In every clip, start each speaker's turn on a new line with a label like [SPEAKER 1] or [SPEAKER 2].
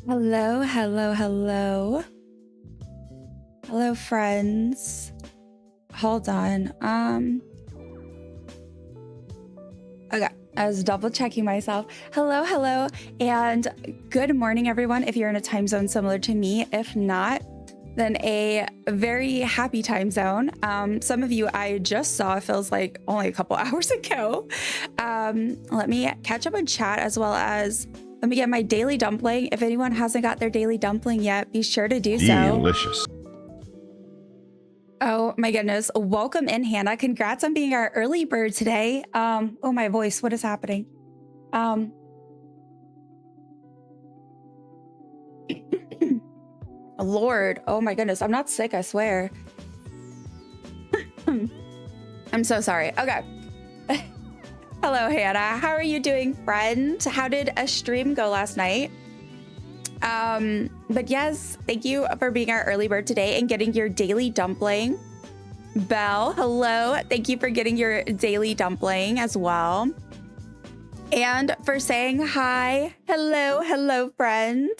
[SPEAKER 1] Hello, hello, hello. Hello, friends. Hold on. Okay, I was double checking myself. Hello, hello, and good morning, everyone. If you're in a time zone similar to me, if not, then a very happy time zone. Some of you I just saw feels like only a couple hours ago. Let me catch up on chat as well as let me get my daily dumpling. If anyone hasn't got their daily dumpling yet, be sure to do so.
[SPEAKER 2] Delicious.
[SPEAKER 1] Oh my goodness. Welcome in, Hannah. Congrats on being our early bird today. Oh, my voice. What is happening? Lord. Oh my goodness. I'm not sick, I swear. I'm so sorry. Okay. Hello, Hannah. How are you doing, friend? How did a stream go last night? But yes, thank you for being our early bird today and getting your daily dumpling. Belle, hello. Thank you for getting your daily dumpling as well. And for saying hi. Hello, hello, friend.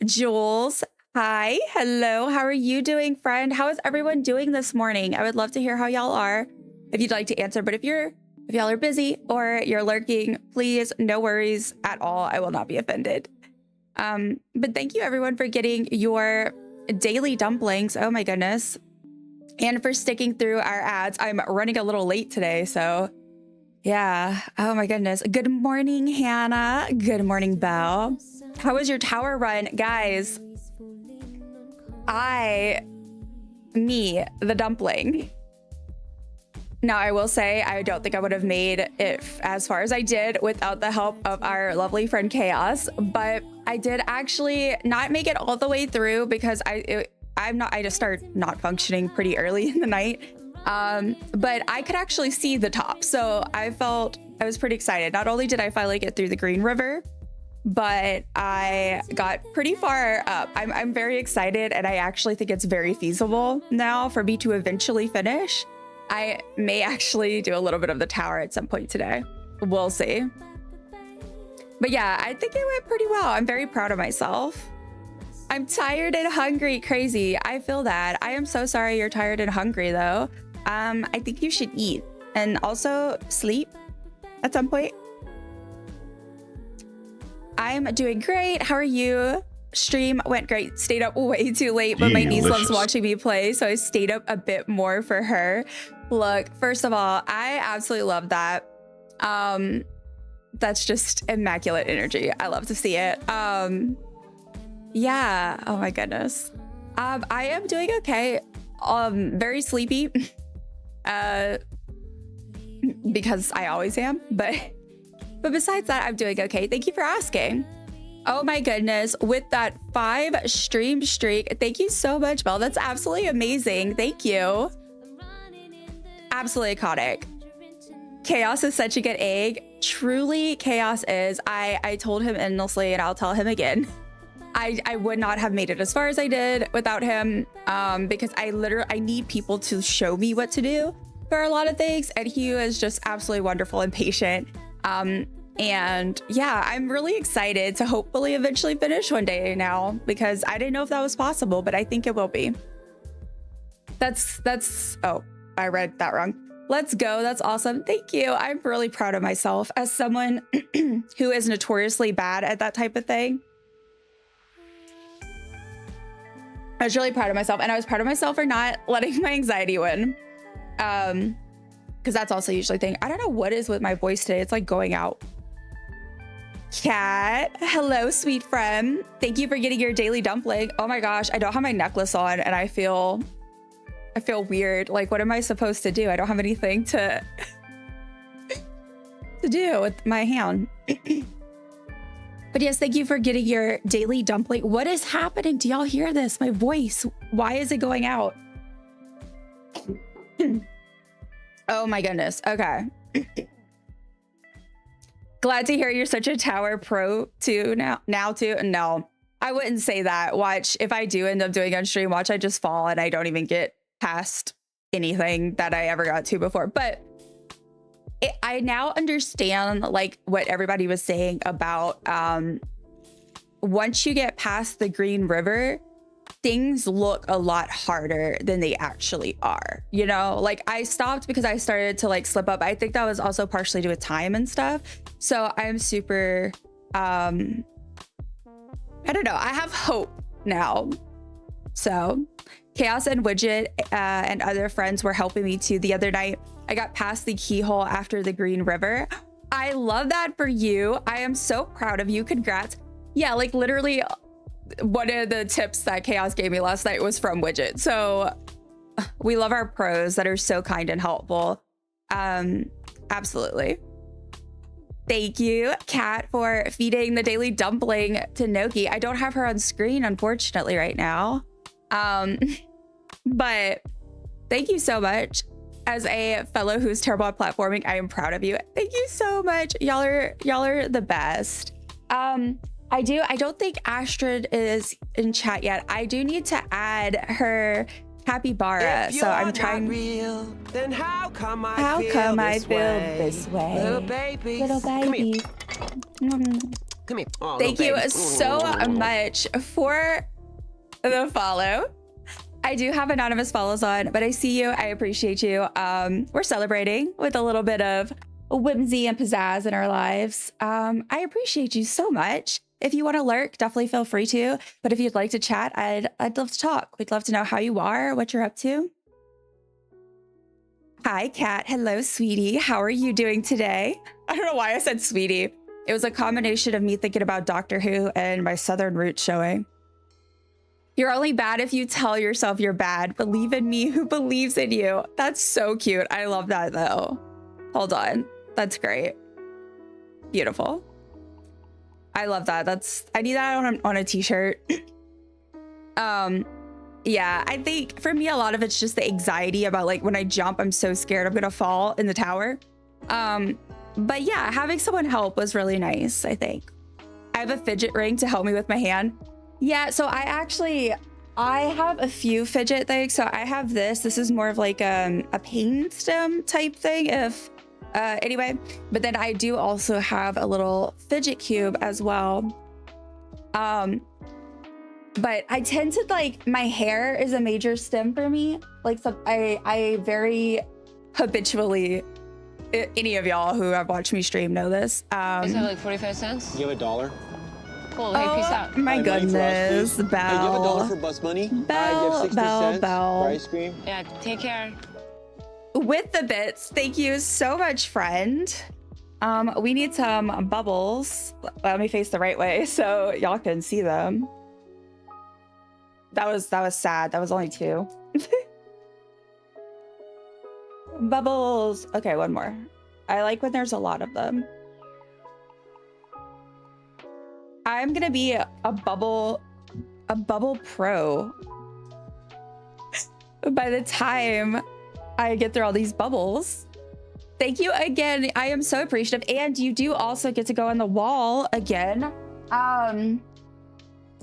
[SPEAKER 1] Jules, hi. Hello. How are you doing, friend? How is everyone doing this morning? I would love to hear how y'all are if you'd like to answer. But if y'all are busy or you're lurking, please, no worries at all. I will not be offended. But thank you everyone for getting your daily dumplings. Oh my goodness. And for sticking through our ads. I'm running a little late today, so yeah. Oh my goodness. Good morning, Hannah. Good morning, Belle. How was your tower run? Guys, the dumpling. Now, I will say, I don't think I would have made it as far as I did without the help of our lovely friend Chaos, but I did actually not make it all the way through because I just started not functioning pretty early in the night. But I could actually see the top. So I was pretty excited. Not only did I finally get through the Green River, but I got pretty far up. I'm very excited, and I actually think it's very feasible now for me to eventually finish. I may actually do a little bit of the tower at some point today. We'll see. But yeah, I think it went pretty well. I'm very proud of myself. I'm tired and hungry. Crazy. I feel that. I am so sorry you're tired and hungry though. I think you should eat and also sleep at some point. I'm doing great. How are you? Stream went great. Stayed up way too late, but my niece loves watching me play, so I stayed up a bit more for her. Look, first of all, I absolutely love that. That's just immaculate energy. I love to see it. Yeah. Oh my goodness. I am doing okay. Very sleepy. Because I always am, but besides that, I'm doing okay. Thank you for asking. Oh my goodness, with that 5 stream streak. Thank you so much, Belle. That's absolutely amazing. Thank you. Absolutely iconic. Chaos is such a good egg. Truly, Chaos is. I told him endlessly, and I'll tell him again. I would not have made it as far as I did without him, because I need people to show me what to do for a lot of things, and he is just absolutely wonderful and patient. And yeah, I'm really excited to hopefully eventually finish one day now, because I didn't know if that was possible, but I think it will be. Oh, I read that wrong. Let's go. That's awesome. Thank you. I'm really proud of myself as someone who is notoriously bad at that type of thing. I was really proud of myself, and I was proud of myself for not letting my anxiety win. Because that's also usually a thing. I don't know what is with my voice today. It's like going out. Cat, hello, sweet friend. Thank you for getting your daily dumpling. Oh my gosh, I don't have my necklace on, and I feel weird. Like, what am I supposed to do? I don't have anything to do with my hand. But yes, thank you for getting your daily dumpling. What is happening? Do y'all hear this? My voice. Why is it going out? Oh my goodness. Okay. Glad to hear you're such a tower pro too now too. No, I wouldn't say that. Watch, if I do end up doing on stream, watch, I just fall and I don't even get past anything that I ever got to before. But I now understand like what everybody was saying about once you get past the Green River, things look a lot harder than they actually are. You know, like I stopped because I started to like slip up. I think that was also partially due to time and stuff. So I'm super, I don't know. I have hope now. So Chaos and Widget and other friends were helping me too the other night. I got past the keyhole after the Green River. I love that for you. I am so proud of you. Congrats. Yeah, like literally one of the tips that Chaos gave me last night was from Widget. So we love our pros that are so kind and helpful. Absolutely. Thank you, Kat, for feeding the daily dumpling to Noki. I don't have her on screen, unfortunately, right now. But thank you so much. As a fellow who's terrible at platforming, I am proud of you. Thank you so much. Y'all are the best. I don't think Astrid is in chat yet. I do need to add her capybara. So I'm trying. Real, then how come I feel this way? Little baby. Come here. Come here. Oh, thank you so much for the follow. I do have anonymous follows on, but I see you. I appreciate you. We're celebrating with a little bit of whimsy and pizzazz in our lives. I appreciate you so much. If you want to lurk, definitely feel free to. But if you'd like to chat, I'd love to talk. We'd love to know how you are, what you're up to. Hi, Kat. Hello, sweetie. How are you doing today? I don't know why I said sweetie. It was a combination of me thinking about Doctor Who and my Southern roots showing. You're only bad if you tell yourself you're bad. Believe in me who believes in you. That's so cute. I love that though. Hold on. That's great. Beautiful. I love that. I need that on a t-shirt. Yeah, I think for me, a lot of it's just the anxiety about like when I jump, I'm so scared I'm gonna fall in the tower. But yeah, having someone help was really nice, I think. I have a fidget ring to help me with my hand. Yeah, so I have a few fidget things. So I have this. This is more of like a pain stem type thing. Anyway, but then I do also have a little fidget cube as well. But I tend to like, my hair is a major stem for me. Like, so I very habitually, any of y'all who have watched me stream know this. Is
[SPEAKER 2] that like 45 cents?
[SPEAKER 3] You have $1?
[SPEAKER 2] Cool, hey, peace out.
[SPEAKER 1] My goodness, Belle.
[SPEAKER 3] Hey, you have $1 for bus money?
[SPEAKER 1] Belle,
[SPEAKER 3] you have 60 cents
[SPEAKER 1] Belle.
[SPEAKER 3] for ice cream?
[SPEAKER 2] Yeah, take care.
[SPEAKER 1] With the bits, thank you so much, friend. We need some bubbles. Let me face the right way so y'all can see them. That was sad. That was only 2. Bubbles. Okay, one more. I like when there's a lot of them. I'm gonna be a bubble pro by the time I get through all these bubbles. Thank you again. I am so appreciative. And you do also get to go on the wall again.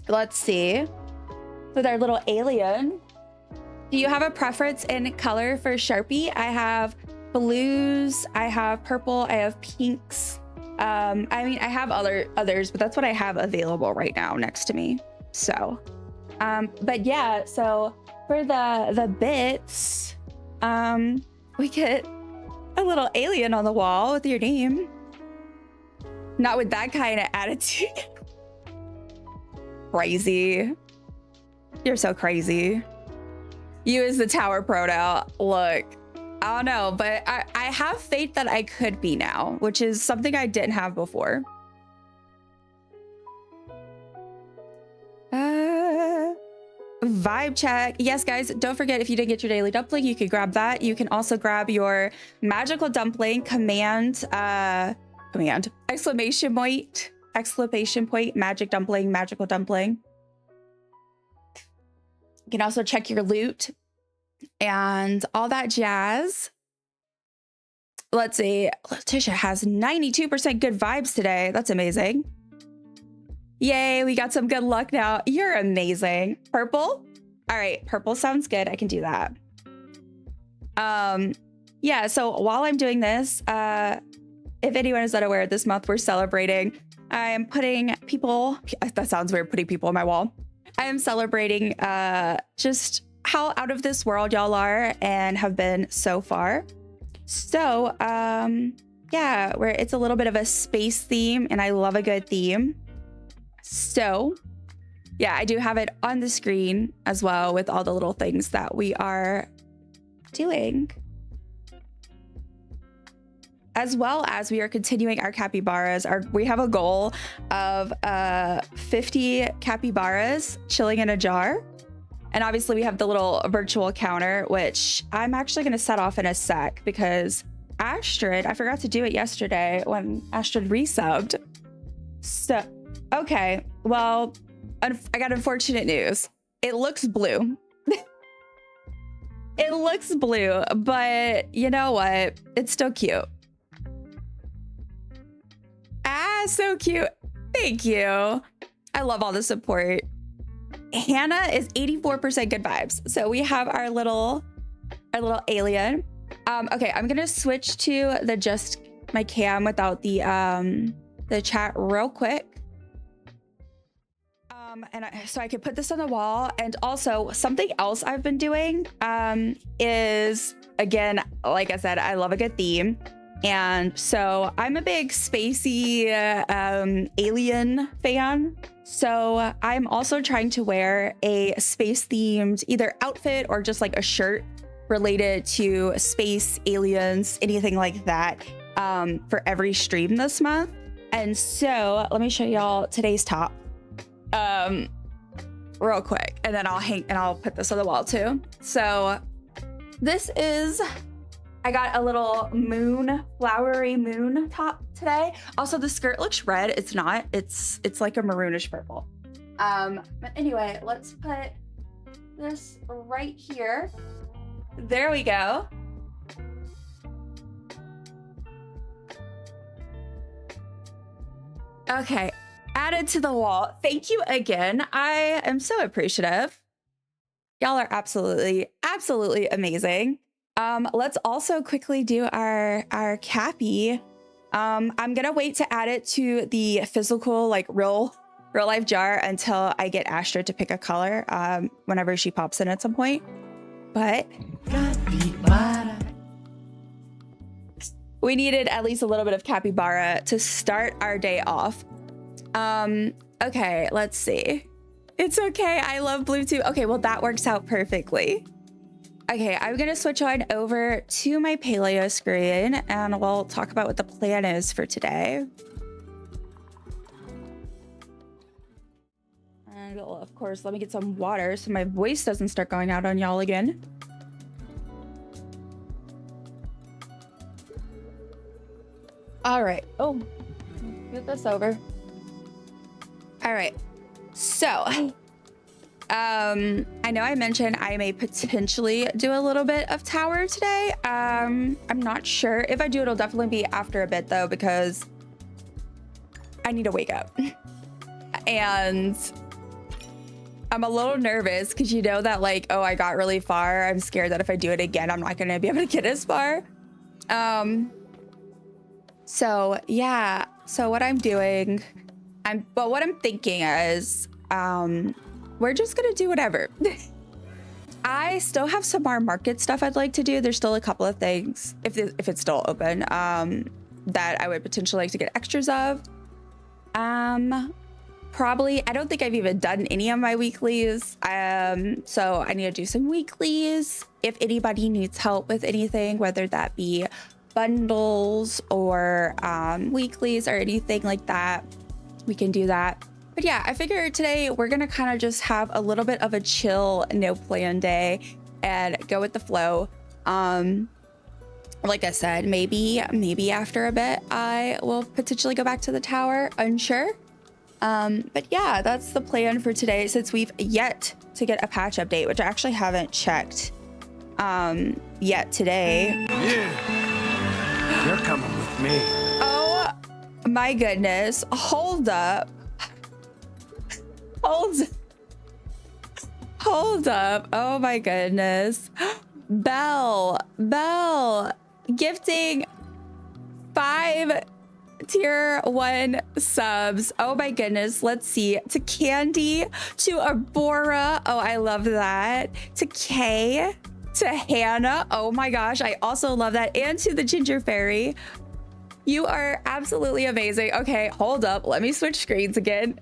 [SPEAKER 1] Let's see. With our little alien. Do you have a preference in color for Sharpie? I have blues, I have purple, I have pinks. I mean, I have others, but that's what I have available right now next to me. So, but yeah, so for the bits, we get a little alien on the wall with your name. Not with that kind of attitude. Crazy. You're so crazy. You as the tower pro now. Look, I don't know, but I have faith that I could be now, which is something I didn't have before. Vibe check. Yes, guys, don't forget, if you didn't get your daily dumpling, you can grab that. You can also grab your magical dumpling command, exclamation point, magic dumpling, magical dumpling. You can also check your loot and all that jazz. Let's see. Letitia has 92% good vibes today. That's amazing. Yay, we got some good luck now. You're amazing. Purple? All right, purple sounds good. I can do that. Yeah, so while I'm doing this, if anyone is unaware, this month we're celebrating I am putting people, that sounds weird, putting people on my wall. I am celebrating just how out of this world y'all are and have been so far. So, yeah, where it's a little bit of a space theme and I love a good theme. So, yeah, I do have it on the screen as well with all the little things that we are doing. As well as we are continuing our capybaras. We have a goal of 50 capybaras chilling in a jar. And obviously we have the little virtual counter, which I'm actually gonna set off in a sec because Astrid, I forgot to do it yesterday when Astrid resubbed. So, okay, well, I got unfortunate news. It looks blue. It looks blue, but you know what? It's still cute. Ah, so cute. Thank you. I love all the support. Hannah is 84% good vibes. So we have our little alien. Okay, I'm gonna switch to my cam without the chat real quick. So I could put this on the wall. And also something else I've been doing is, again, like I said, I love a good theme. And so I'm a big spacey alien fan. So I'm also trying to wear a space themed either outfit or just like a shirt related to space, aliens, anything like that for every stream this month. And so let me show y'all today's top real quick, and then I'll put this on the wall too. So this is, I got a little flowery moon top today. Also the skirt looks red. It's not, it's like a maroonish purple. But anyway, let's put this right here. There we go. Okay, added to the wall. Thank you again. I am so appreciative. Y'all are absolutely amazing. Let's also quickly do our cappy. I'm gonna wait to add it to the physical, like real life jar until I get Astrid to pick a color whenever she pops in at some point. But we needed at least a little bit of capybara to start our day off. Okay, let's see. It's okay, I love blue too. Okay, well that works out perfectly. Okay, I'm gonna switch on over to my Palia screen and we'll talk about what the plan is for today. And of course, let me get some water so my voice doesn't start going out on y'all again. All right, oh, get this over. All right, so, I know I mentioned I may potentially do a little bit of tower today. I'm not sure. If I do, it'll definitely be after a bit though, because I need to wake up. And I'm a little nervous because you know that like, oh, I got really far. I'm scared that if I do it again, I'm not gonna be able to get as far. So yeah, so what I'm doing, what I'm thinking is, we're just gonna do whatever. I still have some more market stuff I'd like to do. There's still a couple of things, if it's still open, that I would potentially like to get extras of. Probably, I don't think I've even done any of my weeklies. So I need to do some weeklies. If anybody needs help with anything, whether that be bundles or weeklies or anything like that, we can do that. But yeah, I figured today we're gonna kind of just have a little bit of a chill, no plan day and go with the flow. Like I said, maybe after a bit I will potentially go back to the tower, unsure. But yeah, that's the plan for today, since we've yet to get a patch update, which I actually haven't checked yet today.
[SPEAKER 4] Yeah, you're coming with me.
[SPEAKER 1] Oh my goodness, hold up. Hold up. Oh my goodness. Belle gifting $5 tier 1 subs. Oh my goodness. Let's see. To Candy, to Abora. Oh, I love that. To Kay, to Hannah. Oh my gosh. I also love that. And to the Ginger Fairy. You are absolutely amazing. Okay, hold up. Let me switch screens again.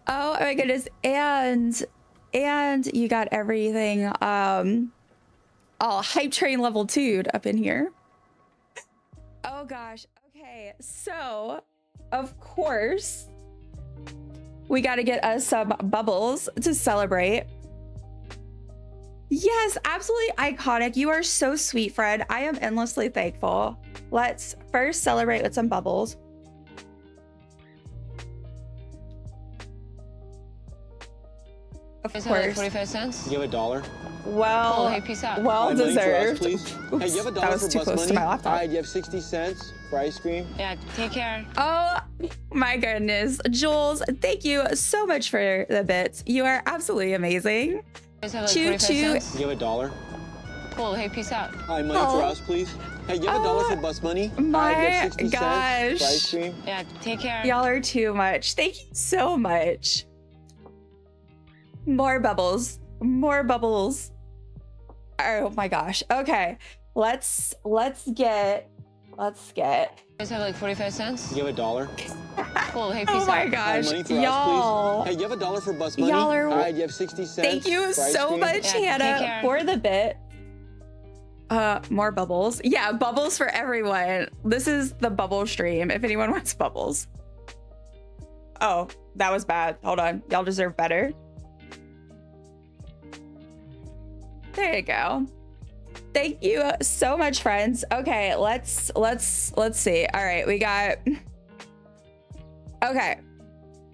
[SPEAKER 1] Oh my goodness. And you got everything. All hype train level 2'd up in here. Oh gosh. Okay, so of course we got to get us some bubbles to celebrate. Yes, absolutely iconic. You are so sweet, friend. I am endlessly thankful. Let's first celebrate with some bubbles. Of course.
[SPEAKER 2] 45 cents?
[SPEAKER 3] You have $1?
[SPEAKER 2] Cool, hey, peace out.
[SPEAKER 1] Well
[SPEAKER 3] Money for us,
[SPEAKER 1] deserved.
[SPEAKER 3] please.
[SPEAKER 1] Oops,
[SPEAKER 3] Hey, you have $1
[SPEAKER 1] that was
[SPEAKER 3] for
[SPEAKER 1] too
[SPEAKER 3] bus
[SPEAKER 1] close
[SPEAKER 3] money?
[SPEAKER 1] to my laptop.
[SPEAKER 3] All right, you have 60 cents for ice cream?
[SPEAKER 2] Yeah, take care.
[SPEAKER 1] Oh my goodness. Jules, thank you so much for the bits. You are absolutely amazing. Choo choo.
[SPEAKER 3] You have $1?
[SPEAKER 2] Cool, hey, peace out.
[SPEAKER 3] All right, money for us, please. Hey, you have $1 for bus money? All right, you have 60 cents for ice cream?
[SPEAKER 2] Yeah, take care.
[SPEAKER 1] Y'all are too much. Thank you so much. More bubbles. More bubbles. Oh my gosh. Okay. Let's get.
[SPEAKER 2] You guys have like 45 cents?
[SPEAKER 3] You have $1?
[SPEAKER 2] Cool, hey, peace
[SPEAKER 1] Oh my
[SPEAKER 2] out.
[SPEAKER 1] gosh.
[SPEAKER 3] Money for
[SPEAKER 1] Y'all.
[SPEAKER 3] us, please. Hey, you have $1 for bus money?
[SPEAKER 1] Y'all are.
[SPEAKER 3] All right, you have 60 cents.
[SPEAKER 1] Thank you
[SPEAKER 3] for ice
[SPEAKER 1] so
[SPEAKER 3] cream?
[SPEAKER 1] much,
[SPEAKER 2] Yeah, take
[SPEAKER 1] Hannah,
[SPEAKER 2] care.
[SPEAKER 1] for the bit. More bubbles. Yeah, bubbles for everyone. This is the bubble stream if anyone wants bubbles. Oh, that was bad. Hold on. Y'all deserve better. There you go. Thank you so much, friends. Okay, let's see. All right, we got. Okay,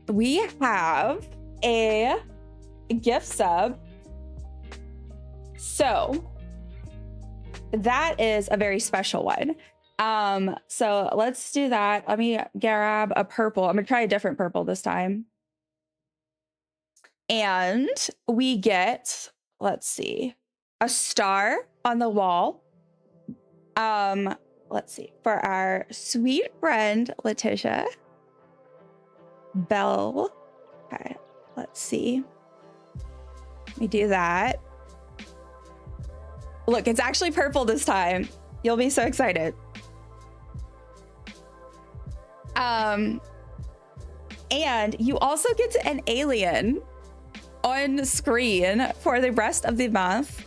[SPEAKER 1] we have a gift sub. So that is a very special one. So let's do that. Let me grab a purple. I'm gonna try a different purple this time. And we get, let's see, a star on the wall. Let's see, for our sweet friend Letitia Bell. Okay, let's see. Let me do that. Look, it's actually purple this time. You'll be so excited. And you also get an alien on screen for the rest of the month.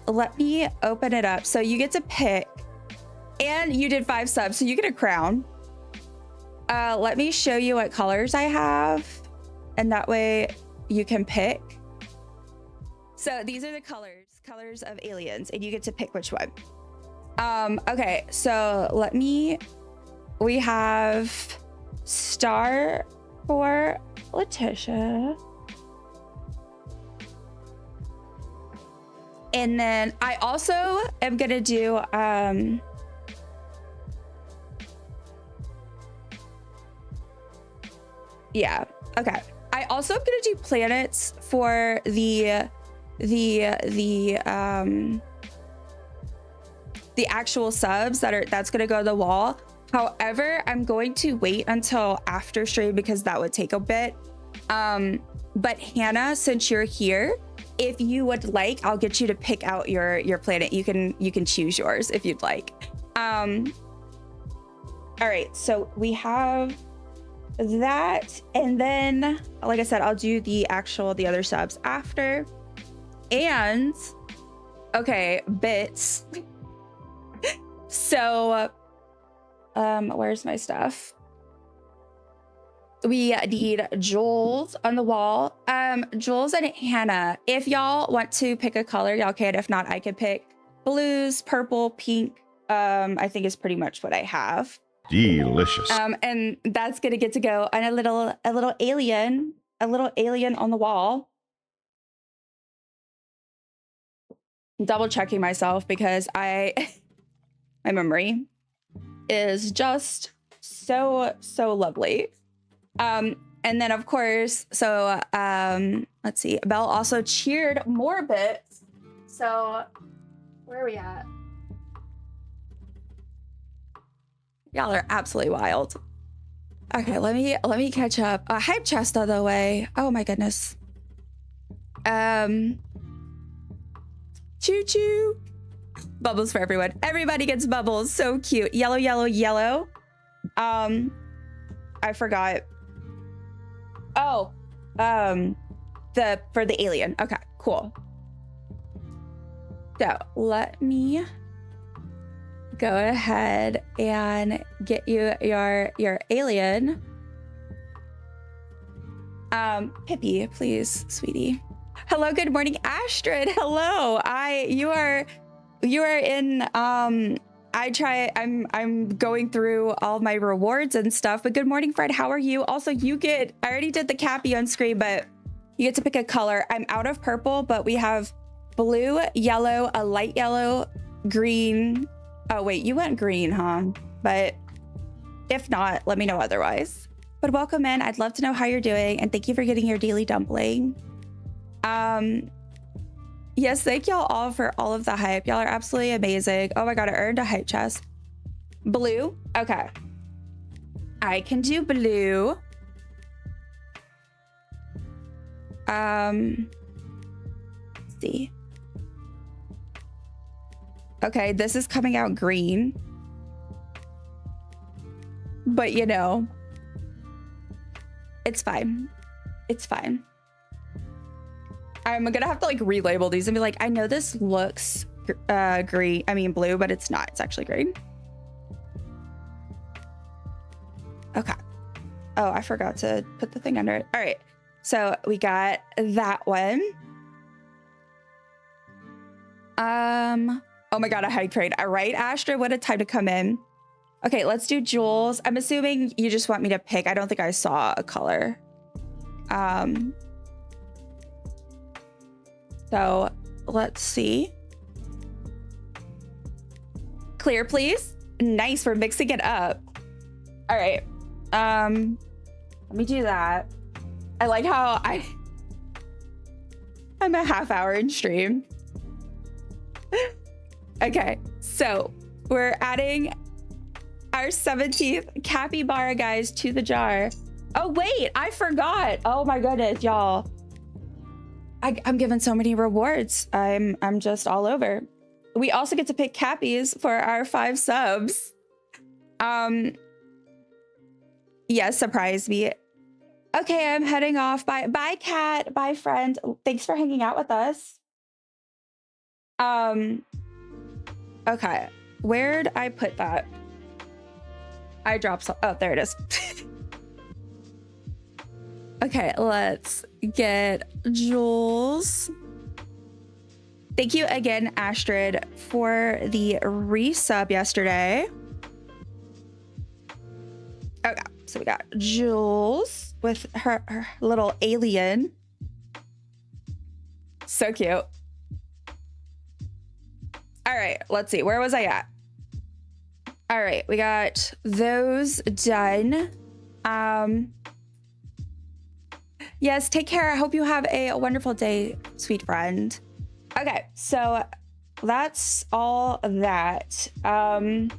[SPEAKER 1] Let me open it up. So you get to pick, and you did 5 subs, so you get a crown. Let me show you what colors I have, and that way you can pick. So these are the colors of aliens, and you get to pick which one. Okay, so we have star for Letitia. And then I also am gonna do yeah, okay. I also am gonna do planets for the actual subs that's gonna go to the wall. However, I'm going to wait until after stream because that would take a bit. But Hannah, since you're here, if you would like, I'll get you to pick out your planet. You can choose yours if you'd like. All right, so we have that, and then like I said, I'll do the other subs after. And okay, bits. So where's my stuff? We need Jules on the wall. Jules and Hannah, if y'all want to pick a color, y'all can. If not, I could pick blues, purple, pink. I think is pretty much what I have.
[SPEAKER 4] Delicious.
[SPEAKER 1] And that's gonna get to go on a little alien on the wall. Double checking myself because my memory is just so lovely. And then of course, so let's see, Belle also cheered more bits. So where are we at? Y'all are absolutely wild. Okay, let me catch up. A hype chest out of the way. Oh my goodness. Choo choo. Bubbles for everyone. Everybody gets bubbles. So cute. Yellow, yellow, yellow. I forgot. Oh, for the alien. Okay, cool. So let me go ahead and get you your alien. Pippi, please, sweetie. Hello, good morning, Astrid. Hello. You are in I'm going through all my rewards and stuff, but good morning, Fred. How are you? Also, I already did the Cappy on screen, but you get to pick a color. I'm out of purple, but we have blue, yellow, a light yellow, green. Oh wait, you went green, huh? But if not, let me know otherwise. But welcome in. I'd love to know how you're doing, and thank you for getting your daily dumpling. Yes, thank y'all all for all of the hype. Y'all are absolutely amazing. Oh my god, I earned a hype chest. Blue? Okay. I can do blue. Let's see. Okay, this is coming out green. But you know, it's fine. It's fine. I'm gonna have to like relabel these and be like, I know this looks green, I mean blue, but it's not. It's actually green. Okay. Oh, I forgot to put the thing under it. All right. So we got that one. Oh my god, a high trade. All right, Astra, what a time to come in. Okay, let's do jewels. I'm assuming you just want me to pick. I don't think I saw a color. So let's see. Clear, please. Nice, we're mixing it up. All right. Let me do that. I like how I'm a half hour in stream. Okay, so we're adding our 17th capybara, guys, to the jar. Oh wait, I forgot. Oh my goodness, y'all. I'm given so many rewards. I'm just all over. We also get to pick cappies for our 5 subs. Yes, surprise me. Okay, I'm heading off. Bye, Cat. Bye, friend. Thanks for hanging out with us. Okay, where'd I put that? I dropped some. Oh, there it is. Okay, let's get Jules. Thank you again, Astrid, for the resub yesterday. Okay, so we got Jules with her little alien. So cute. All right, let's see. Where was I at? All right, we got those done. Yes, take care. I hope you have a wonderful day, sweet friend. Okay, so that's all that. And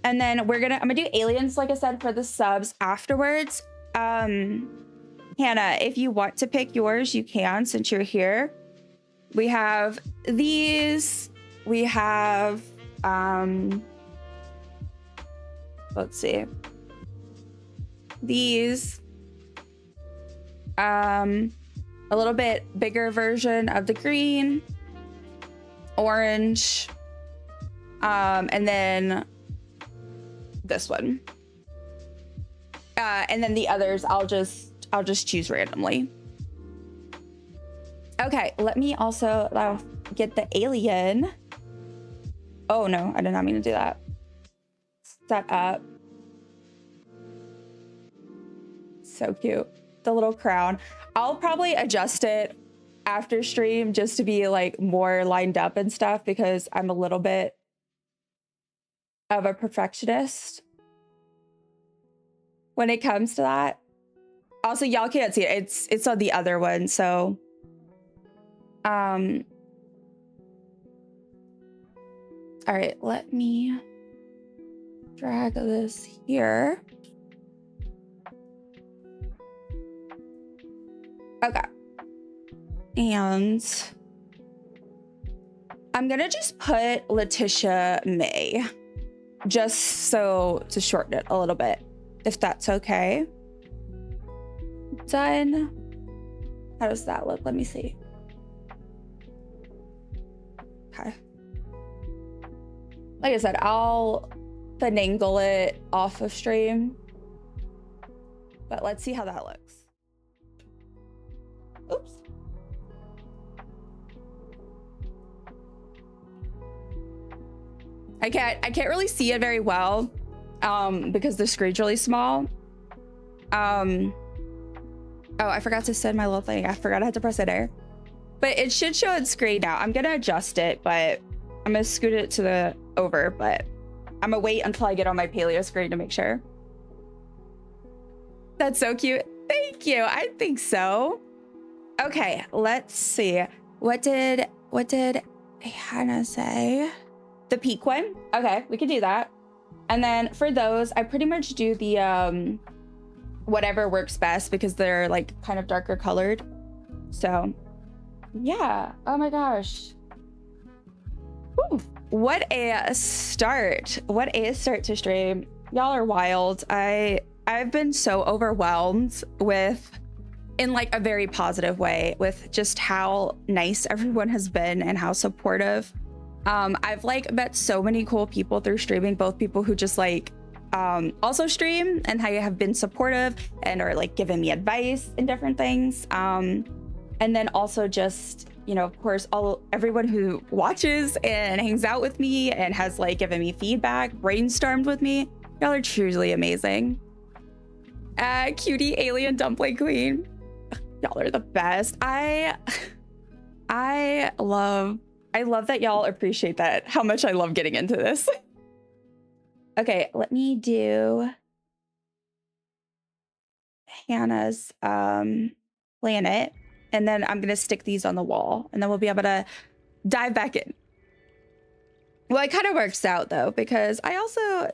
[SPEAKER 1] then I'm gonna do aliens, like I said, for the subs afterwards. Hannah, if you want to pick yours, you can, since you're here. We have these. We have, let's see, these, a little bit bigger version of the green, orange, and then this one. And then the others, I'll just choose randomly. Okay, let me also get the alien. Oh no, I did not mean to do that. Set up. So cute. The little crown. I'll probably adjust it after stream just to be like more lined up and stuff, because I'm a little bit of a perfectionist when it comes to that. Also, y'all can't see it. It's on the other one, so all right, let me drag this here. Okay. And I'm gonna just put Letitia May, just so to shorten it a little bit, if that's okay. Done. How does that look? Let me see. Okay. Like I said, I'll finagle it off of stream, but let's see how that looks. Oops. I can't really see it very well because the screen's really small. Oh, I forgot to send my little thing. I forgot I had to press enter. But it should show its screen now. I'm gonna adjust it, but I'm gonna scoot it to the over, but I'm gonna wait until I get on my Paleo screen to make sure. That's so cute. Thank you. I think so. Okay, let's see. What did Hannah say? The peak one? Okay, we can do that. And then for those, I pretty much do the whatever works best because they're like kind of darker colored. So yeah. Oh my gosh. Whew. What a start. What a start to stream. Y'all are wild. I've been so overwhelmed with, in like a very positive way, with just how nice everyone has been and how supportive. I've like met so many cool people through streaming, both people who just like also stream and how you have been supportive and are like giving me advice and different things. And then also just, you know, of course, everyone who watches and hangs out with me and has like given me feedback, brainstormed with me. Y'all are truly amazing. Cutie alien dumpling queen. Y'all are the best. I love that y'all appreciate that, how much I love getting into this. Okay, let me do Hannah's planet, and then I'm gonna stick these on the wall, and then we'll be able to dive back in. Well, it kind of works out though, because I also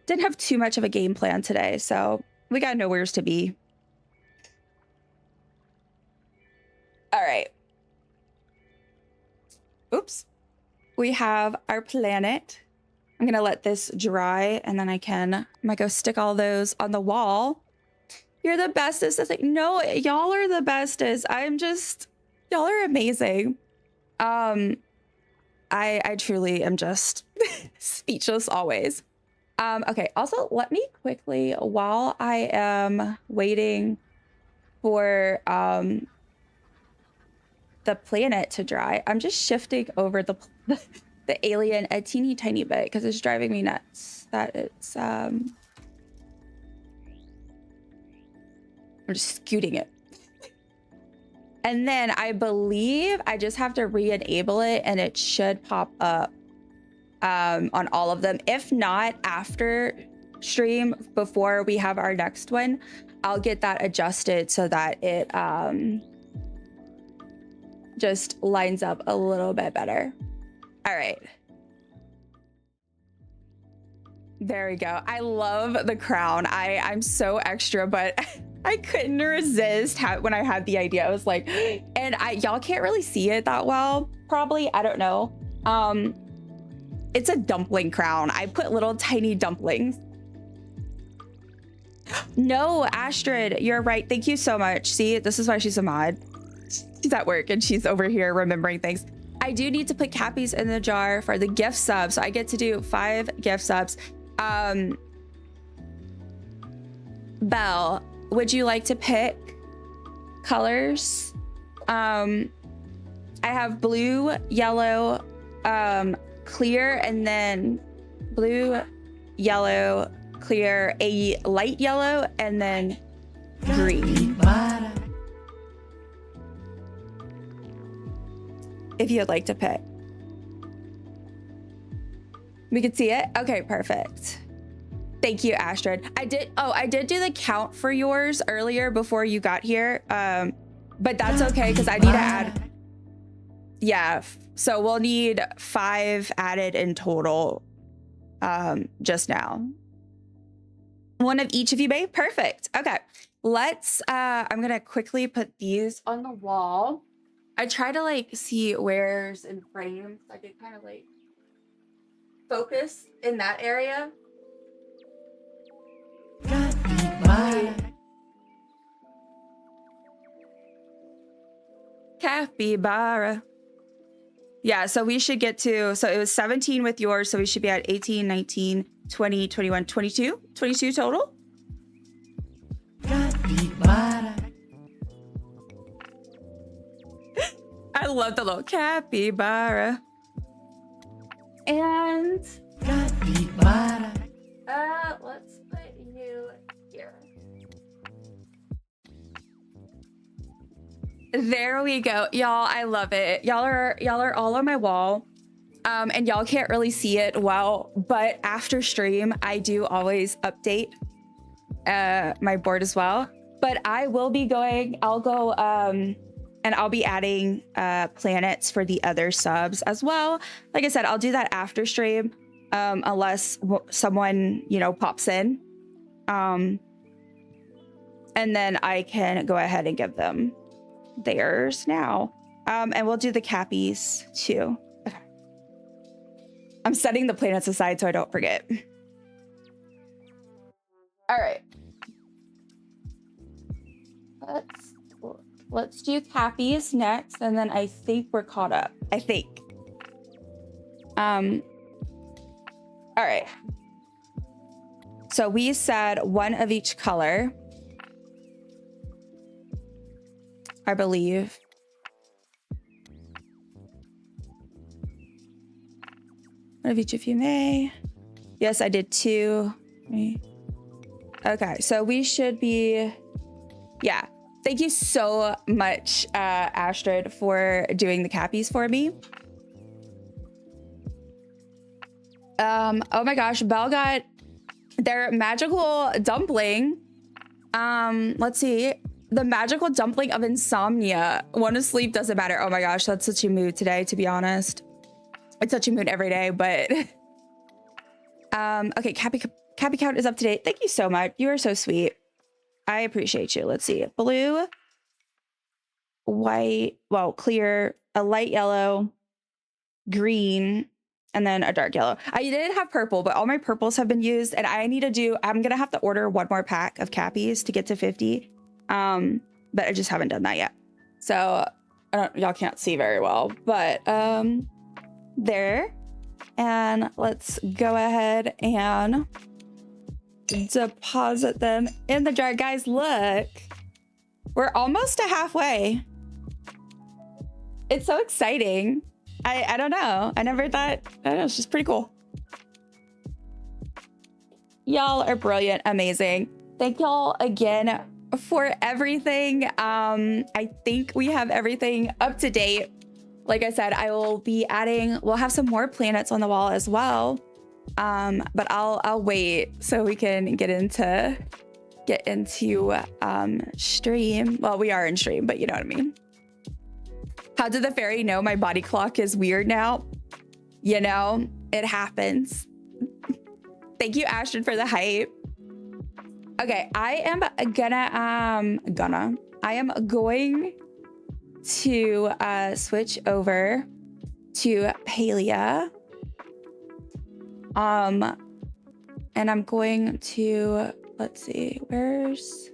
[SPEAKER 1] didn't have too much of a game plan today, so we got nowheres to be. All right. Oops. We have our planet. I'm gonna let this dry, and then I might go stick all those on the wall. You're the bestest. It's like, no, y'all are the bestest. Y'all are amazing. I truly am just speechless always. Okay, also let me quickly, while I am waiting for the planet to dry, I'm just shifting over the alien a teeny tiny bit because it's driving me nuts that it's I'm just scooting it. And then I believe I just have to re-enable it and it should pop up on all of them. If not, after stream, before we have our next one, I'll get that adjusted so that it just lines up a little bit better. All right. There we go. I love the crown. I'm so extra, but I couldn't resist when I had the idea. I was like, and y'all can't really see it that well, probably. I don't know. It's a dumpling crown. I put little tiny dumplings. No, Astrid, you're right. Thank you so much. See, this is why she's a mod. She's at work and she's over here remembering things. I do need to put Cappies in the jar for the gift subs. So I get to do 5 gift subs. Belle, would you like to pick colors? I have blue, yellow, clear, and then blue, yellow, clear, a light yellow, and then green. If you'd like to pick. We could see it? Okay, perfect. Thank you, Astrid. I did do the count for yours earlier before you got here. But that's okay because I need to add. Yeah, so we'll need 5 added in total. just now. One of each of you, babe. Perfect. Okay. Let's, I'm gonna quickly put these on the wall. I try to like see where's in frames. I can kind of like focus in that area. Capybara. Yeah, so we should get to, so it was 17 with yours, so we should be at 18, 19, 20, 21, 22? 22 total? I love the little capybara. And let's put you here. There we go. Y'all, I love it. Y'all are all on my wall. And y'all can't really see it well, but after stream, I do always update my board as well. But I will be going, I'll go and I'll be adding planets for the other subs as well. Like I said, I'll do that after stream, unless someone, you know, pops in. And then I can go ahead and give them theirs now. And we'll do the cappies too. Okay. I'm setting the planets aside so I don't forget. All right. Let's do cappies next, and then I think we're caught up. I think. All right. So we said one of each color, I believe. One of each if you may. Yes, I did 2. Okay, so we should be, yeah. Thank you so much, Astrid, for doing the cappies for me. Oh my gosh, Belle got their magical dumpling. Let's see. The magical dumpling of insomnia. One of sleep doesn't matter. Oh my gosh, that's such a mood today, to be honest. It's such a mood every day, but okay, Cappy count is up to date. Thank you so much. You are so sweet. I appreciate you. Let's see. Blue, white, well, clear, a light yellow, green, and then a dark yellow. I did have purple, but all my purples have been used, and I need to do, I'm gonna have to order one more pack of cappies to get to 50. But I just haven't done that yet. So y'all can't see very well, but there. And let's go ahead and deposit them in the jar. Guys, look, we're almost to halfway. It's so exciting. I don't know. I never thought, I don't know, it's just pretty cool. Y'all are brilliant, amazing. Thank y'all again for everything. I think we have everything up to date. Like I said, I will be adding, we'll have some more planets on the wall as well. But I'll wait so we can get into stream. Well, we are in stream, but you know what I mean. How did the fairy know my body clock is weird now? You know, it happens. Thank you, Ashton, for the hype. Okay, I am going to switch over to Palia. And I'm going to, let's see, where's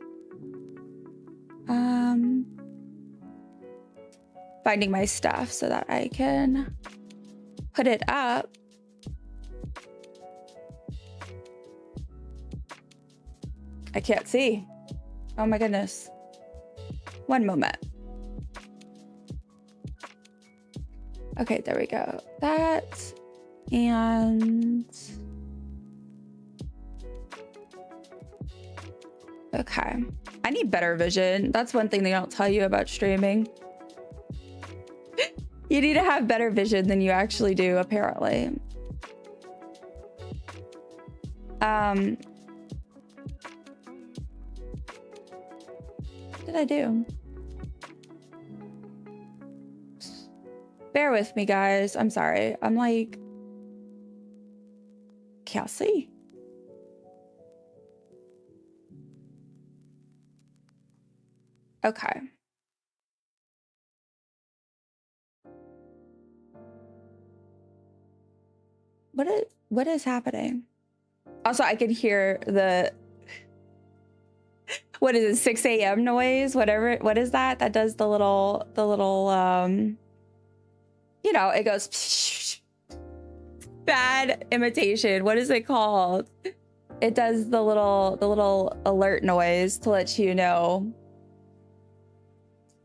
[SPEAKER 1] finding my stuff so that I can put it up. I can't see. Oh my goodness. One moment. Okay, there we go. That and okay. I need better vision. That's one thing they don't tell you about streaming. You need to have better vision than you actually do, apparently. What did I do? Bear with me, guys. I'm sorry. I'm like can't see. Okay. What is happening? Also, I can hear the, what is it, 6 a.m. noise? Whatever, what is that? That does the little, you know, it goes bad imitation. What is it called? It does the little alert noise to let you know.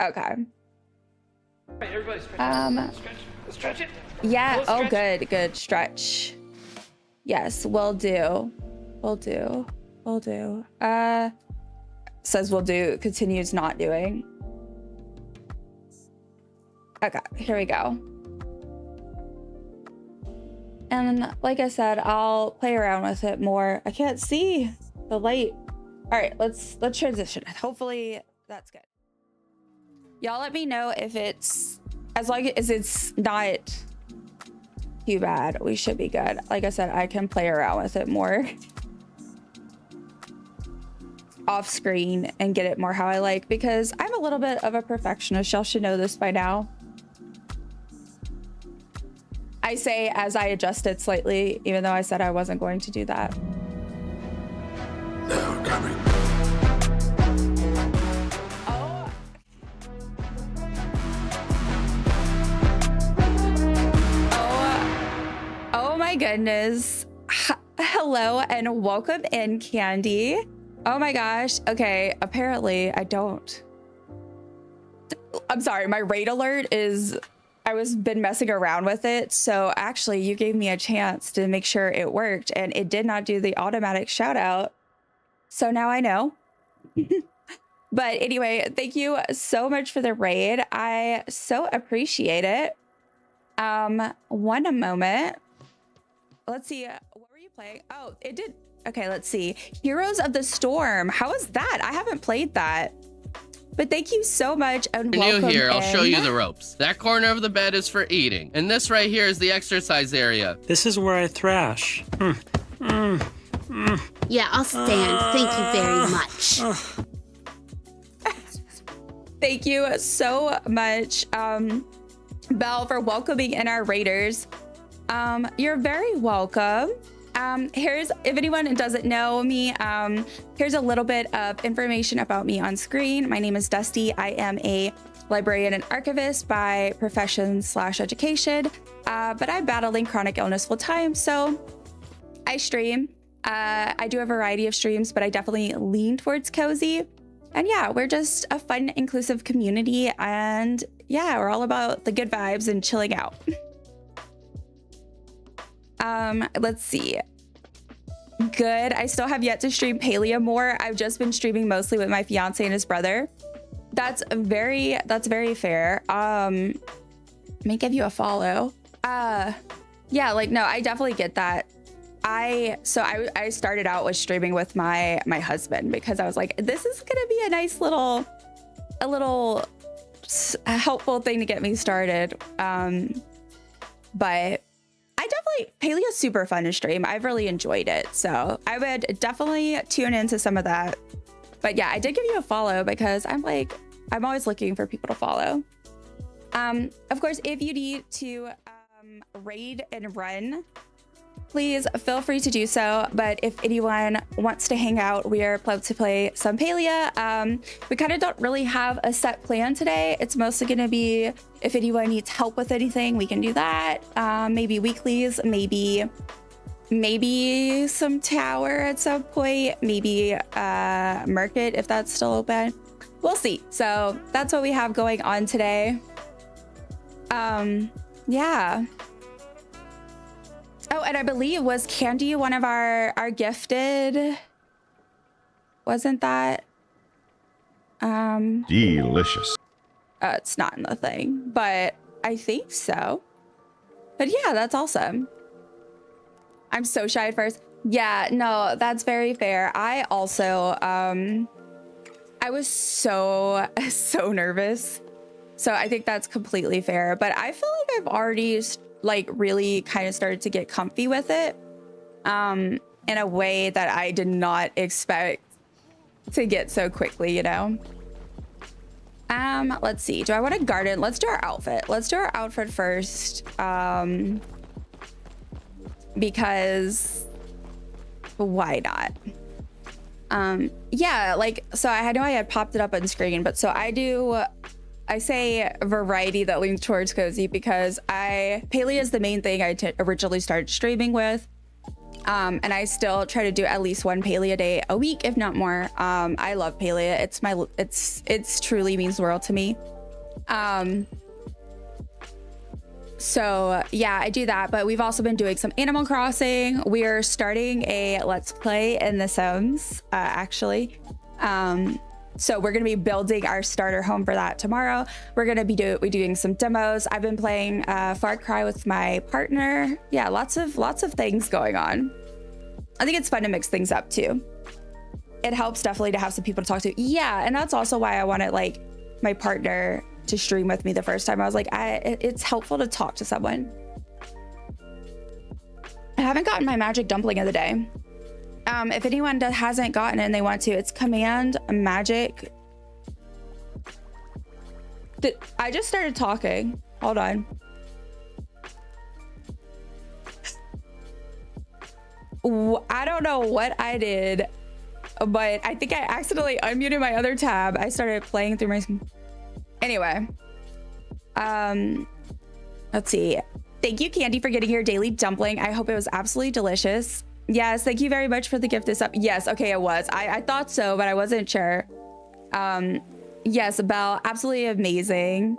[SPEAKER 1] Okay.
[SPEAKER 5] Right, everybody stretch it.
[SPEAKER 1] Yeah.
[SPEAKER 5] Close
[SPEAKER 1] Oh,
[SPEAKER 5] stretch.
[SPEAKER 1] good stretch. Yes, will do. Will do. Will do. Says will do. Continues not doing. Okay, here we go. And like I said, I'll play around with it more. I can't see the light. All right, let's transition. Hopefully that's good. Y'all let me know if it's, as long as it's not too bad, we should be good. Like I said, I can play around with it more off screen and get it more how I like, because I'm a little bit of a perfectionist. Y'all should know this by now. I say as I adjust it slightly, even though I said I wasn't going to do that.
[SPEAKER 4] They're coming.
[SPEAKER 1] Oh my goodness. Hello and welcome in, Candy. Oh my gosh. Okay, apparently I don't. I'm sorry, my raid alert is, I was been messing around with it. So actually you gave me a chance to make sure it worked, and it did not do the automatic shout out. So now I know. But anyway, thank you so much for the raid. I so appreciate it. One moment. Let's see. What were you playing? Oh, it did. Okay, let's see. Heroes of the Storm. How is that? I haven't played that. But thank you so much and welcome
[SPEAKER 6] New here, I'll show you
[SPEAKER 1] in.
[SPEAKER 6] the ropes. That corner of the bed is for eating, and this right here is the exercise area.
[SPEAKER 7] This is where I thrash.
[SPEAKER 8] Yeah, I'll stand. Thank you very much.
[SPEAKER 1] Thank you so much, Belle, for welcoming in our raiders. You're very welcome. Here's, if anyone doesn't know me, here's a little bit of information about me on screen. My name is Dusty. I am a librarian and archivist by profession / education, but I'm battling chronic illness full time, so I stream. I do a variety of streams, but I definitely lean towards cozy. And yeah, we're just a fun, inclusive community, and yeah, we're all about the good vibes and chilling out. Let's see. Good. I still have yet to stream Palia more. I've just been streaming mostly with my fiance and his brother. That's very fair. Let me give you a follow. Yeah, like, no, I definitely get that. I started out with streaming with my husband because I was like, this is gonna be a nice little helpful thing to get me started. But I definitely, Palia's super fun to stream. I've really enjoyed it. So I would definitely tune into some of that. But yeah, I did give you a follow because I'm always looking for people to follow. Of course, if you need to raid and run, please feel free to do so. But if anyone wants to hang out, we are planning to play some Palia. We kind of don't really have a set plan today. It's mostly going to be if anyone needs help with anything, we can do that. Maybe weeklies, maybe some tower at some point, maybe market if that's still open. We'll see. So that's what we have going on today. Yeah. Oh, and I believe, was Candy one of our gifted? Wasn't that?
[SPEAKER 9] Delicious.
[SPEAKER 1] It's not in the thing, but I think so. But yeah, that's awesome. I'm so shy at first. Yeah, no, that's very fair. I also, I was so nervous. So I think that's completely fair. But I feel like I've already like really kind of started to get comfy with it. in a way that I did not expect to get so quickly, you know? Let's see. Do I want to garden? Let's do our outfit. Let's do our outfit first. Because why not? Yeah, like, so I know I had popped it up on screen, but so I say variety that leans towards cozy because Palia is the main thing I originally started streaming with. And I still try to do at least one Palia day a week, if not more. I love Palia. It's truly means the world to me. So yeah, I do that, but we've also been doing some Animal Crossing. We're starting a Let's Play in The Sims, actually. So we're gonna be building our starter home for that tomorrow. We're gonna be doing some demos. I've been playing Far Cry with my partner. Yeah, lots of things going on. I think it's fun to mix things up too. It helps definitely to have some people to talk to. Yeah, and that's also why I wanted like my partner to stream with me the first time. I was like, it's helpful to talk to someone. I haven't gotten my magic dumpling of the day. If anyone hasn't gotten it and they want to, it's Command Magic. I just started talking. Hold on. I don't know what I did, but I think I accidentally unmuted my other tab. I started playing through my... Anyway. Let's see. Thank you, Candy, for getting your daily dumpling. I hope it was absolutely delicious. Yes, thank you very much for the gift this up. Yes, okay, it was. I thought so, but I wasn't sure. Yes, Belle, absolutely amazing.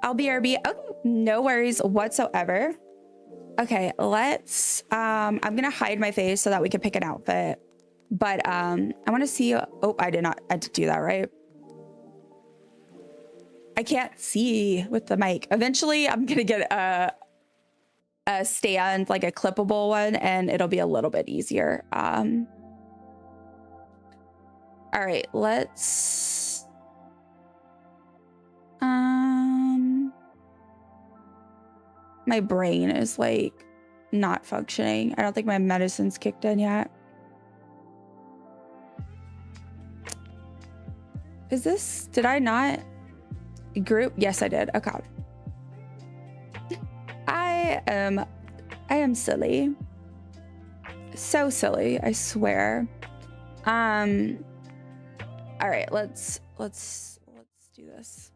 [SPEAKER 1] I'll BRB. Okay, no worries whatsoever. Okay, let's I'm gonna hide my face so that we can pick an outfit. But I want to see. Oh, I did do that right. I can't see with the mic. Eventually, I'm gonna get a stand, like a clippable one, and it'll be a little bit easier. All right, let's my brain is like not functioning. I don't think my medicine's kicked in yet. Is this, did I not group? Yes, I did. Okay. I am silly. So silly, I swear. All right, let's do this.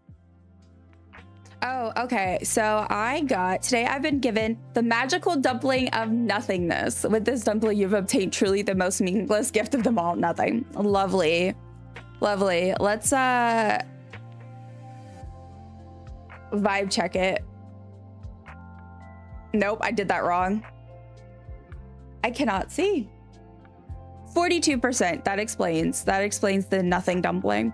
[SPEAKER 1] Oh, okay. So today I've been given the magical dumpling of nothingness. With this dumpling, you've obtained truly the most meaningless gift of them all, nothing. Lovely. Lovely. Let's vibe check it. Nope, I did that wrong. I cannot see. 42%. That explains the nothing dumpling.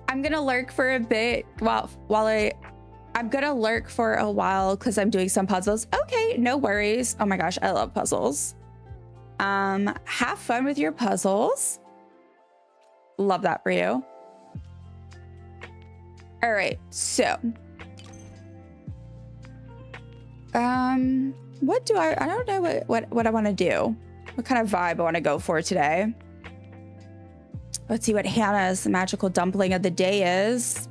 [SPEAKER 1] I'm gonna lurk for a bit I'm gonna lurk for a while because I'm doing some puzzles. Okay, no worries. Oh my gosh, I love puzzles. Have fun with your puzzles. Love that for you. All right, so what do I don't know what I want to do. What kind of vibe I want to go for today. Let's see what Hannah's magical dumpling of the day is.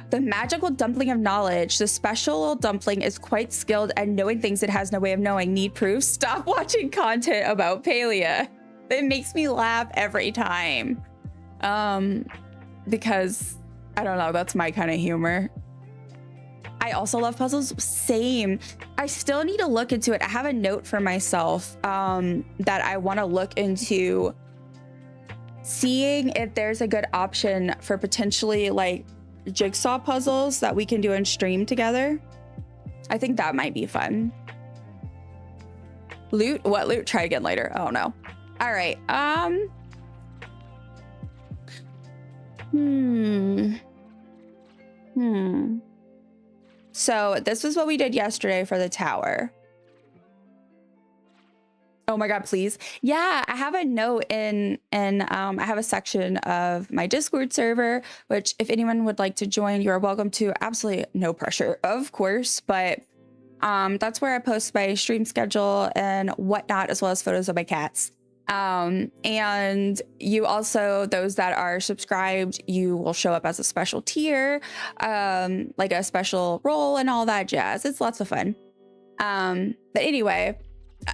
[SPEAKER 1] The magical dumpling of knowledge. The special dumpling is quite skilled at knowing things it has no way of knowing. Need proof? Stop watching content about Palia. It makes me laugh every time. Because I don't know, that's my kind of humor. I also love puzzles. Same. I still need to look into it. I have a note for myself that I want to look into seeing if there's a good option for potentially like jigsaw puzzles that we can do and stream together. I think that might be fun. Loot? What loot? Try again later. Oh no. All right. So this was what we did yesterday for the tower. Oh my God, please. Yeah, I have a note I have a section of my Discord server, which if anyone would like to join, you're welcome to. Absolutely no pressure, of course. But That's where I post my stream schedule and whatnot, as well as photos of my cats. And you also, those that are subscribed, you will show up as a special tier, like a special role and all that jazz. It's lots of fun. But anyway,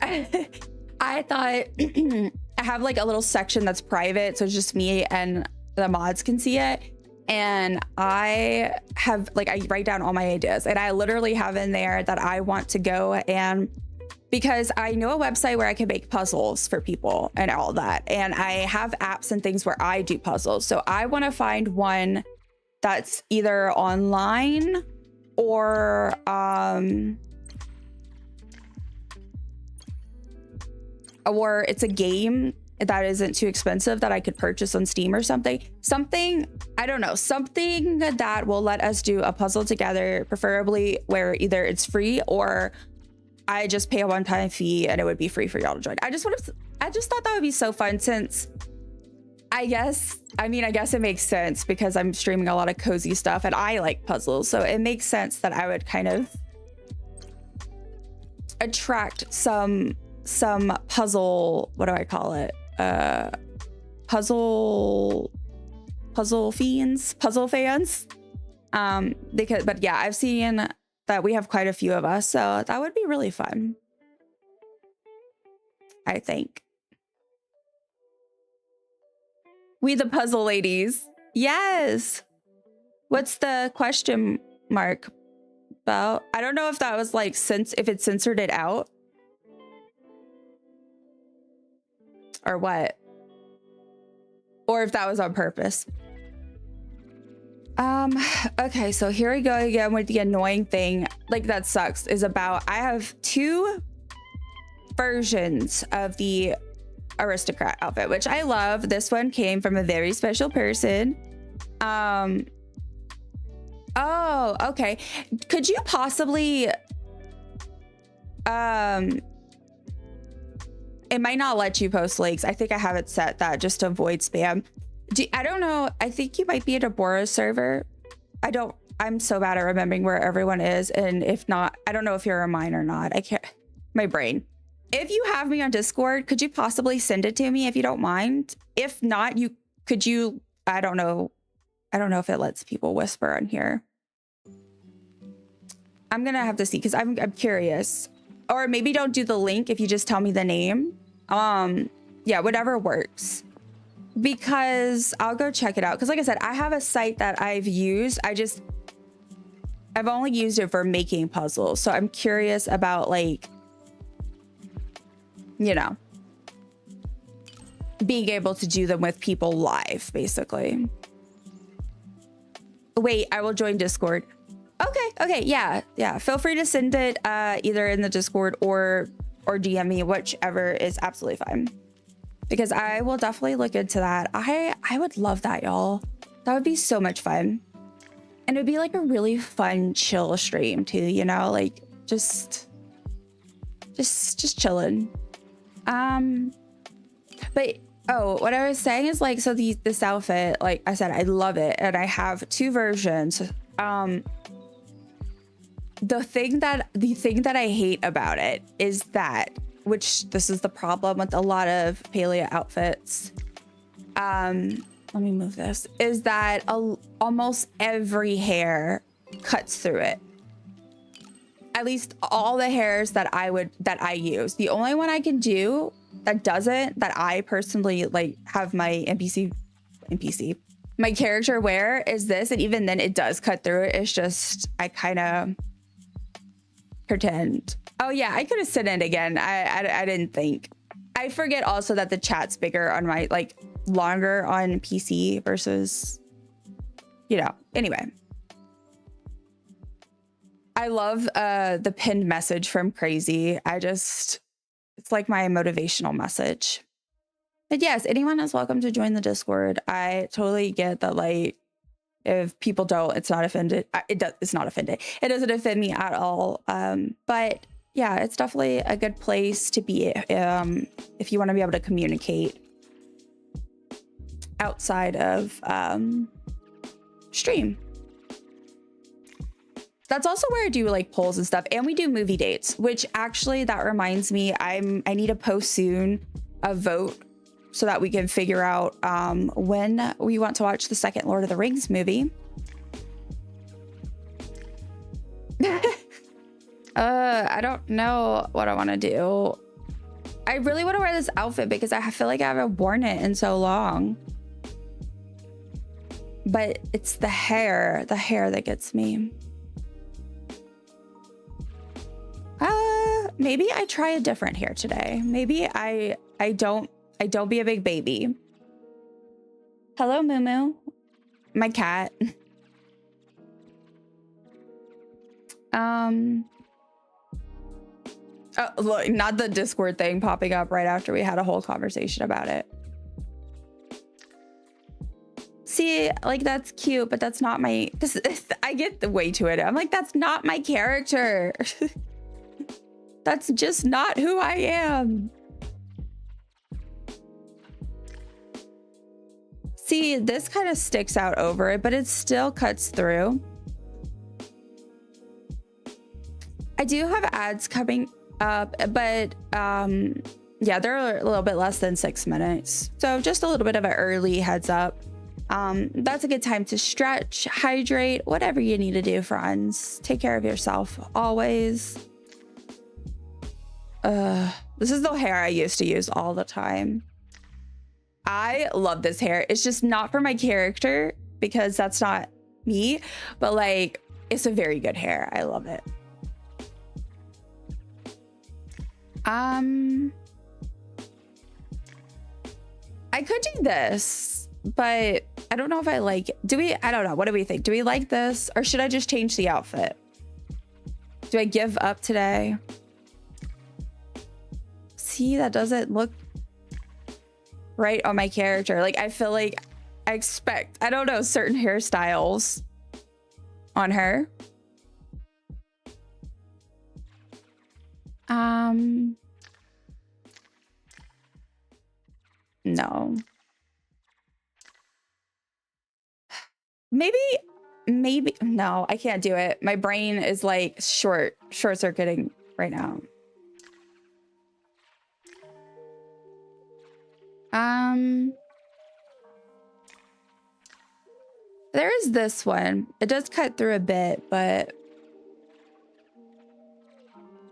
[SPEAKER 1] I thought I have like a little section that's private, so it's just me and the mods can see it. And I have like, I write down all my ideas, and I literally have in there that I want to go, and because I know a website where I can make puzzles for people and all that. And I have apps and things where I do puzzles. So I want to find one that's either online or it's a game that isn't too expensive that I could purchase on Steam or something. Something, I don't know, something that will let us do a puzzle together, preferably where either it's free or I just pay a one-time fee and it would be free for y'all to join. I just thought that would be so fun, since I guess it makes sense because I'm streaming a lot of cozy stuff and I like puzzles. So it makes sense that I would kind of attract some puzzle, what do I call it? Puzzle fans. But yeah, I've seen that we have quite a few of us, so that would be really fun, I think. We the puzzle ladies. Yes. What's the question mark about? I don't know if that was like, if it censored it out or what, or if that was on purpose. Okay, so here we go again with the annoying thing, like that sucks, is about I have two versions of the aristocrat outfit, which I love. This one came from a very special person. Oh, okay. Could you possibly it might not let you post links. I think I have it set that just to avoid spam. I don't know. I think you might be at a Bora server. I'm so bad at remembering where everyone is. And if not, I don't know if you're a mine or not. I can't, my brain. If you have me on Discord, could you possibly send it to me if you don't mind? If not, I don't know if it lets people whisper on here. I'm going to have to see, because I'm curious. Or maybe don't do the link if you just tell me the name. Yeah, whatever works. Because I'll go check it out. Because like I said, I have a site that I've used. I've only used it for making puzzles. So I'm curious about, like, you know, being able to do them with people live, basically. Wait, I will join Discord. Okay, yeah. Feel free to send it either in the Discord or DM me, whichever is absolutely fine. Because I will definitely look into that. I would love that, y'all. That would be so much fun. And it would be like a really fun, chill stream too, you know, like just chilling. But what I was saying is, like, so this outfit, like I said, I love it, and I have two versions. The thing that I hate about it is that, which this is the problem with a lot of Palia outfits. Let me move this. Is that almost every hair cuts through it. At least all the hairs that I use. The only one I can do that doesn't, that I personally like have my my character wear, is this, and even then it does cut through it. It's just I kind of pretend. Oh yeah, I could have said it again. I didn't think. I forget also that the chat's bigger on my, like, longer on PC versus, you know. Anyway, I love the pinned message from Crazy. It's like my motivational message. But yes, anyone is welcome to join the Discord. I totally get that, like, if people don't, it's not offended. It's not offended. It doesn't offend me at all. But yeah, it's definitely a good place to be if you want to be able to communicate outside of stream. that's also where I do like polls and stuff, and we do movie dates, which actually that reminds me, I need to post soon a vote so that we can figure out when we want to watch the second Lord of the Rings movie. I don't know what I want to do. I really want to wear this outfit because I feel like I haven't worn it in so long. But it's the hair that gets me. Maybe I try a different hair today. Maybe I don't be a big baby. Hello, Moo, my cat. Oh, look, not the Discord thing popping up right after we had a whole conversation about it. See, like, that's cute, but that's not my, I get the way to it. I'm like, that's not my character. That's just not who I am. See, this kind of sticks out over it, but it still cuts through. I do have ads coming up, but yeah, they're a little bit less than 6 minutes. So just a little bit of an early heads up. That's a good time to stretch, hydrate, whatever you need to do, friends. Take care of yourself always. This is the hair I used to use all the time. I love this hair. It's just not for my character because that's not me, but like, it's a very good hair. I love it. I could do this, but I don't know if I like, I don't know. What do we think? Do we like this, or should I just change the outfit? Do I give up today? See, that doesn't look right on my character. Like, I feel like I expect, I don't know, certain hairstyles on her. No. Maybe, no, I can't do it. My brain is like short circuiting right now. There is this one. It does cut through a bit, but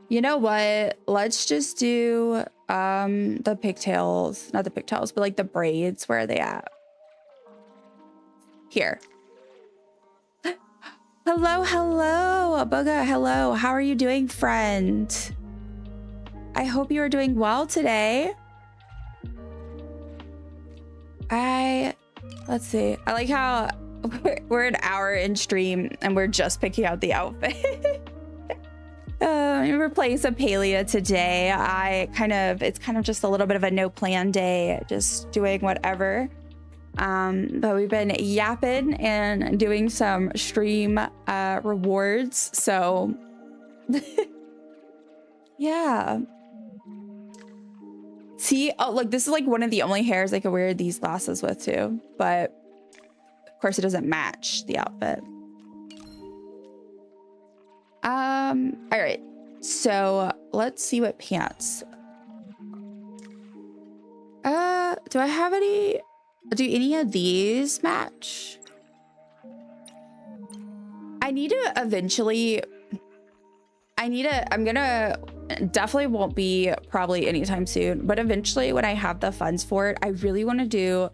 [SPEAKER 1] you know what? Let's just do the pigtails, not the pigtails, but like the braids. Where are they at? Here. Hello, Bugga, hello. How are you doing, friend? I hope you are doing well today. Let's see. I like how we're an hour in stream and we're just picking out the outfit. We're playing some Palia today. It's kind of just a little bit of a no plan day, just doing whatever. But we've been yapping and doing some stream rewards. So yeah. See, oh, look, this is like one of the only hairs I could wear these glasses with too, but of course it doesn't match the outfit. All right, so let's see what pants. Do I have any? Do any of these match? I need to eventually. I'm gonna definitely won't be probably anytime soon, but eventually when I have the funds for it, I really want to do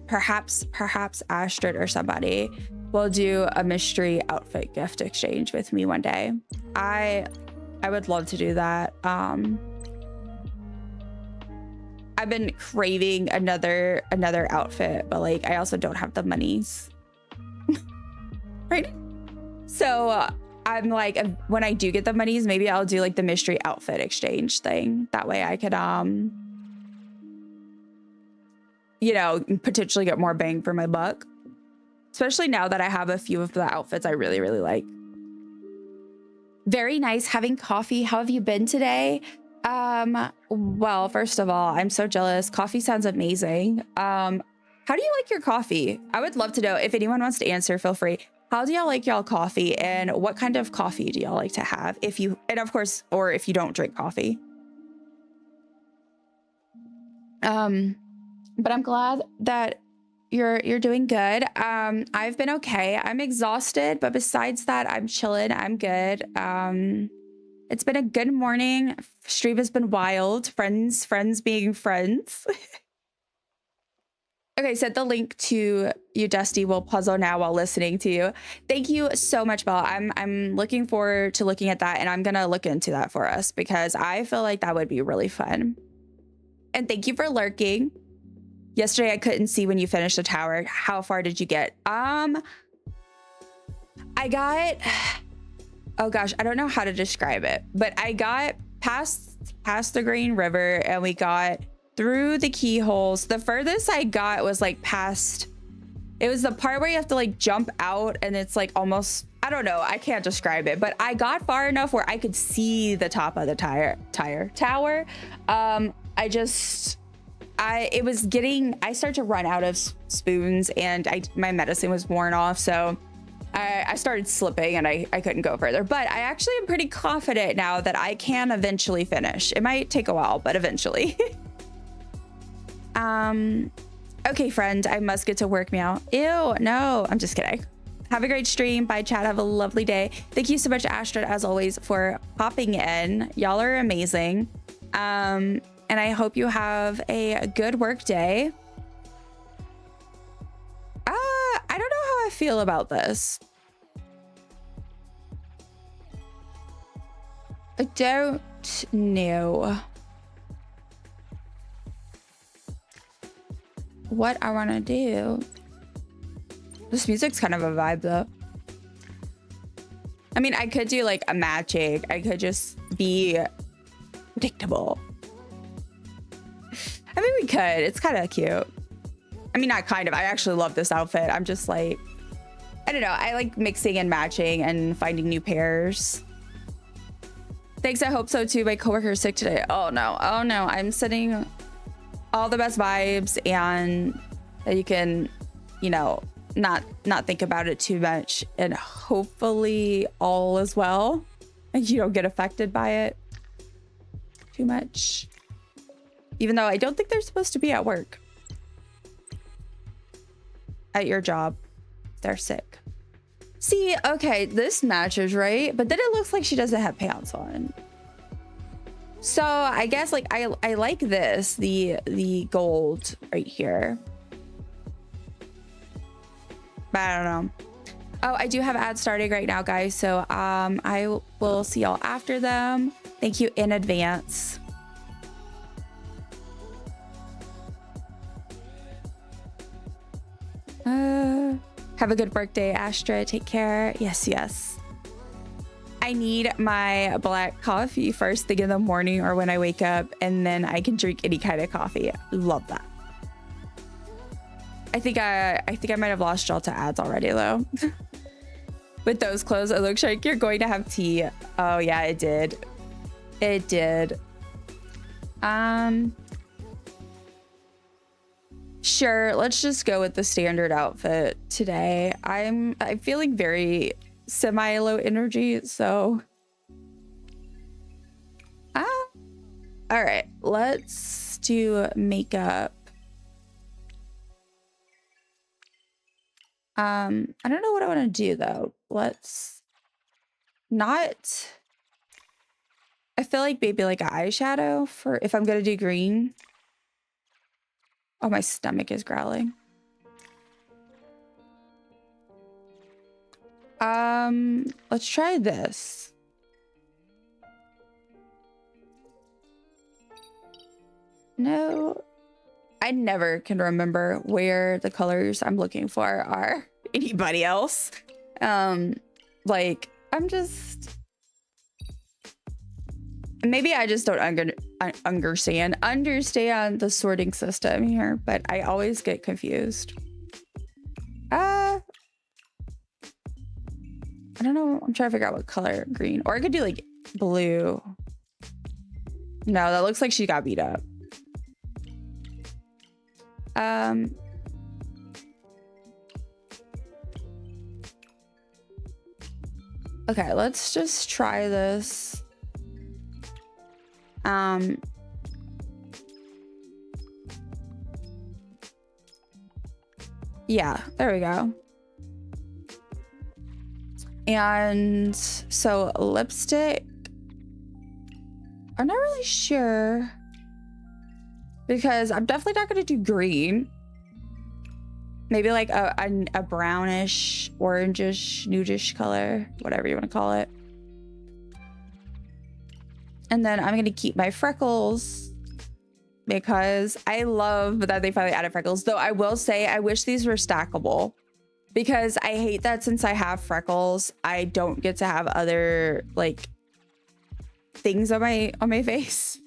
[SPEAKER 1] perhaps Astrid or somebody will do a mystery outfit gift exchange with me one day. I would love to do that. I've been craving another outfit, but like I also don't have the monies. Right? So I'm like, when I do get the monies, maybe I'll do like the mystery outfit exchange thing. That way I could, you know, potentially get more bang for my buck. Especially now that I have a few of the outfits I really, really like. Very nice having coffee. How have you been today? Well, first of all, I'm so jealous. Coffee sounds amazing. How do you like your coffee? I would love to know. If anyone wants to answer, feel free. how do y'all like y'all coffee, and what kind of coffee do y'all like to have if you, and of course, or if you don't drink coffee. But I'm glad that you're doing good. I've been okay. I'm exhausted, but besides that, I'm chilling. I'm good. It's been a good morning. Stream has been wild. Friends being friends. Okay, sent the link to you, Dusty. Will puzzle now while listening to you. Thank you so much, Bella. I'm looking forward to looking at that, and I'm gonna look into that for us because I feel like that would be really fun. And thank you for lurking. Yesterday I couldn't see when you finished the tower. How far did you get? I got, oh gosh, I don't know how to describe it, but I got past the Green River, and we got through the keyholes. The furthest I got was like past, it was the part where you have to like jump out, and it's like almost, I don't know, I can't describe it, but I got far enough where I could see the top of the tower. I started to run out of spoons, and my medicine was worn off, so I started slipping, and I couldn't go further. But I actually am pretty confident now that I can eventually finish. It might take a while, but eventually. Okay, friend, I must get to work, meow. Ew, no, I'm just kidding. Have a great stream. Bye, chat. Have a lovely day. Thank you so much, Astrid, as always, for popping in. Y'all are amazing. And I hope you have a good work day. I don't know how I feel about this. I don't know what I want to do. This music's kind of a vibe, though. I mean, I could do like a magic. I could just be predictable. I mean, we could. It's kind of cute. I mean, not kind of. I actually love this outfit. I'm just like, I don't know. I like mixing and matching and finding new pairs. Thanks. I hope so too. My coworker is sick today. Oh no. Oh no. I'm sending all the best vibes, and you can, you know, not think about it too much, and hopefully all is well and you don't get affected by it too much. Even though I don't think they're supposed to be at work. At your job. They're sick. See, okay, this matches, right? But then it looks like she doesn't have pants on. So I guess like I like this, the gold right here. But I don't know. Oh, I do have ads starting right now, guys. So I will see y'all after them. Thank you in advance. Have a good birthday, Astra. Take care. Yes, yes. I need my black coffee first thing in the morning or when I wake up, and then I can drink any kind of coffee. Love that. I think I might have lost y'all to ads already though. With those clothes, it looks like you're going to have tea. Oh yeah, it did. It did. Sure, let's just go with the standard outfit today. I'm feeling very semi-low energy, so all right, let's do makeup. I don't know what I want to do though. Let's not, I feel like maybe like an eyeshadow for if I'm gonna do green. Oh, my stomach is growling. Let's try this. No, I never can remember where the colors I'm looking for are. Anybody else? Like, I'm just, maybe I just don't understand the sorting system here, but I always get confused. I don't know. I'm trying to figure out what color green, or I could do like blue. No, that looks like she got beat up. Okay, let's just try this. Yeah, there we go. And so lipstick, I'm not really sure because I'm definitely not going to do green. Maybe like a brownish, orangish, nudish color, whatever you want to call it. And then I'm going to keep my freckles because I love that they finally added freckles. Though I will say I wish these were stackable because I hate that since I have freckles, I don't get to have other like things on my face.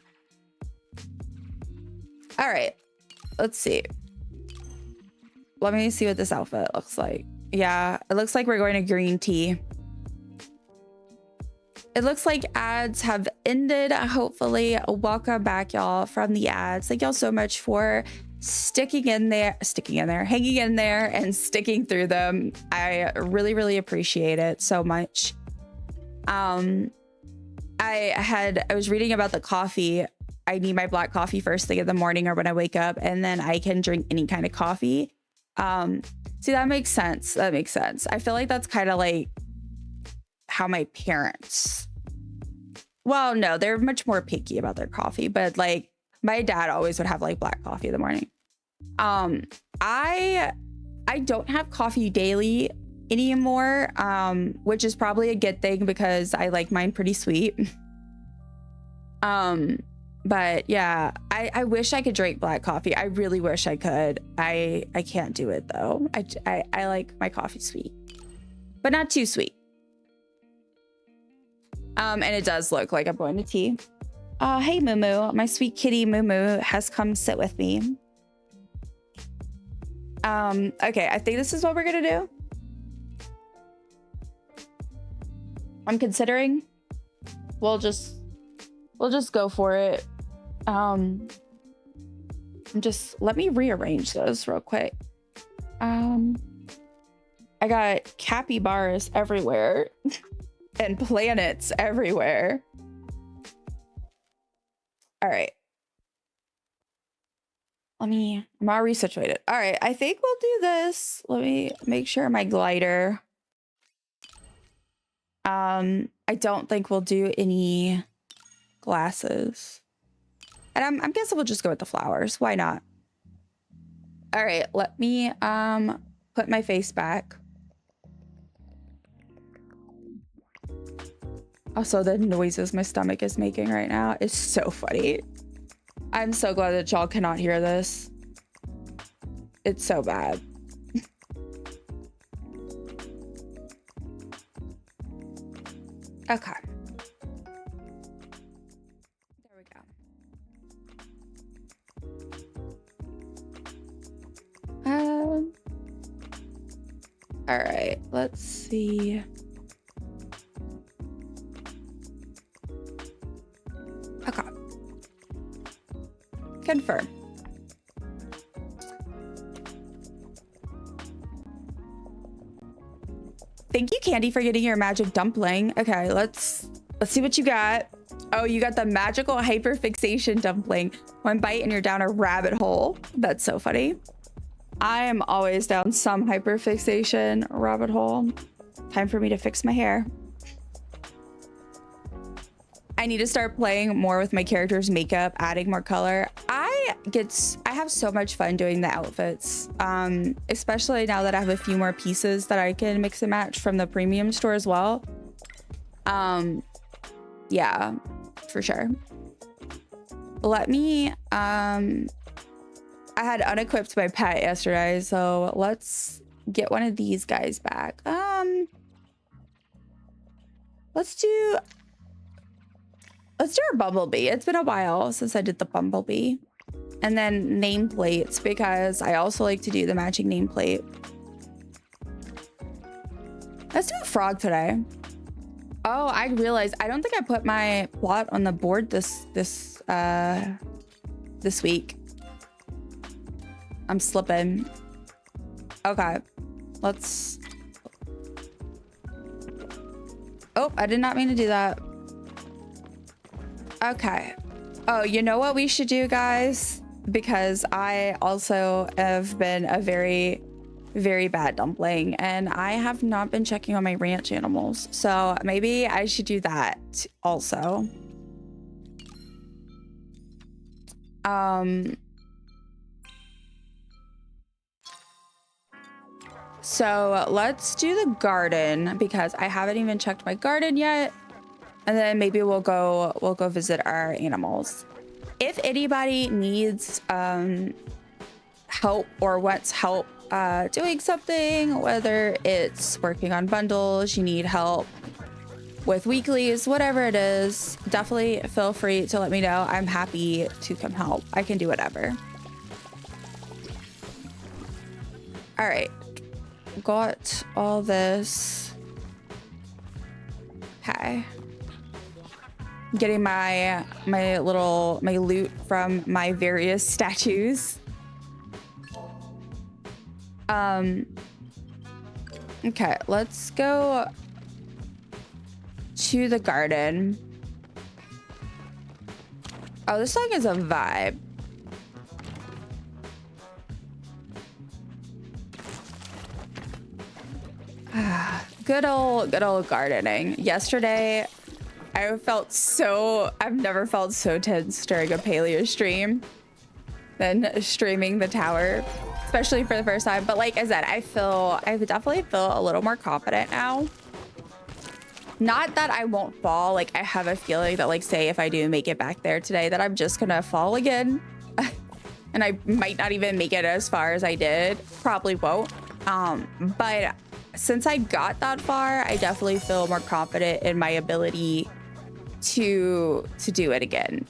[SPEAKER 1] All right, let's see. Let me see what this outfit looks like. Yeah, it looks like we're going to green tea. It looks like ads have ended. Hopefully, welcome back, y'all, from the ads. Thank y'all so much for hanging in there, and sticking through them. I really, really appreciate it so much. I was reading about the coffee. I need my black coffee first thing in the morning or when I wake up, and then I can drink any kind of coffee. See, that makes sense. That makes sense. I feel like that's kind of like how my parents, well, no, they're much more picky about their coffee, but like my dad always would have like black coffee in the morning. I don't have coffee daily anymore, which is probably a good thing because I like mine pretty sweet. But yeah, I wish I could drink black coffee. I really wish I could. I can't do it though. I like my coffee sweet, but not too sweet. And it does look like I'm going to tea. Hey Moo, my sweet kitty Moo has come sit with me. Okay, I think this is what we're gonna do. I'm considering we'll just go for it. Just let me rearrange those real quick. I got capybaras everywhere and planets everywhere. All right. I'm already situated. All right, I think we'll do this. Let me make sure my glider. I don't think we'll do any glasses. And I'm guessing we'll just go with the flowers. Why not? All right, let me put my face back. Also, the noises my stomach is making right now is so funny. I'm so glad that y'all cannot hear this. It's so bad. Okay. There we go. All right, let's see. Okay. Confirm. Thank you, Candy, for getting your magic dumpling. Okay, let's see what you got. Oh, you got the magical hyperfixation dumpling. One bite and you're down a rabbit hole. That's so funny. I am always down some hyperfixation rabbit hole. Time for me to fix my hair. I need to start playing more with my character's makeup, adding more color. I have so much fun doing the outfits, especially now that I have a few more pieces that I can mix and match from the premium store as well. Yeah, for sure. Let me, I had unequipped my pet yesterday, so let's get one of these guys back. Let's do a bumblebee. It's been a while since I did the bumblebee. And then nameplates, because I also like to do the matching nameplate. Let's do a frog today. Oh, I realized I don't think I put my plot on the board this week. I'm slipping. Okay, let's. Oh, I did not mean to do that. Okay. Oh, you know what we should do, guys? Because I also have been a very, very bad dumpling, and I have not been checking on my ranch animals. So maybe I should do that also. So let's do the garden because I haven't even checked my garden yet. And then maybe we'll go visit our animals. If anybody needs help or wants help doing something, whether it's working on bundles, you need help with weeklies, whatever it is, definitely feel free to let me know. I'm happy to come help. I can do whatever. All right. Got all this. Okay. Getting my loot from my various statues. Okay, let's go to the garden. Oh, this song is a vibe. Good old gardening. Yesterday, I've never felt so tense during a Palia stream than streaming the tower, especially for the first time. But like I said, I definitely feel a little more confident now. Not that I won't fall. Like, I have a feeling that, like, say if I do make it back there today, that I'm just gonna fall again. And I might not even make it as far as I did. Probably won't. But since I got that far, I definitely feel more confident in my ability to do it again.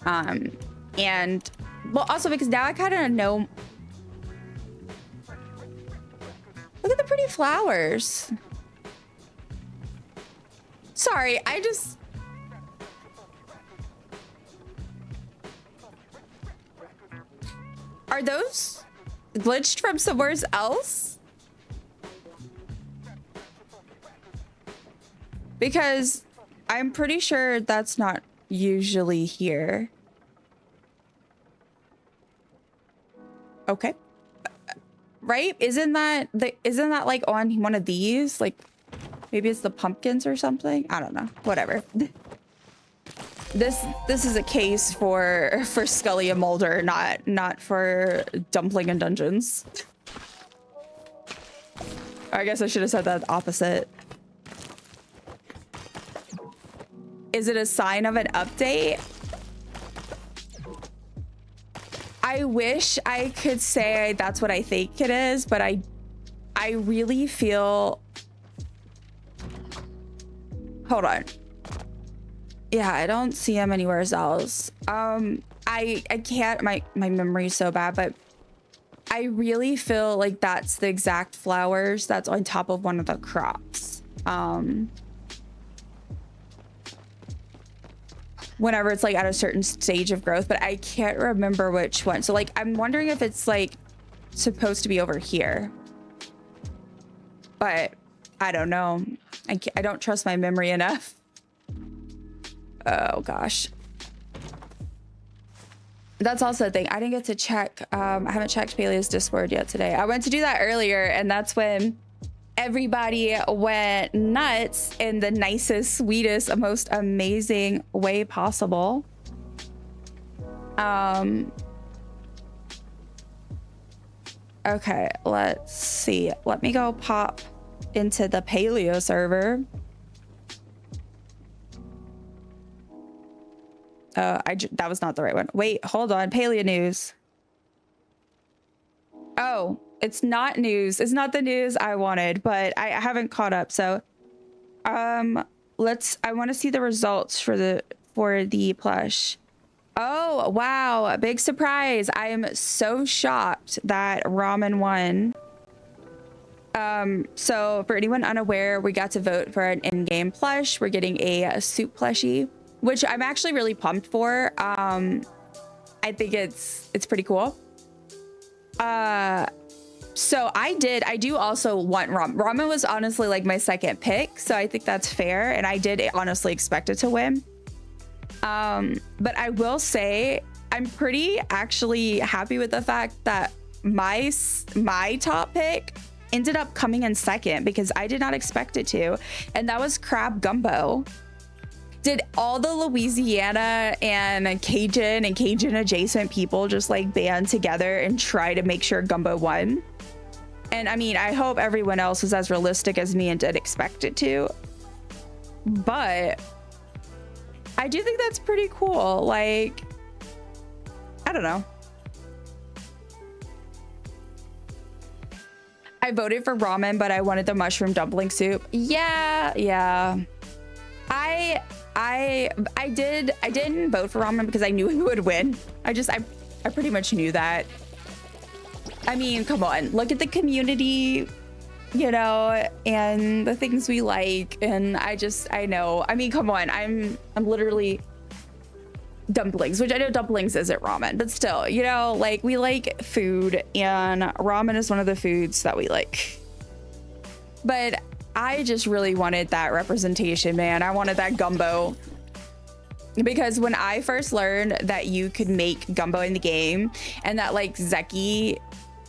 [SPEAKER 1] And well, also because now I kind of know. Look at the pretty flowers. Sorry, are those glitched from somewhere else? Because I'm pretty sure that's not usually here. Okay. Right? Isn't that like on one of these? Like maybe it's the pumpkins or something? I don't know. Whatever. This is a case for Scully and Mulder, not for Dumpling and Dungeons. I guess I should have said that opposite. Is it a sign of an update? I wish I could say that's what I think it is, but I really feel. Hold on. Yeah, I don't see him anywhere else. I can't, my memory is so bad, but I really feel like that's the exact flowers that's on top of one of the crops. Whenever it's like at a certain stage of growth, but I can't remember which one. So like, I'm wondering if it's like supposed to be over here, but I don't know. I don't trust my memory enough. Oh gosh. That's also the thing. I didn't get to check. I haven't checked Palia's Discord yet today. I went to do that earlier, and that's when everybody went nuts in the nicest, sweetest, most amazing way possible. Okay, let's see. Let me go pop into the Paleo server. That was not the right one. Wait, hold on. Palia news. Oh, it's not news. It's not the news I wanted, but I haven't caught up. So, I want to see the results for the plush. Oh, wow. Big surprise. I am so shocked that Ramen won. So for anyone unaware, we got to vote for an in-game plush. We're getting a soup plushie, which I'm actually really pumped for. I think it's pretty cool. So I do also want ramen. Ramen was honestly like my second pick, so I think that's fair, and I did honestly expect it to win. But I will say I'm pretty actually happy with the fact that my top pick ended up coming in second because I did not expect it to, and that was crab gumbo. Did all the Louisiana and Cajun adjacent people just like band together and try to make sure gumbo won? And I mean, I hope everyone else was as realistic as me and did expect it to, but I do think that's pretty cool. Like, I don't know. I voted for ramen, but I wanted the mushroom dumpling soup. Yeah. I didn't vote for ramen because I knew who would win. I pretty much knew that. I mean, come on, look at the community, you know, and the things we like, and I know. I mean, come on, I'm literally dumplings, which I know dumplings isn't ramen, but still, you know, like we like food, and ramen is one of the foods that we like. But I just really wanted that representation, man. I wanted that gumbo. Because when I first learned that you could make gumbo in the game, and that like Zeki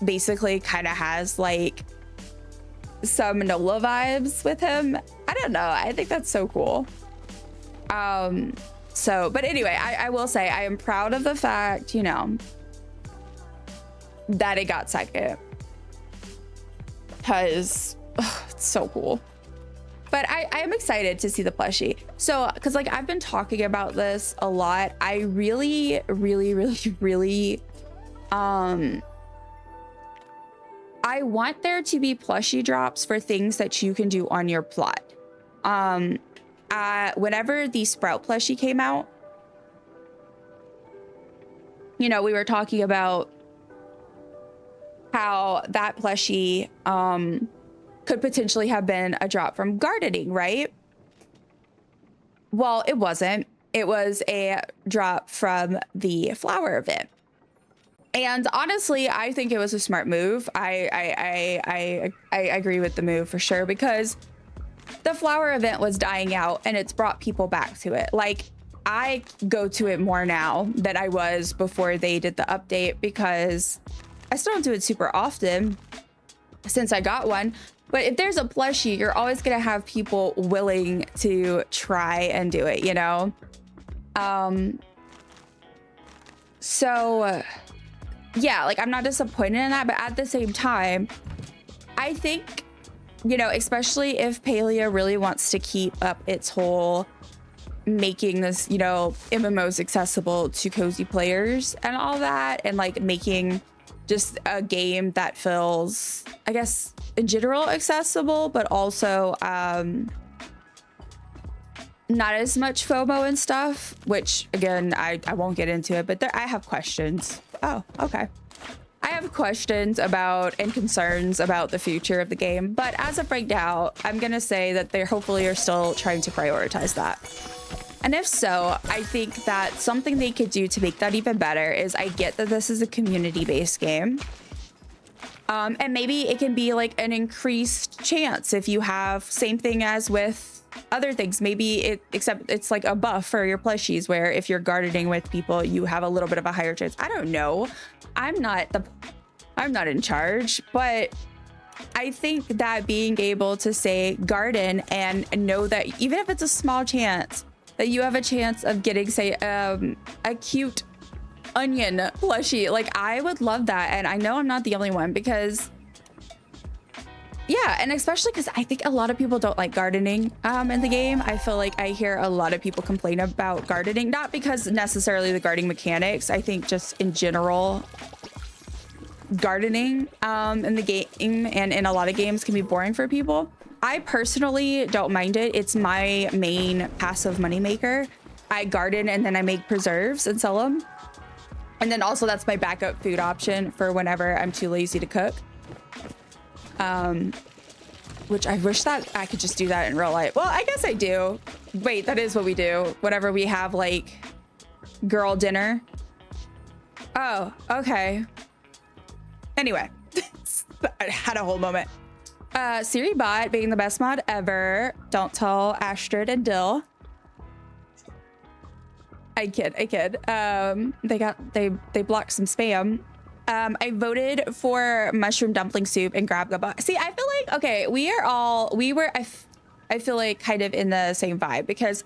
[SPEAKER 1] basically kind of has like some Nola vibes with him, I don't know. I think that's so cool. But anyway, I will say I am proud of the fact, you know, that it got second. Because it's so cool. But I am excited to see the plushie. So, because like I've been talking about this a lot, I really I want there to be plushie drops for things that you can do on your plot. Whenever the Sprout plushie came out, you know, we were talking about how that plushie could potentially have been a drop from gardening, right? Well, it wasn't. It was a drop from the flower event. And honestly, I think it was a smart move. I agree with the move for sure, because the flower event was dying out and it's brought people back to it. Like, I go to it more now than I was before they did the update, because I still don't do it super often since I got one. But if there's a plushie, you're always gonna have people willing to try and do it, you know? So yeah, like I'm not disappointed in that, but at the same time, I think, you know, especially if Palia really wants to keep up its whole making this, you know, MMOs accessible to cozy players and all that, and like making just a game that feels, I guess, in general accessible, but also not as much FOMO and stuff, which again, I won't get into it, but I have questions. Oh, okay. I have questions about and concerns about the future of the game, but as of right now, I'm gonna say that they hopefully are still trying to prioritize that. And if so, I think that something they could do to make that even better is, I get that this is a community-based game. And maybe it can be like an increased chance if you have, same thing as with other things, maybe except it's like a buff for your plushies, where if you're gardening with people, you have a little bit of a higher chance. I don't know. I'm not in charge, but I think that being able to say garden and know that even if it's a small chance, that you have a chance of getting, say, a cute onion plushie, like I would love that. And I know I'm not the only one, because yeah, and especially because I think a lot of people don't like gardening in the game. I feel like I hear a lot of people complain about gardening, not because necessarily the gardening mechanics. I think just in general, gardening in the game and in a lot of games can be boring for people. I personally don't mind it. It's my main passive moneymaker. I garden and then I make preserves and sell them. And then also that's my backup food option for whenever I'm too lazy to cook. Which I wish that I could just do that in real life. Well, I guess I do. Wait, that is what we do whenever we have like girl dinner. Oh, okay. Anyway, I had a whole moment. Siri bot being the best mod ever. Don't tell Astrid and Dill. I kid. They blocked some spam. I voted for mushroom dumpling soup and grab gaba. See, I feel like, okay, I feel like kind of in the same vibe because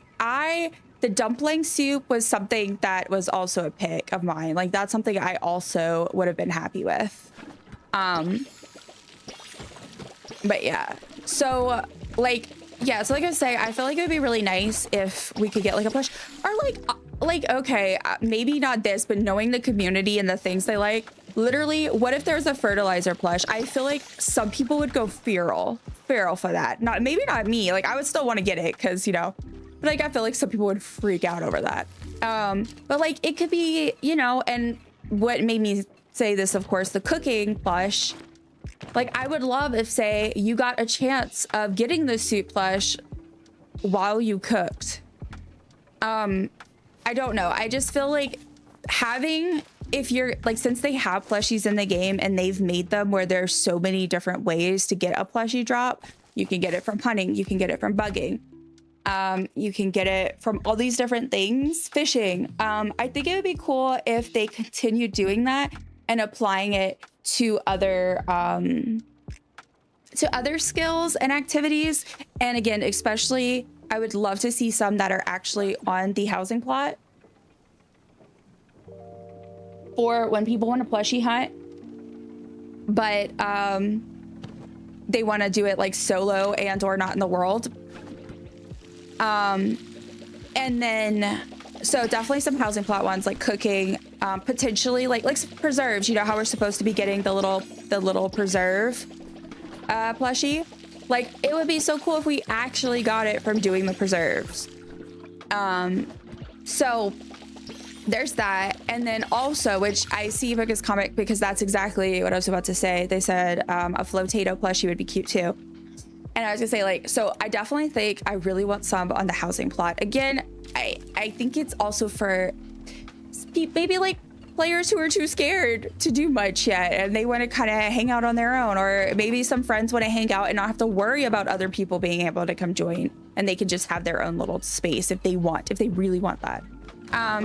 [SPEAKER 1] the dumpling soup was something that was also a pick of mine. Like that's something I also would have been happy with. But yeah, so like I was saying, I feel like it would be really nice if we could get like a plush or like okay, maybe not this, but knowing the community and the things they like, literally, what if there's a fertilizer plush? I feel like some people would go feral for that. Maybe not me. Like I would still want to get it because, you know, but like I feel like some people would freak out over that. But like it could be, you know, and what made me say this, of course, the cooking plush. Like I would love if, say, you got a chance of getting the soup plush while you cooked. I don't know. I just feel like if you're like, since they have plushies in the game and they've made them where there's so many different ways to get a plushie drop, you can get it from hunting, you can get it from bugging, you can get it from all these different things, fishing. I think it would be cool if they continue doing that and applying it to other skills and activities. And again, especially, I would love to see some that are actually on the housing plot for when people want to plushie hunt, but they want to do it like solo and or not in the world. And then, so definitely some housing plot ones like cooking, potentially like preserves, you know how we're supposed to be getting the little preserve plushie. Like it would be so cool if we actually got it from doing the preserves. So there's that. And then also, which I see Book's comic because that's exactly what I was about to say. They said a Flotato plushie would be cute too. And I was gonna say, like, so I definitely think I really want some on the housing plot. Again, I think it's also for maybe like players who are too scared to do much yet and they want to kind of hang out on their own, or maybe some friends want to hang out and not have to worry about other people being able to come join, and they can just have their own little space if they really want that.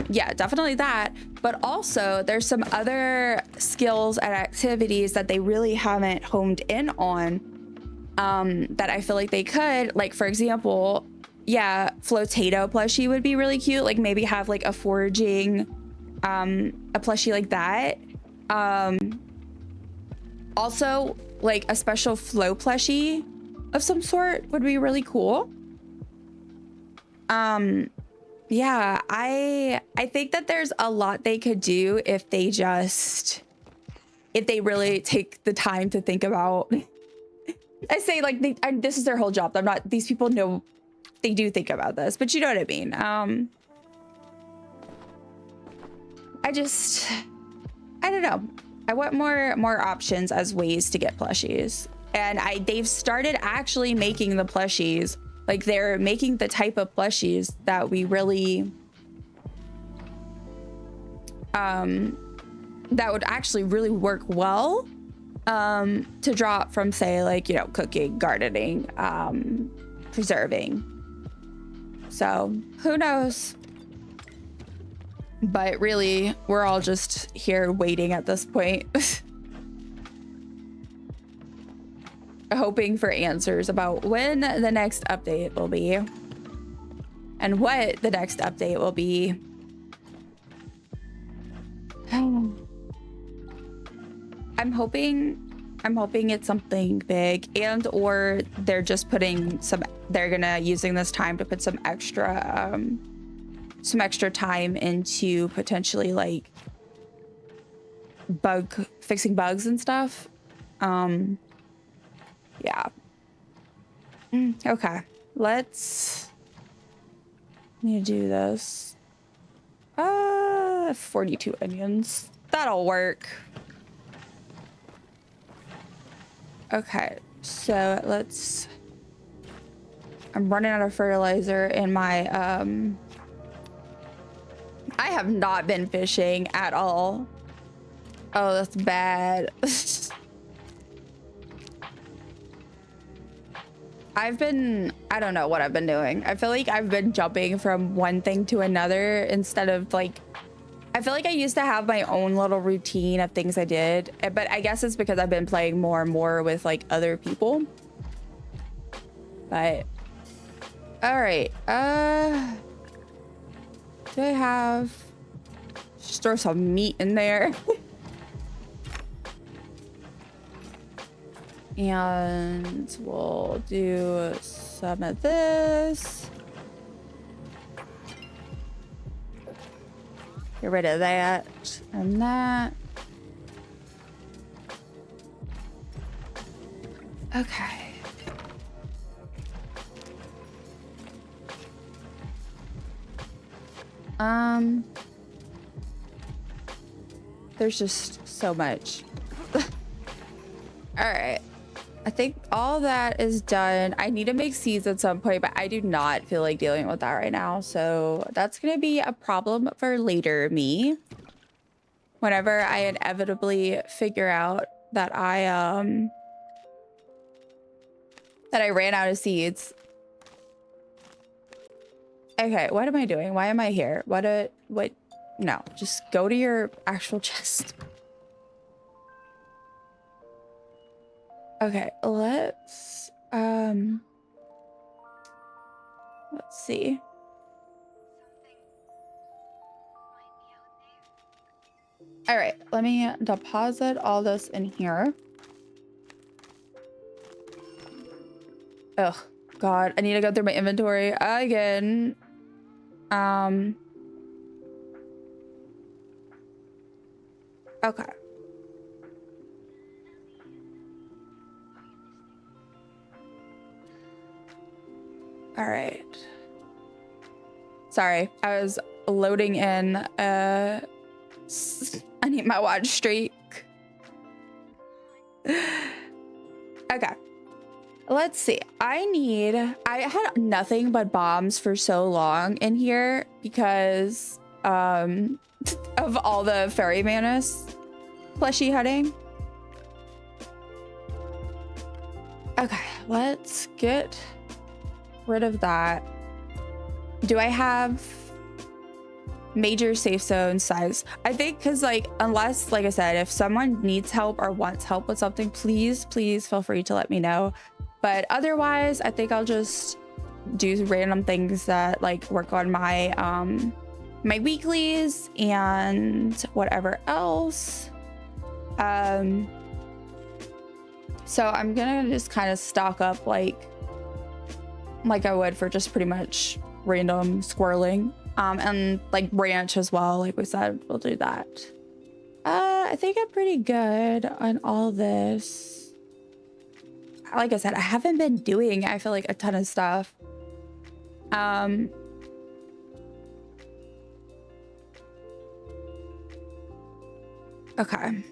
[SPEAKER 1] Yeah, definitely that. But also there's some other skills and activities that they really haven't honed in on, that I feel like they could, like, for example, yeah, Flotato plushie would be really cute. Like maybe have like a foraging, a plushie like that. Also like a special flow plushie of some sort would be really cool. Yeah, I think that there's a lot they could do if they really take the time to think about. I say like this is their whole job. These people know they do think about this, but you know what I mean. I don't know. I want more options as ways to get plushies. And they've started actually making the plushies. Like they're making the type of plushies that we really, that would actually really work well, to drop from, say, like, you know, cooking, gardening, preserving. So who knows? But really, we're all just here waiting at this point. Hoping for answers about when the next update will be and what the next update will be. I'm hoping it's something big, and or they're just using this time to put some extra time into potentially like fixing bugs and stuff. Yeah. Okay. Need to do this. 42 onions. That'll work. Okay. So I'm running out of fertilizer in my, I have not been fishing at all. Oh, that's bad. I don't know what I've been doing. I feel like I've been jumping from one thing to another instead of like, I feel like I used to have my own little routine of things I did, but I guess it's because I've been playing more and more with like other people. But, all right. Do I have, just throw some meat in there. And we'll do some of this. Get rid of that and that. Okay. There's just so much. All right. I think all that is done. I need to make seeds at some point, but I do not feel like dealing with that right now. So that's going to be a problem for later me. Whenever I inevitably figure out that I ran out of seeds. Okay, what am I doing? Why am I here? What? No, just go to your actual chest. Okay, let's see. All right, let me deposit all this in here. Oh, God, I need to go through my inventory again. Okay. All right. Sorry, I was loading in. I need my watch streak. Okay. Let's see. I had nothing but bombs for so long in here because of all the fairy manus plushie hunting. Okay, let's get rid of that. Do I have major safe zone size? I think because like, unless, like I said, if someone needs help or wants help with something, please feel free to let me know. But otherwise, I think I'll just do random things that like work on my my weeklies and whatever else. So I'm gonna just kind of stock up like I would for just pretty much random squirreling, and like branch as well. Like we said, we'll do that. I think I'm pretty good on all this. Like I said, I haven't been doing, I feel like, a ton of stuff. Okay.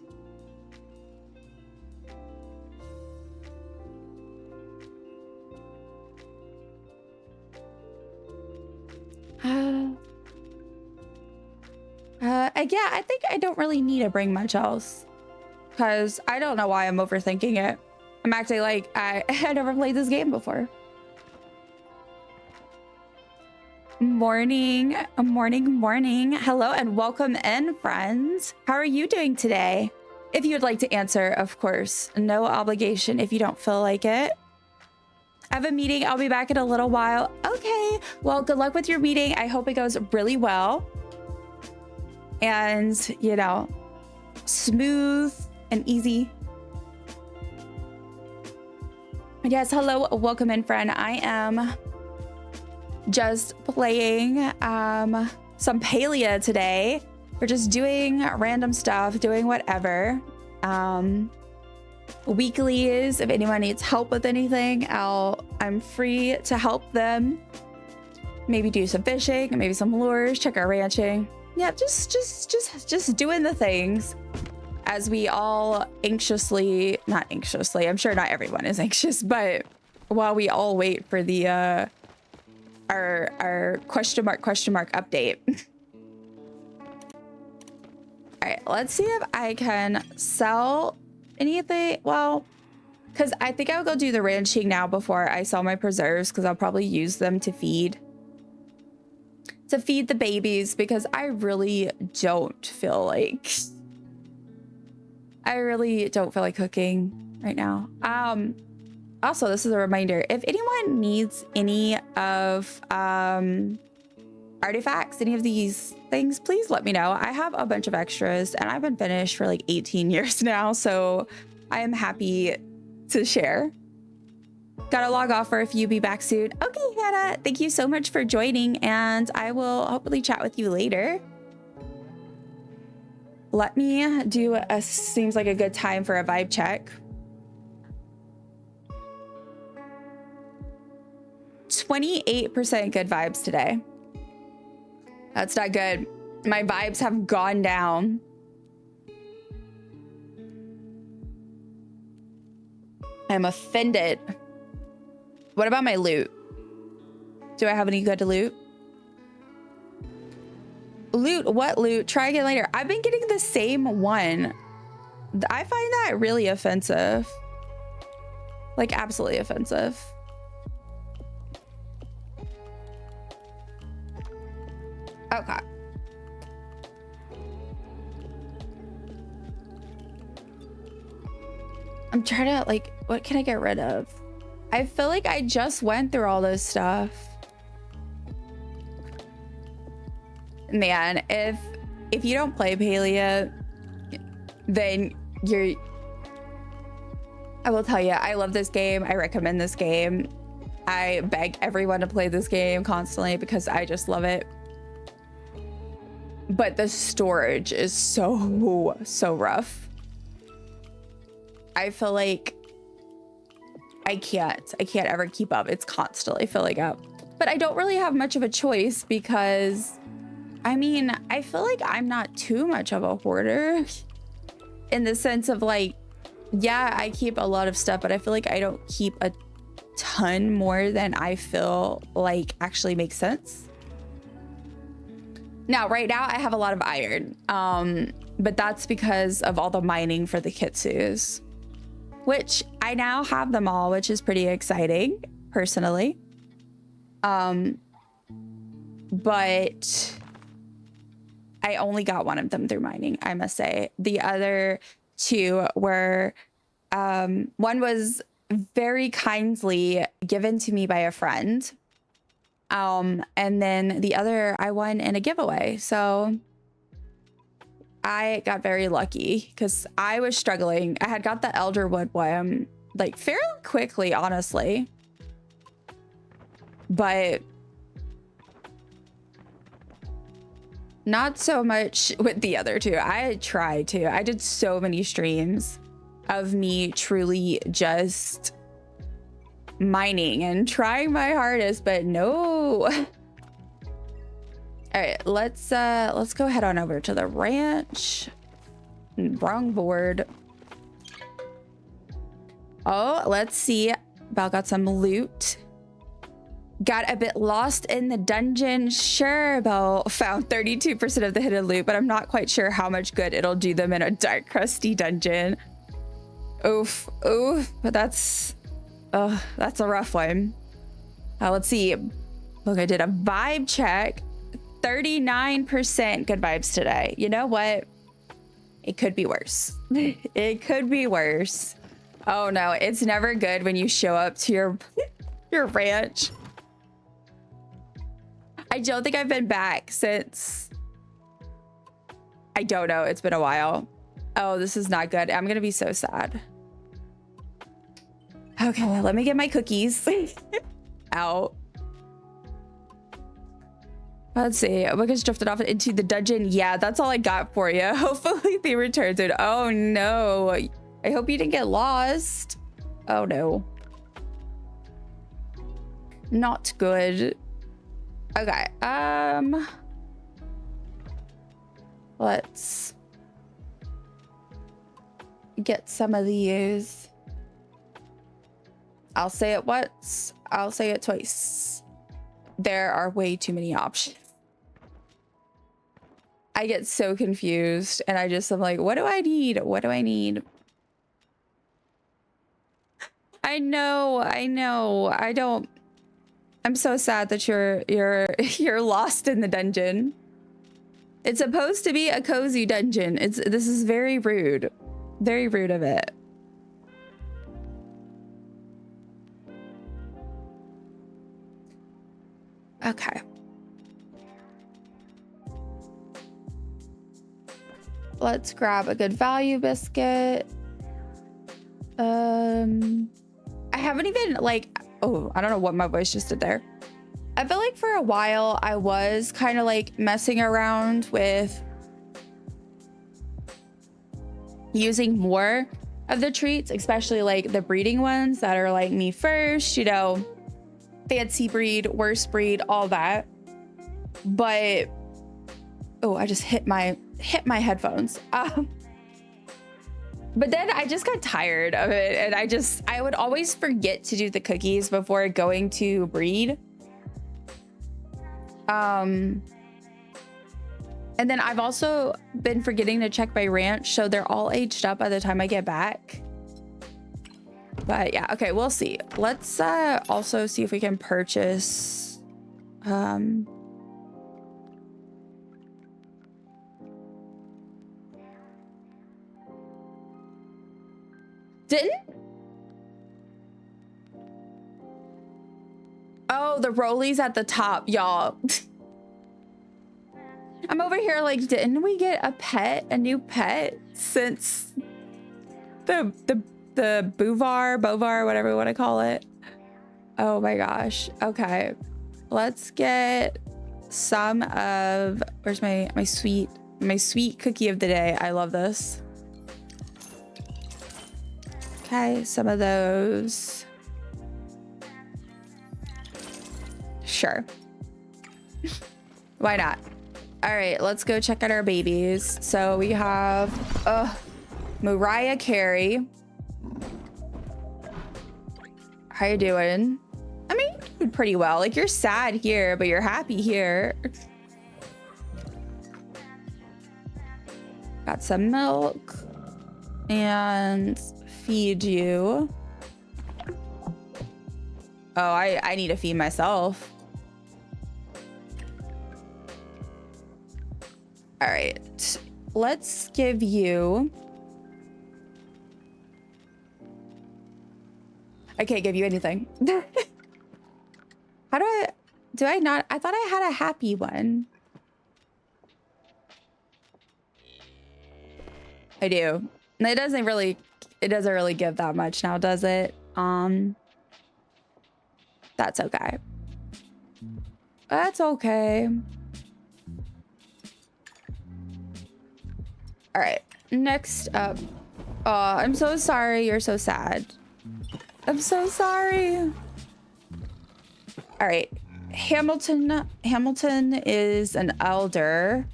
[SPEAKER 1] Yeah, I think I don't really need to bring much else because I don't know why I'm overthinking it. I'm actually like, I never played this game before. Morning. Hello and welcome in, friends. How are you doing today? If you would like to answer, of course, no obligation if you don't feel like it. I have a meeting. I'll be back in a little while. Okay. Well, good luck with your meeting. I hope it goes really well. And, you know, smooth and easy. Yes, hello, welcome in, friend. I am just playing some Palia today. We're just doing random stuff, doing whatever. Weeklies, if anyone needs help with anything, I'm free to help them. Maybe do some fishing, maybe some lures, check our ranching. Yeah, just doing the things as we all not anxiously, I'm sure not everyone is anxious, but while we all wait for the our question mark update. All right, let's see if I can sell anything. Well, Because I think I'll go do the ranching now before I sell my preserves, because I'll probably use them to feed the babies, because I really don't feel like cooking right now. Also, this is a reminder, if anyone needs any of artifacts, any of these things, please let me know. I have a bunch of extras and I've been finished for like 18 years now, so I am happy to share. Gotta log off for a few, be back soon. Okay, Hannah, thank you so much for joining, and I will hopefully chat with you later. Let me do seems like a good time for a vibe check. 28% good vibes today. That's not good. My vibes have gone down. I'm offended. What about my loot? Do I have any good loot? Loot? What loot? Try again later. I've been getting the same one. I find that really offensive. Like, absolutely offensive. Okay. I'm trying to, like, what can I get rid of? I feel like I just went through all this stuff. Man, if you don't play Palia, then I will tell you, I love this game. I recommend this game. I beg everyone to play this game constantly because I just love it. But the storage is so rough. I feel like I can't ever keep up. It's constantly filling up. But I don't really have much of a choice because, I mean, I feel like I'm not too much of a hoarder in the sense of, like, yeah, I keep a lot of stuff, but I feel like I don't keep a ton more than I feel like actually makes sense. Now, right now, I have a lot of iron, but that's because of all the mining for the kitsus, which I now have them all, which is pretty exciting, personally. But I only got one of them through mining, I must say. The other two were, one was very kindly given to me by a friend. And then the other I won in a giveaway. So I got very lucky because I was struggling. I had got the Elderwood one like fairly quickly, honestly. But not so much with the other two. I tried to. I did so many streams of me truly just mining and trying my hardest, but no. All right, let's go head on over to the ranch. Wrong board. Oh, let's see. Belle got some loot. Got a bit lost in the dungeon. Sure, Belle found 32% of the hidden loot, but I'm not quite sure how much good it'll do them in a dark, crusty dungeon. Oof, oof, but that's a rough one. Let's see. Look, I did a vibe check. 39% good vibes today. You know what? It could be worse. It could be worse. Oh no, it's never good when you show up to your ranch. I don't think I've been back since, I don't know, it's been a while. Oh, this is not good. I'm gonna be so sad. Okay, let me get my cookies out. Let's see. Lucas drifted off into the dungeon. Yeah, that's all I got for you. Hopefully they returned it. Oh no. I hope you didn't get lost. Oh no. Not good. Okay. Let's get some of these. I'll say it once. I'll say it twice. There are way too many options. I get so confused and I'm like, what do I need? What do I need? I know. I'm so sad that you're lost in the dungeon. It's supposed to be a cozy dungeon. This is very rude. Very rude of it. Okay. Let's grab a good value biscuit. I haven't even like, oh, I don't know what my voice just did there. I feel like for a while I was kind of like messing around with using more of the treats, especially like the breeding ones that are like me first, you know, fancy breed, worst breed, all that. But oh, I just hit my headphones. But then I just got tired of it, and I would always forget to do the cookies before going to breed. And then I've also been forgetting to check my ranch, so they're all aged up by the time I get back. But yeah, okay, we'll see. Let's also see if we can purchase Oh, the rollies at the top, y'all. I'm over here like, didn't we get a new pet since the Bovar, whatever you want to call it? Oh my gosh. Okay. Let's get some of, where's my sweet cookie of the day. I love this. Okay, some of those. Sure. Why not? All right, let's go check out our babies. So we have Mariah Carey. How you doing? I mean, you're doing pretty well. Like, you're sad here, but you're happy here. Got some milk and feed you. Oh, I need to feed myself. All right, let's give you. I can't give you anything. How do I not? I thought I had a happy one. I do. It doesn't really give that much now, does it? That's okay. That's okay. All right, next up. Oh, I'm so sorry you're so sad. I'm so sorry. All right, Hamilton is an elder.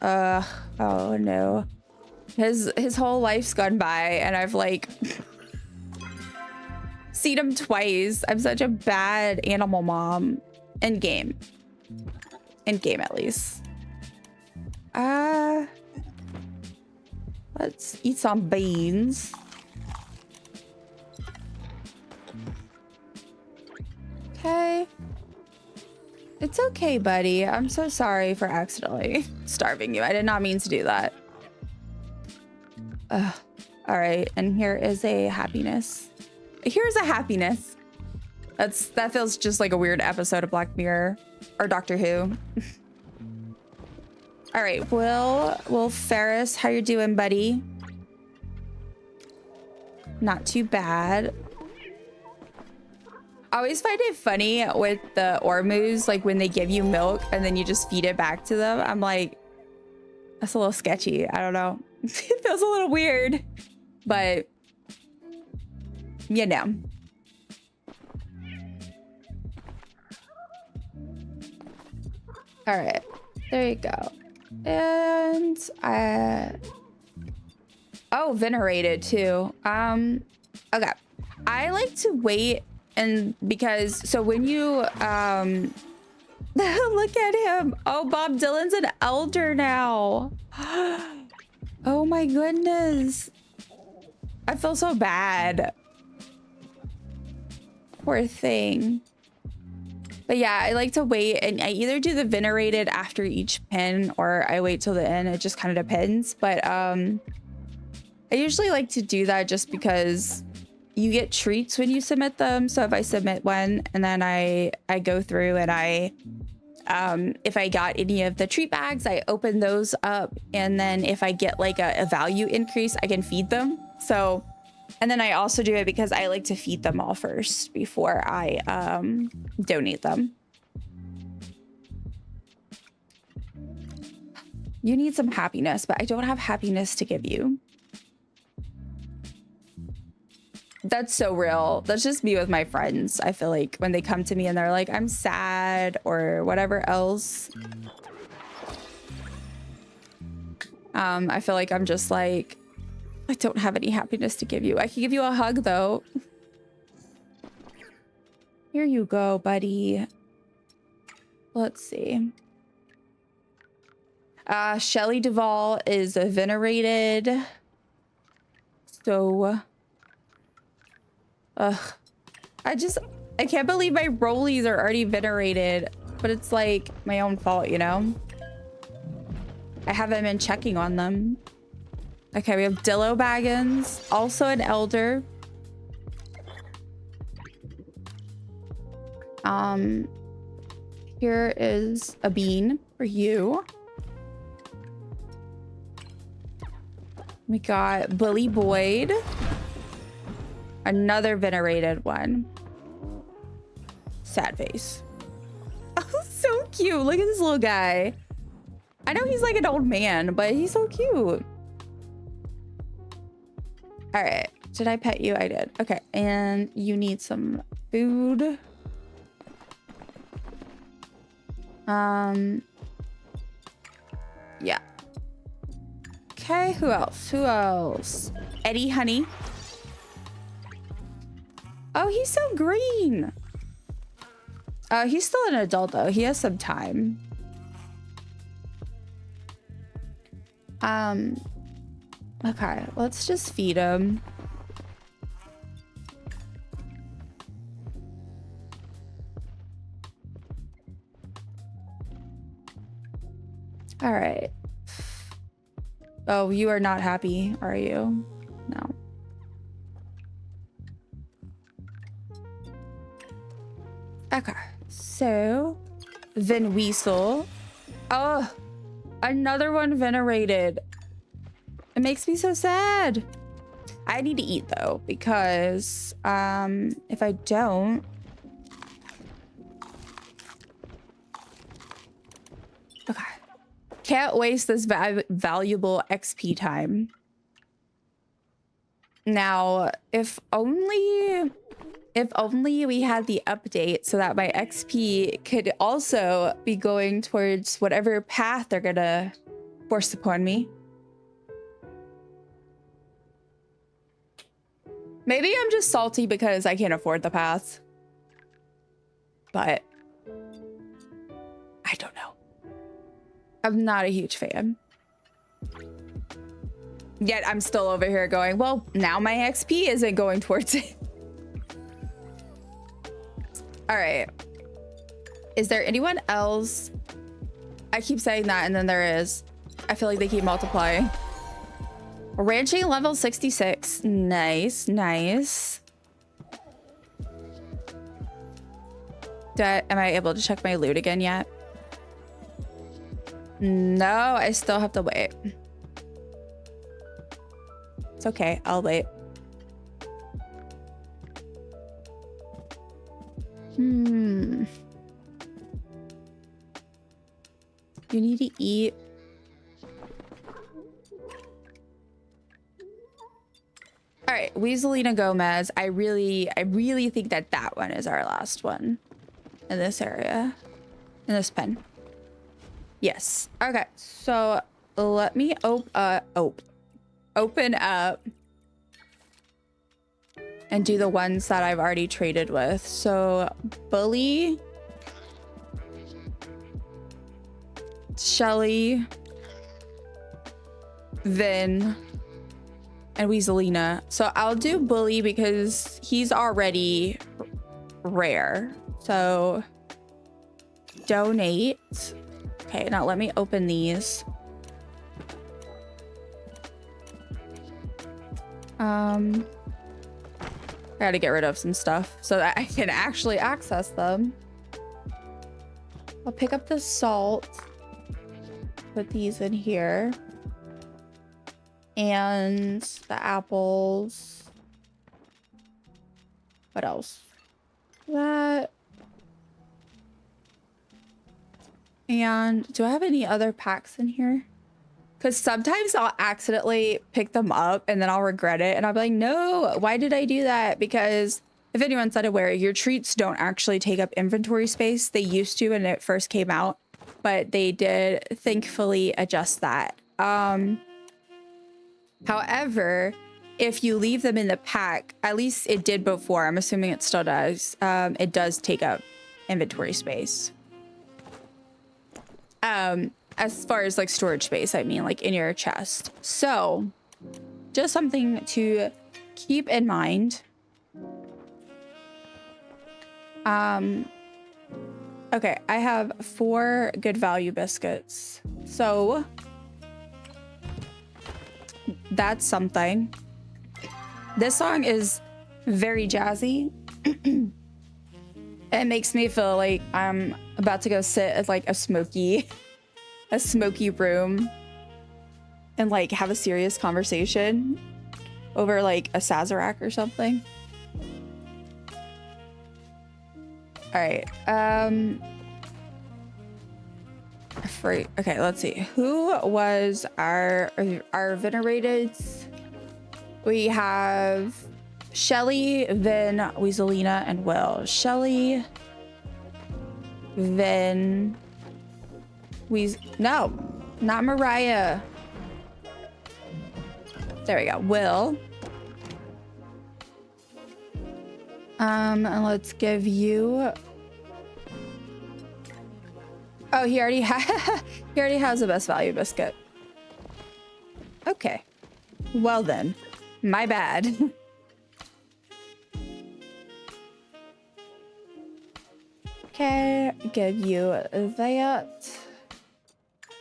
[SPEAKER 1] Oh no. His whole life's gone by, and I've like seen him twice. I'm such a bad animal mom. In game at least. Let's eat some beans. Okay. It's okay, buddy. I'm so sorry for accidentally starving you. I did not mean to do that. All right, and here is a happiness. Here's a happiness. That feels just like a weird episode of Black Mirror or Doctor Who. All right, Will Ferris, how you doing, buddy? Not too bad. I always find it funny with the Ormus, like when they give you milk and then you just feed it back to them. I'm like, that's a little sketchy. I don't know. It feels a little weird, but you know. All right, there you go. And oh, venerated too. Okay, I like to wait, and because so when you look at him. Oh, Bob Dylan's an elder now. Oh my goodness. I feel so bad. Poor thing. But yeah, I like to wait, and I either do the venerated after each pin or I wait till the end. It just kind of depends. But I usually like to do that just because you get treats when you submit them. So if I submit one and then I go through and if I got any of the treat bags, I open those up. And then if I get like a value increase, I can feed them. So, and then I also do it because I like to feed them all first before I donate them. You need some happiness, but I don't have happiness to give you. That's so real. That's just me with my friends. I feel like when they come to me and they're like, I'm sad or whatever else. I feel like I'm just like, I don't have any happiness to give you. I can give you a hug though. Here you go, buddy. Let's see. Shelley Duvall is venerated. So, I can't believe my rollies are already venerated, but it's like my own fault, you know? I haven't been checking on them. Okay, we have Dillo Baggins, also an elder. Here is a bean for you. We got Bully Boyd. Another venerated one. Sad face. Oh, so cute. Look at this little guy. I know he's like an old man, but he's so cute. All right. Did I pet you? I did. Okay. And you need some food. Yeah. Okay. Who else? Who else? Eddie Honey. Oh, he's so green. He's still an adult though. He has some time. Okay, let's just feed him. All right. Oh, you are not happy, are you? No. Okay, so Vin Weasel. Oh, another one venerated. It makes me so sad. I need to eat though, because if I don't, okay, can't waste this valuable XP time. Now, if only we had the update so that my XP could also be going towards whatever path they're gonna force upon me. Maybe I'm just salty because I can't afford the path. But I don't know. I'm not a huge fan. Yet I'm still over here going, well, now my XP isn't going towards it. All right. Is there anyone else? I keep saying that and then there is. I feel like they keep multiplying. Ranching level 66. Nice, nice. Am I able to check my loot again yet? No, I still have to wait. It's okay, I'll wait. You need to eat. All right, Weaselina Gomez. I really think that one is our last one in this area, in this pen. Yes. Okay, so let me open up and do the ones that I've already traded with. So Bully, Shelly, Vin, and Weaselina. So I'll do Bully because he's already rare. So donate. Okay, now let me open these. I gotta get rid of some stuff so that I can actually access them. I'll pick up the salt, put these in here, and the apples. What else? That. And do I have any other packs in here? Because sometimes I'll accidentally pick them up and then I'll regret it. And I'll be like, no, why did I do that? Because if anyone's unaware, your treats don't actually take up inventory space. They used to when it first came out, but they did thankfully adjust that. However, if you leave them in the pack, at least it did before, I'm assuming it still does, it does take up inventory space. As far as like storage space, I mean, like in your chest. So just something to keep in mind. Okay, I have 4 good value biscuits. So that's something. This song is very jazzy. It makes me feel like I'm about to go sit at like a smoky room and like have a serious conversation over like a Sazerac or something. All right. Okay, let's see. Who was our venerated? We have Shelly, Vin, Weaselina, and Will. Shelly, Vin, no, not Mariah. There we go. Will. And let's give you. Oh, he already has a best value biscuit. Okay. Well then, my bad. Okay, give you that.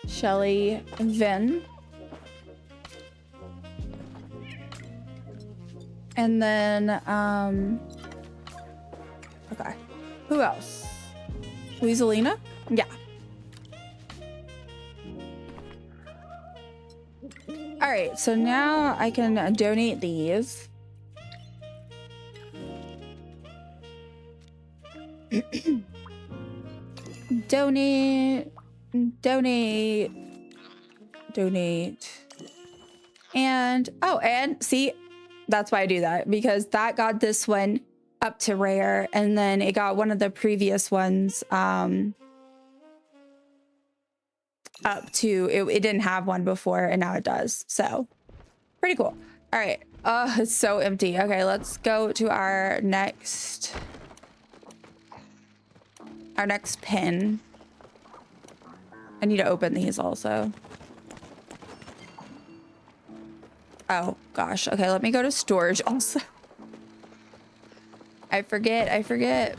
[SPEAKER 1] Shelly, Vin. And then, okay. Who else? Weaselina? Yeah. All right, so now I can donate these. Donate. And, oh, and see, that's why I do that, because that got this one up to rare, and then it got one of the previous ones up to, it didn't have one before, and now it does. So pretty cool. All right. Oh, it's so empty. Okay, let's go to our next pin. I need to open these also. Oh gosh. Okay, let me go to storage also. I forget.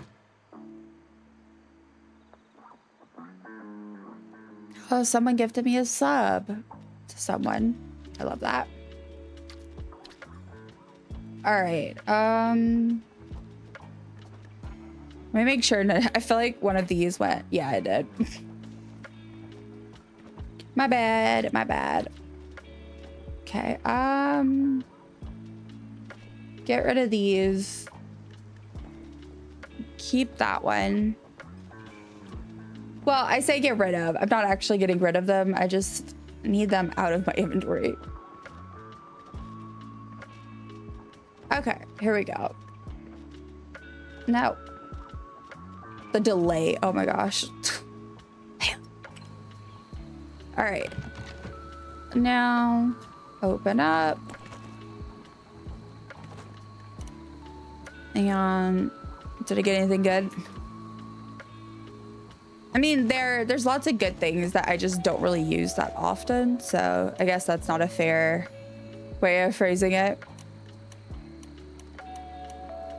[SPEAKER 1] Oh, someone gifted me a sub to someone. I love that. All right. Let me make sure. I feel like one of these went. Yeah, it did. My bad. Okay. Get rid of these. Keep that one. Well, I say get rid of. I'm not actually getting rid of them. I just need them out of my inventory. Okay, here we go. No. The delay. Oh my gosh. All right. Now, open up. And did I get anything good? I mean, there's lots of good things that I just don't really use that often. So I guess that's not a fair way of phrasing it.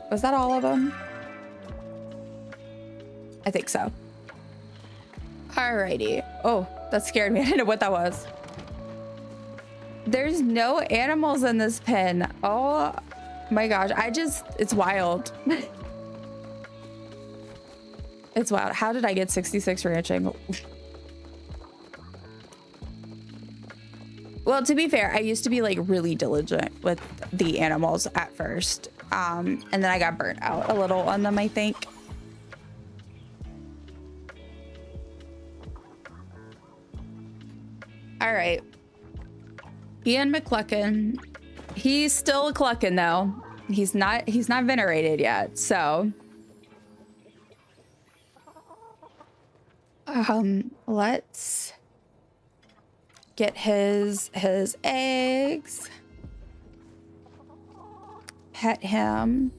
[SPEAKER 1] Was that all of them? I think so. Alrighty. Oh, that scared me. I didn't know what that was. There's no animals in this pen. Oh my gosh. It's wild. It's wild. How did I get 66 ranching? Well, to be fair, I used to be like really diligent with the animals at first. And then I got burnt out a little on them, I think. All right. Ian McClucken. He's still a clucking though. He's not venerated yet, so. Let's get his eggs. Pet him.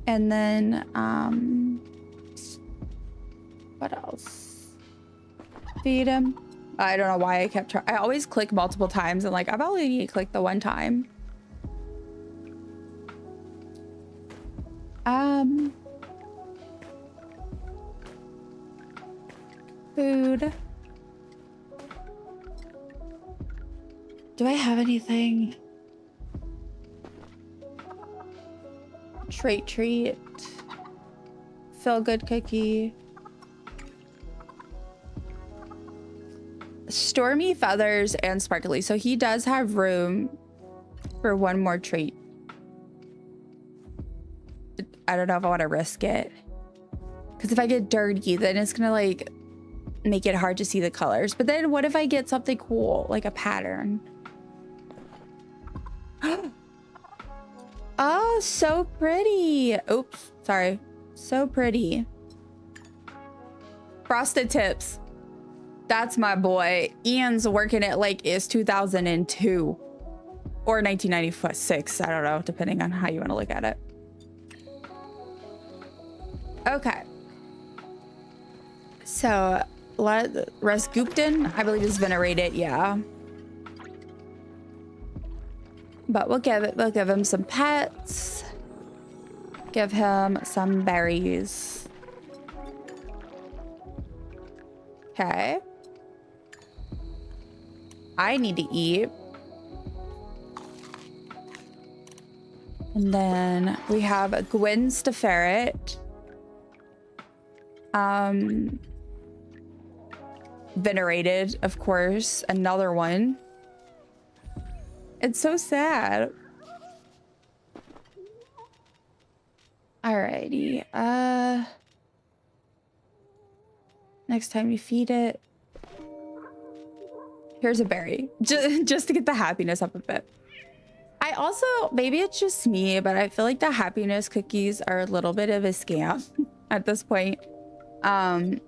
[SPEAKER 1] And then what else? Feed him. I don't know why I kept trying. I always click multiple times and like I've only clicked the one time. Food. Do I have anything? Treat. Feel good cookie. Stormy feathers and sparkly. So he does have room for one more treat. I don't know if I want to risk it. Because if I get dirty, then it's going to like make it hard to see the colors. But then what if I get something cool, like a pattern? Oh, so pretty. Oops, sorry. So pretty. Frosted Tips. That's my boy. Ian's working it like it's 2002 or 1996. I don't know, depending on how you want to look at it. Okay. So, Rasguptan, I believe is venerated, yeah. But we'll give him some pets. Give him some berries. Okay. I need to eat. And then we have Gwen's the ferret. Venerated, of course. Another one. It's so sad. Alrighty. Next time you feed it. Here's a berry. Just to get the happiness up a bit. I also, maybe it's just me, but I feel like the happiness cookies are a little bit of a scam at this point. I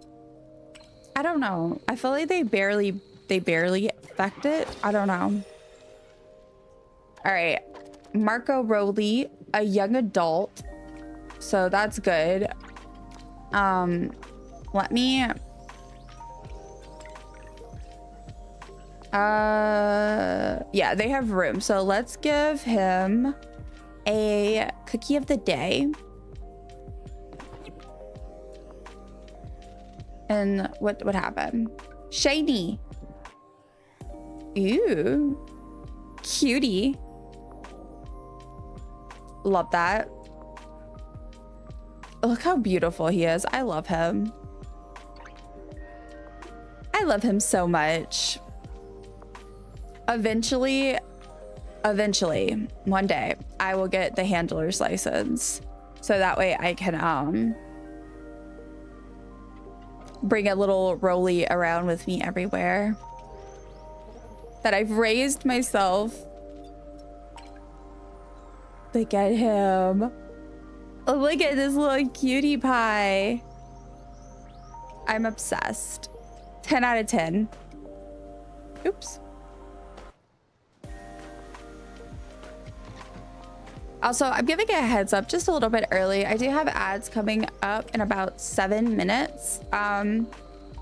[SPEAKER 1] don't know. I feel like they barely affect it. I don't know. All right. Marco Rowley, a young adult. So that's good. Let me... yeah, they have room. So let's give him a cookie of the day. And what happened? Shiny. Ooh. Cutie. Love that. Look how beautiful he is. I love him. I love him so much. Eventually, one day, I will get the handler's license. So that way I can bring a little Rolly around with me everywhere. That I've raised myself. Look at him. Oh, look at this little cutie pie. I'm obsessed. 10 out of 10. Oops. Also, I'm giving a heads up just a little bit early. I do have ads coming up in about 7 minutes. And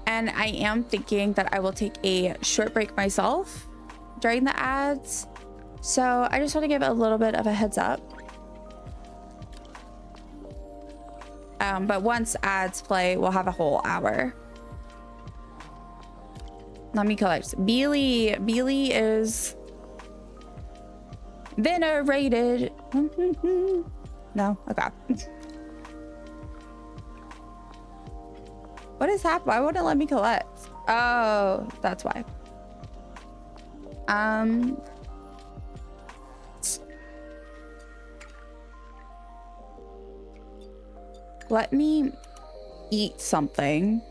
[SPEAKER 1] I am thinking that I will take a short break myself during the ads. So I just want to give a little bit of a heads up. But once ads play, we'll have a whole hour. Let me collect. Beely is venerated. No, okay. What is happening? Why won't it let me collect? Oh, that's why. Let me eat something.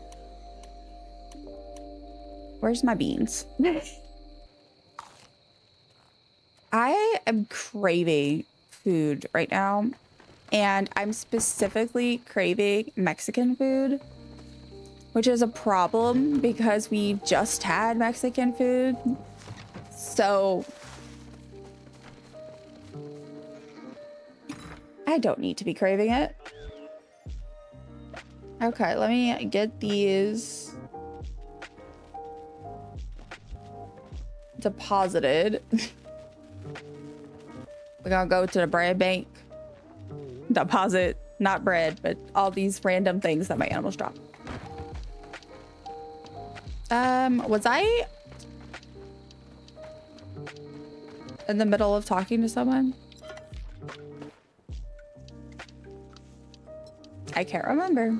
[SPEAKER 1] Where's my beans? I am craving food right now, and I'm specifically craving Mexican food, which is a problem because we just had Mexican food. So I don't need to be craving it. Okay, let me get these deposited. We're gonna go to the bread bank. Deposit, not bread, but all these random things that my animals drop. Was I in the middle of talking to someone? I can't remember.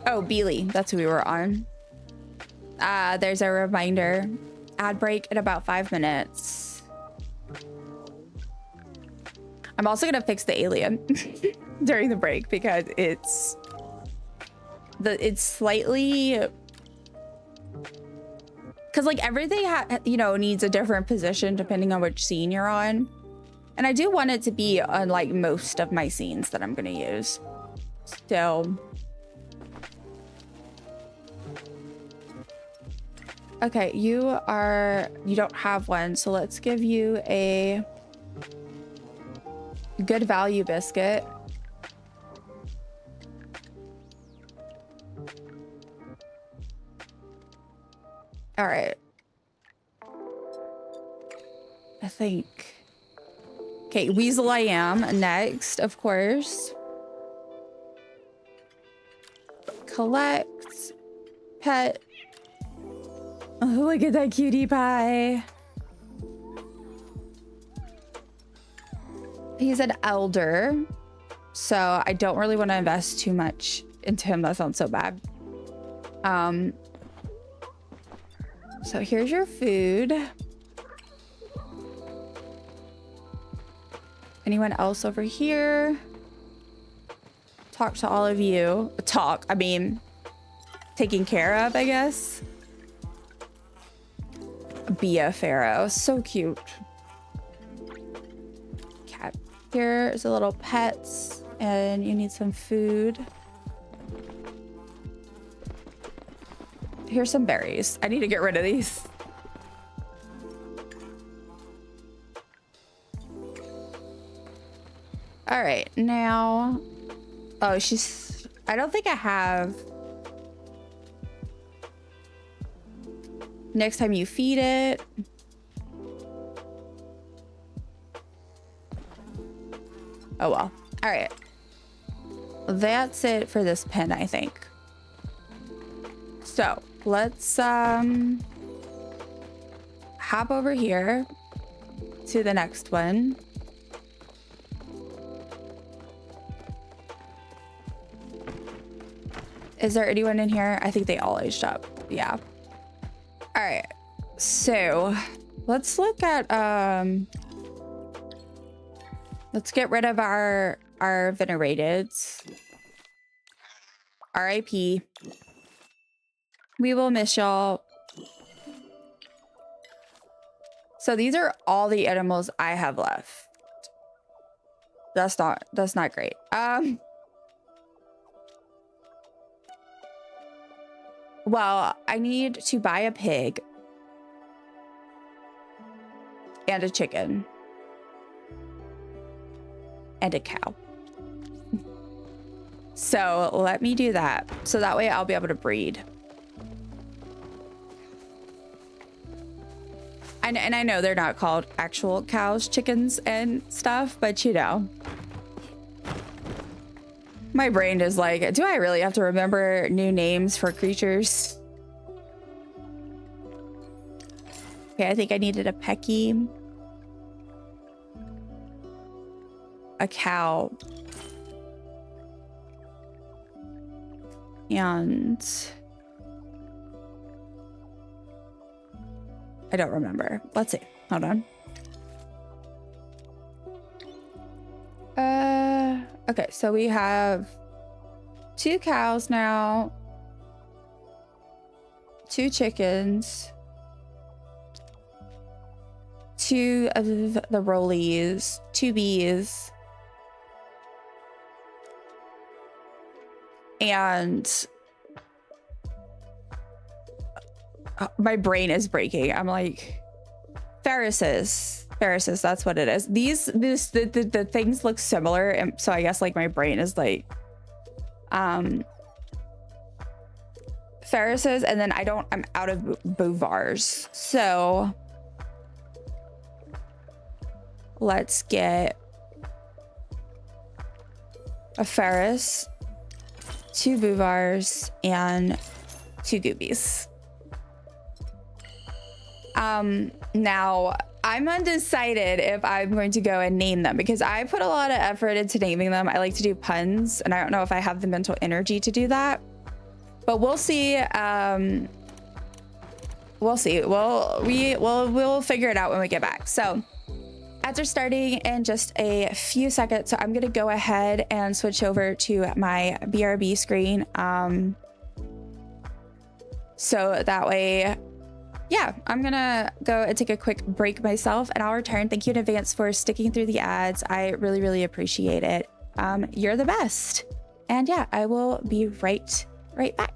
[SPEAKER 1] Oh, Beely, that's who we were on. There's a reminder. Ad break in about 5 minutes. I'm also gonna fix the alien during the break because it's slightly, because like everything needs a different position depending on which scene you're on, and I do want it to be on like most of my scenes that I'm gonna use. So okay, you don't have one, so let's give you a good value biscuit. All right. I think. Okay, Weasel I Am next, of course. Collect. Pet. Oh, look at that cutie pie. He's an elder, so I don't really want to invest too much into him. That sounds so bad. So here's your food. Anyone else over here? Talk to all of you. I mean, taking care of, I guess. Be a pharaoh. So cute. Cat. Here's a little pets, and you need some food. Here's some berries. I need to get rid of these. All right, now. Oh, I don't think I have. Next time you feed it. Oh well. All right. That's it for this pen, I think. So let's hop over here to the next one. Is there anyone in here? I think they all aged up. Yeah. All right. So let's look at let's get rid of our venerateds. RIP. We will miss y'all. So these are all the animals I have left. That's not great. Well, I need to buy a pig and a chicken and a cow. So let me do that. So that way I'll be able to breed. And I know they're not called actual cows, chickens, and stuff, but you know. My brain is like, do I really have to remember new names for creatures? Okay, I think I needed a Pecky. A cow. And I don't remember. Let's see. Hold on. Okay, so we have 2 cows now, 2 chickens, 2 of the rollies, 2 bees, and my brain is breaking. I'm like, Ferrises, that's what it is. The things look similar, and so I guess like my brain is like Ferrises, and then I'm out of Bouvars. So let's get a Ferris, 2 Bouvars, and 2 Goobies. Now I'm undecided if I'm going to go and name them because I put a lot of effort into naming them. I like to do puns, and I don't know if I have the mental energy to do that, but we'll see. We'll see. We'll figure it out when we get back. So ads are starting in just a few seconds, so I'm gonna go ahead and switch over to my BRB screen. So that way, yeah, I'm gonna go and take a quick break myself, and I'll return. Thank you in advance for sticking through the ads. I really, really appreciate it. You're the best. And yeah, I will be right back.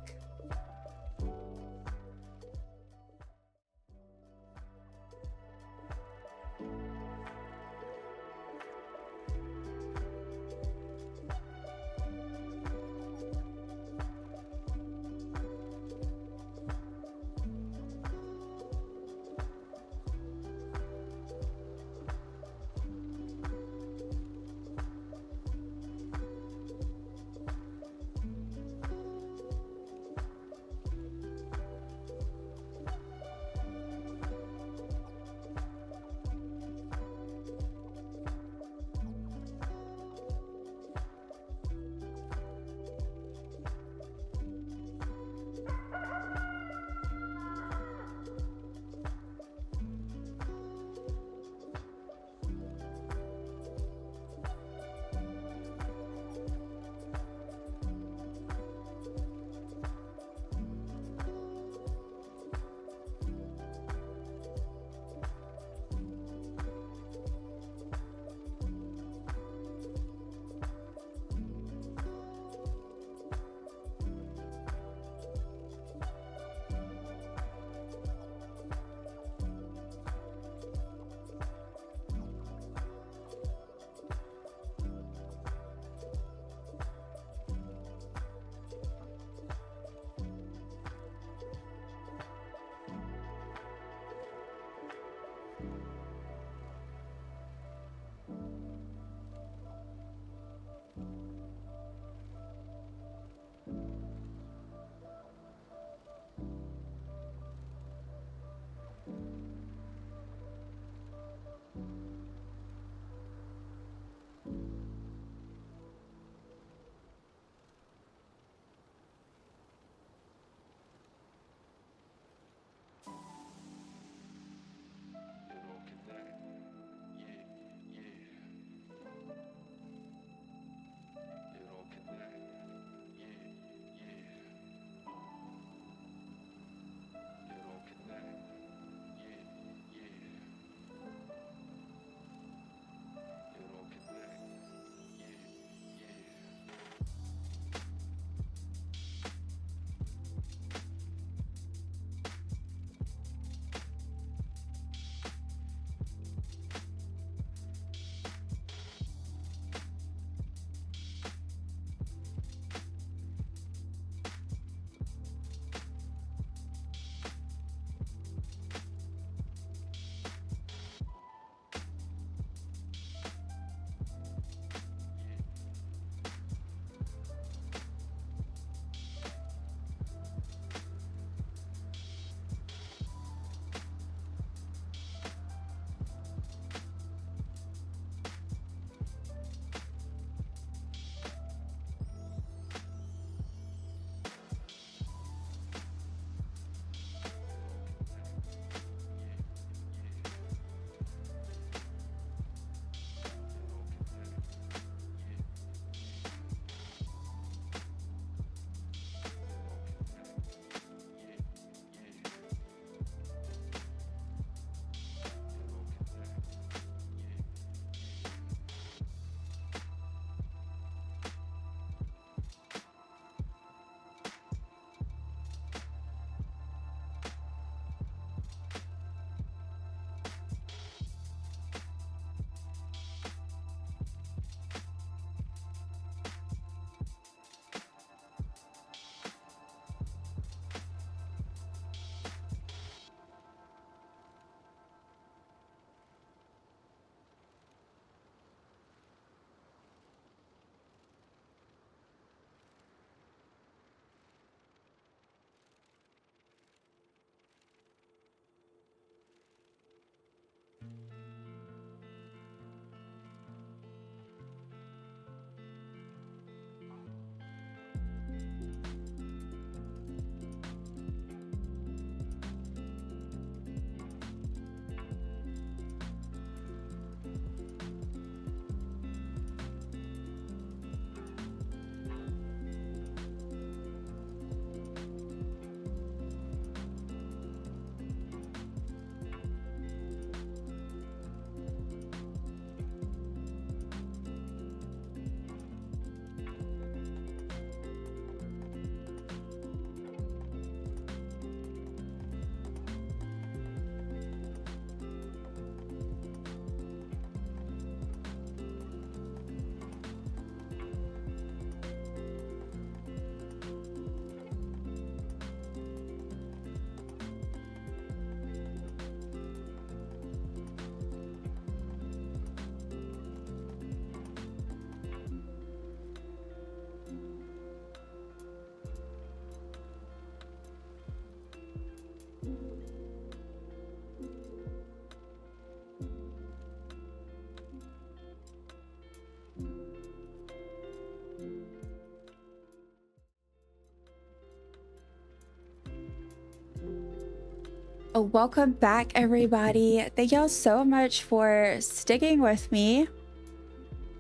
[SPEAKER 1] Welcome back, everybody. Thank y'all so much for sticking with me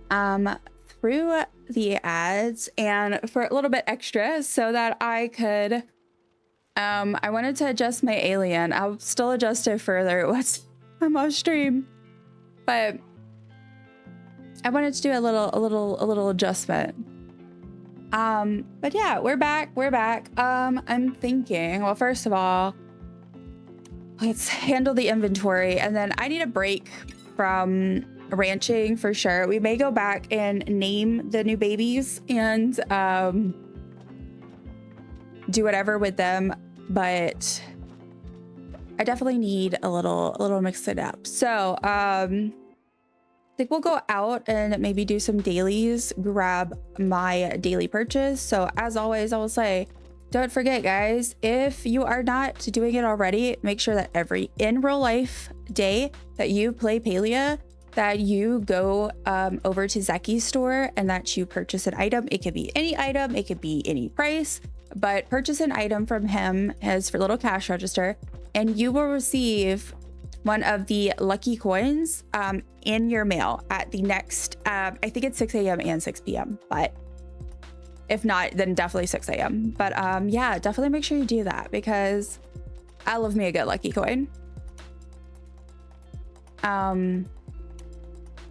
[SPEAKER 1] through the ads and for a little bit extra so that I could I wanted to adjust my alien. I'll still adjust it further once I'm off stream, but I wanted to do a little adjustment. But yeah, we're back. I'm thinking, well, first of all, let's handle the inventory, and then I need a break from ranching for sure. We may go back and name the new babies and do whatever with them, but I definitely need a little mix it up. So I think we'll go out and maybe do some dailies, grab my daily purchase. So as always, I will say, don't forget, guys, if you are not doing it already, make sure that every in real life day that you play Palia, that you go over to Zeki's store and that you purchase an item. It could be any item, it could be any price, but purchase an item from him as for little cash register, and you will receive one of the lucky coins in your mail at the next, I think it's 6 a.m. and 6 p.m. But if not, then definitely 6 a.m. But yeah, definitely make sure you do that because I love me a good lucky coin.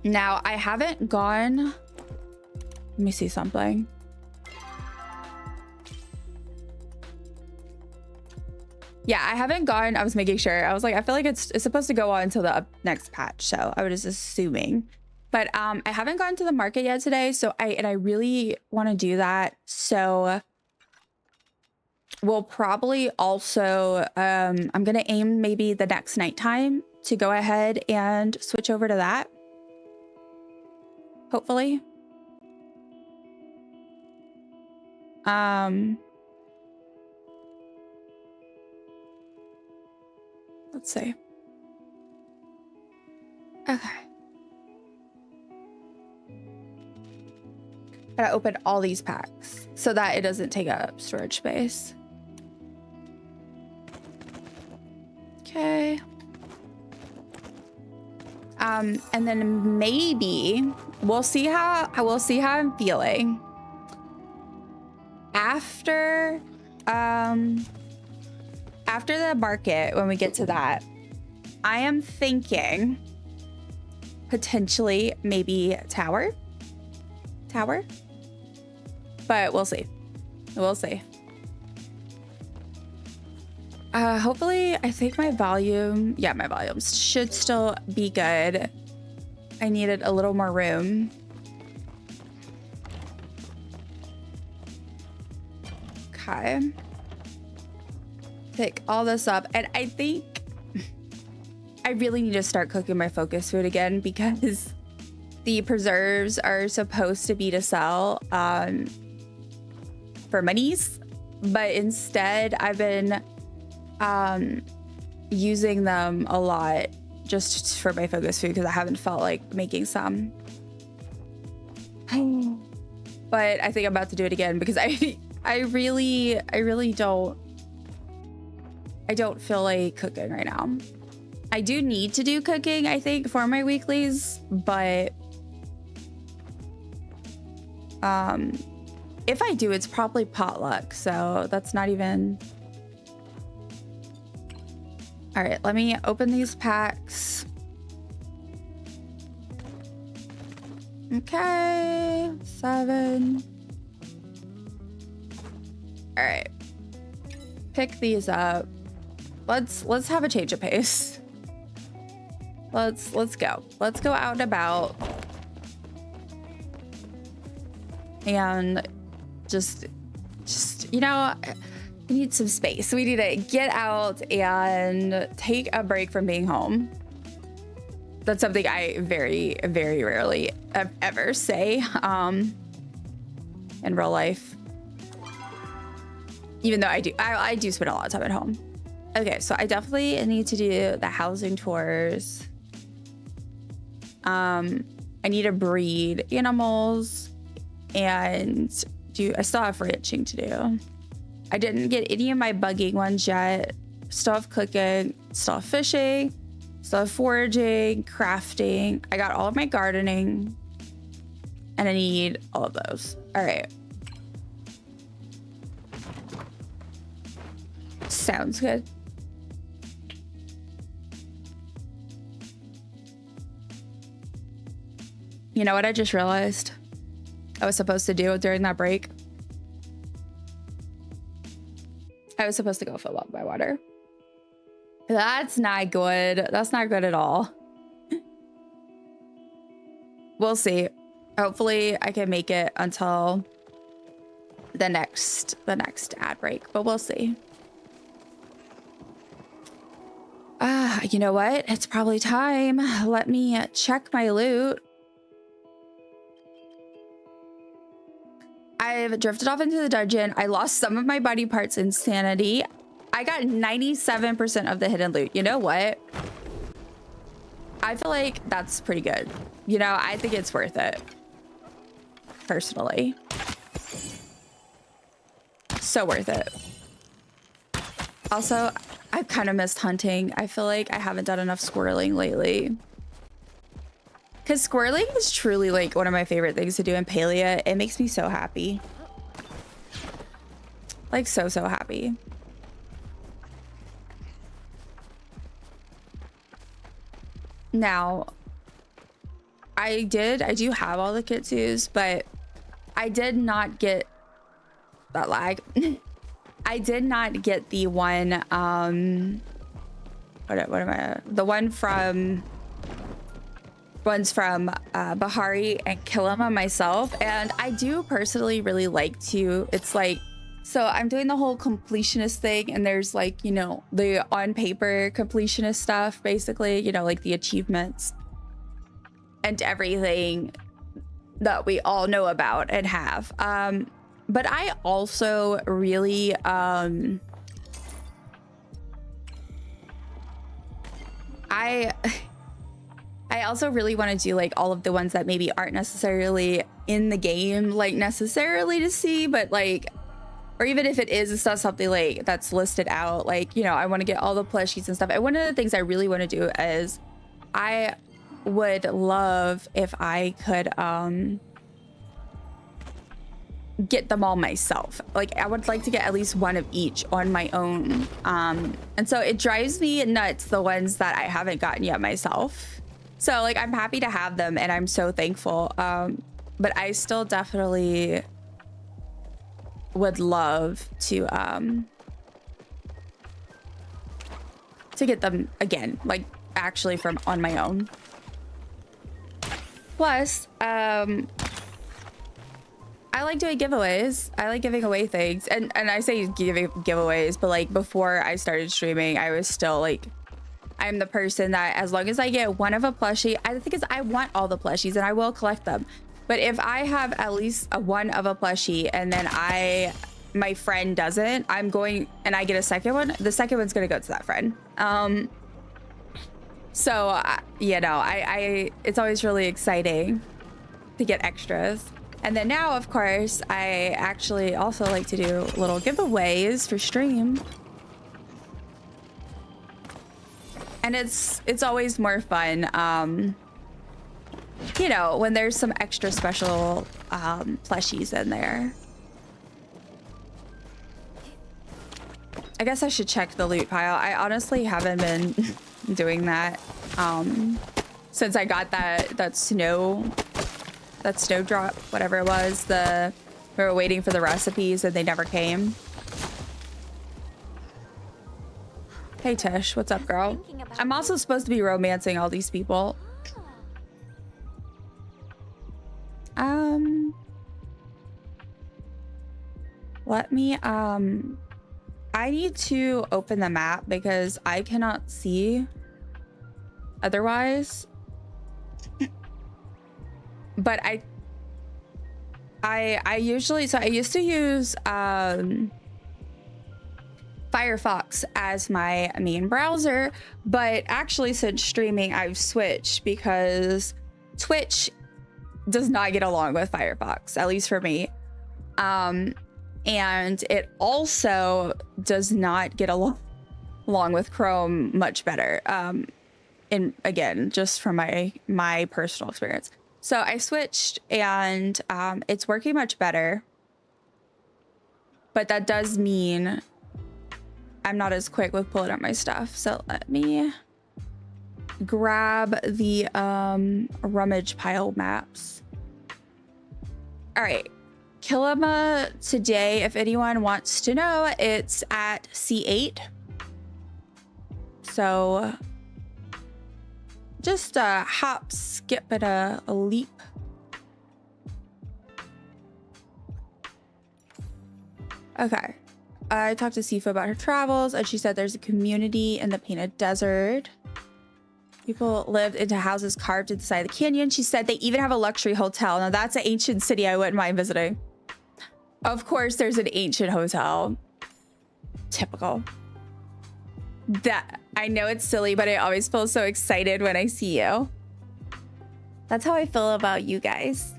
[SPEAKER 1] Now I haven't gone, let me see something. Yeah, I haven't gone, I was making sure. I was like, I feel like it's supposed to go on until the next patch. So I was assuming. But I haven't gone to the market yet today, so I really want to do that. So we'll probably also I'm gonna aim maybe the next nighttime to go ahead and switch over to that. Hopefully. Let's see. Okay. Gotta open all these packs so that it doesn't take up storage space. Okay. And then maybe we'll see how I'm feeling after the market. When we get to that, I am thinking potentially maybe tower, but we'll see. Hopefully, I think my volume should still be good. I needed a little more room. Okay. Pick all this up, and I think I really need to start cooking my focus food again because the preserves are supposed to be to sell for monies, but instead I've been using them a lot just for my focus food because I haven't felt like making some. But I think I'm about to do it again because I really don't feel like cooking right now. I do need to do cooking, I think, for my weeklies, but if I do, it's probably potluck, so that's not even. All right, let me open these packs. Okay, 7. All right, pick these up. Let's have a change of pace. Let's go out and about and just you know, we need some space. We need to get out and take a break from being home. That's something I very, very rarely ever say in real life, even though I do spend a lot of time at home. Okay, so I definitely need to do the housing tours. I need to breed animals and I still have ranching to do. I didn't get any of my bugging ones yet. stuff cooking, stuff fishing, stuff foraging, crafting. I got all of my gardening, and I need all of those. All right. Sounds good. You know what I just realized I was supposed to do during that break? I was supposed to go fill up my water. That's not good. That's not good at all. We'll see. Hopefully I can make it until the next ad break, but we'll see. You know what? It's probably time. Let me check my loot. I've drifted off into the dungeon. I lost some of my body parts in sanity. I got 97% of the hidden loot. You know what? I feel like that's pretty good. You know, I think it's worth it. Personally. So worth it. Also, I've kind of missed hunting. I feel like I haven't done enough squirreling lately. Because squirreling is truly like one of my favorite things to do in Palia. It makes me so happy. Like so happy. Now, I do have all the kitsus, but I did not get that lag. I did not get the one, what am I, the one from, ones from Bahari and Kilima myself. And I do personally really like to, it's like, so I'm doing the whole completionist thing, and there's like, you know, the on paper completionist stuff, basically, you know, like the achievements and everything that we all know about and have. But I also really, I also really want to do like all of the ones that maybe aren't necessarily in the game, like necessarily to see, but like, or even if it is, it's not something like that's listed out. Like, you know, I want to get all the plushies and stuff. And one of the things I really want to do is I would love if I could get them all myself. Like, I would like to get at least one of each on my own. And so it drives me nuts, the ones that I haven't gotten yet myself. So like, I'm happy to have them and I'm so thankful. But I still definitely would love to get them again, like actually from on my own. Plus, I like doing giveaways. I like giving away things, and I say giving giveaways, but like before I started streaming, I was still like, I'm the person that as long as I get one of a plushie, I think I want all the plushies and I will collect them. But if I have at least one of a plushie and then my friend doesn't, I'm going and I get a second one, the second one's gonna go to that friend. So you know, I it's always really exciting to get extras. And then now, of course, I actually also like to do little giveaways for stream. And it's always more fun, you know, when there's some extra special plushies in there. I guess I should check the loot pile. I honestly haven't been doing that since I got that snowdrop, whatever it was. We were waiting for the recipes and they never came. Hey Tish, what's up, girl? I'm also supposed to be romancing all these people. Let me I need to open the map because I cannot see otherwise. But I usually, so I used to use Firefox as my main browser, but actually since streaming I've switched because Twitch does not get along with Firefox, at least for me. And it also does not get along along with Chrome much better. And again, just from my personal experience. So I switched and it's working much better. But that does mean I'm not as quick with pulling up my stuff. So let me grab the rummage pile maps. All right. Kilima today, if anyone wants to know, it's at C8. So just a hop, skip, and a leap. Okay. I talked to Sifa about her travels, and she said there's a community in the Painted Desert. People lived into houses carved into the side of the canyon. She said they even have a luxury hotel. Now, that's an ancient city I wouldn't mind visiting. Of course, there's an ancient hotel. Typical. That I know it's silly, but I always feel so excited when I see you. That's how I feel about you guys.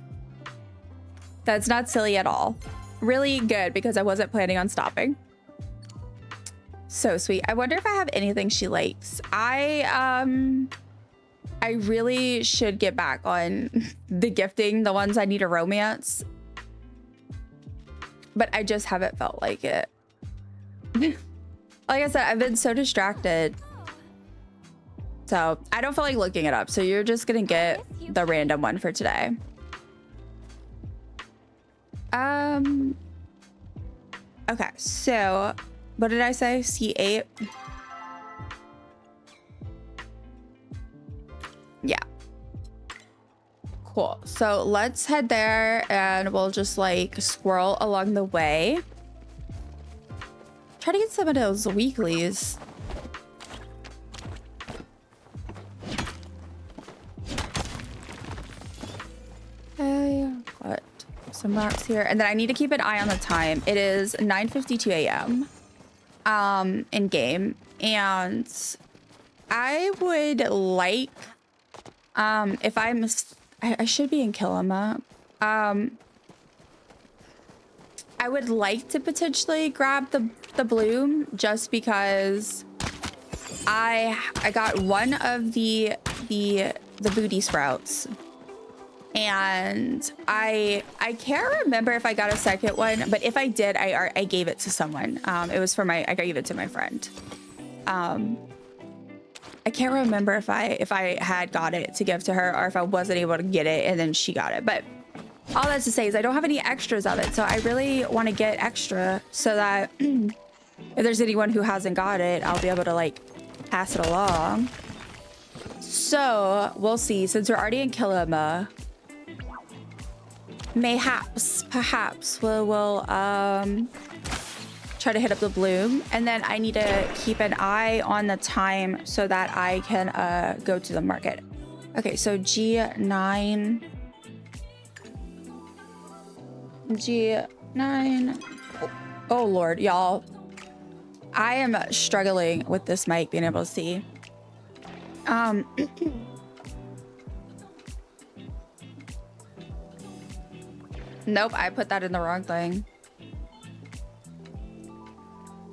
[SPEAKER 1] That's not silly at all. Really good, because I wasn't planning on stopping. So sweet. I wonder if I have anything she likes. I really should get back on the gifting, the ones I need a romance. But I just haven't felt like it. Like I said, I've been so distracted. So I don't feel like looking it up. So you're just gonna get the random one for today. Okay, so what did I say? C8. Yeah. Cool. So let's head there and we'll just like squirrel along the way. Try to get some of those weeklies. Okay, got some rocks here. And then I need to keep an eye on the time. It is 9:52 a.m. In game. And I would like, if I should be in Kilima. I would like to potentially grab the bloom just because I got one of the booty sprouts. And I can't remember if I got a second one, but if I did, I gave it to someone. It was for I gave it to my friend. I can't remember if I had got it to give to her or if I wasn't able to get it and then she got it. But all that's to say is I don't have any extras of it. So I really want to get extra so that if there's anyone who hasn't got it, I'll be able to like pass it along. So we'll see. Since we're already in Kilima, perhaps we'll try to hit up the bloom, and then I need to keep an eye on the time so that I can go to the market. Okay, so G9. Oh Lord, y'all. I am struggling with this mic being able to see. Nope, I put that in the wrong thing.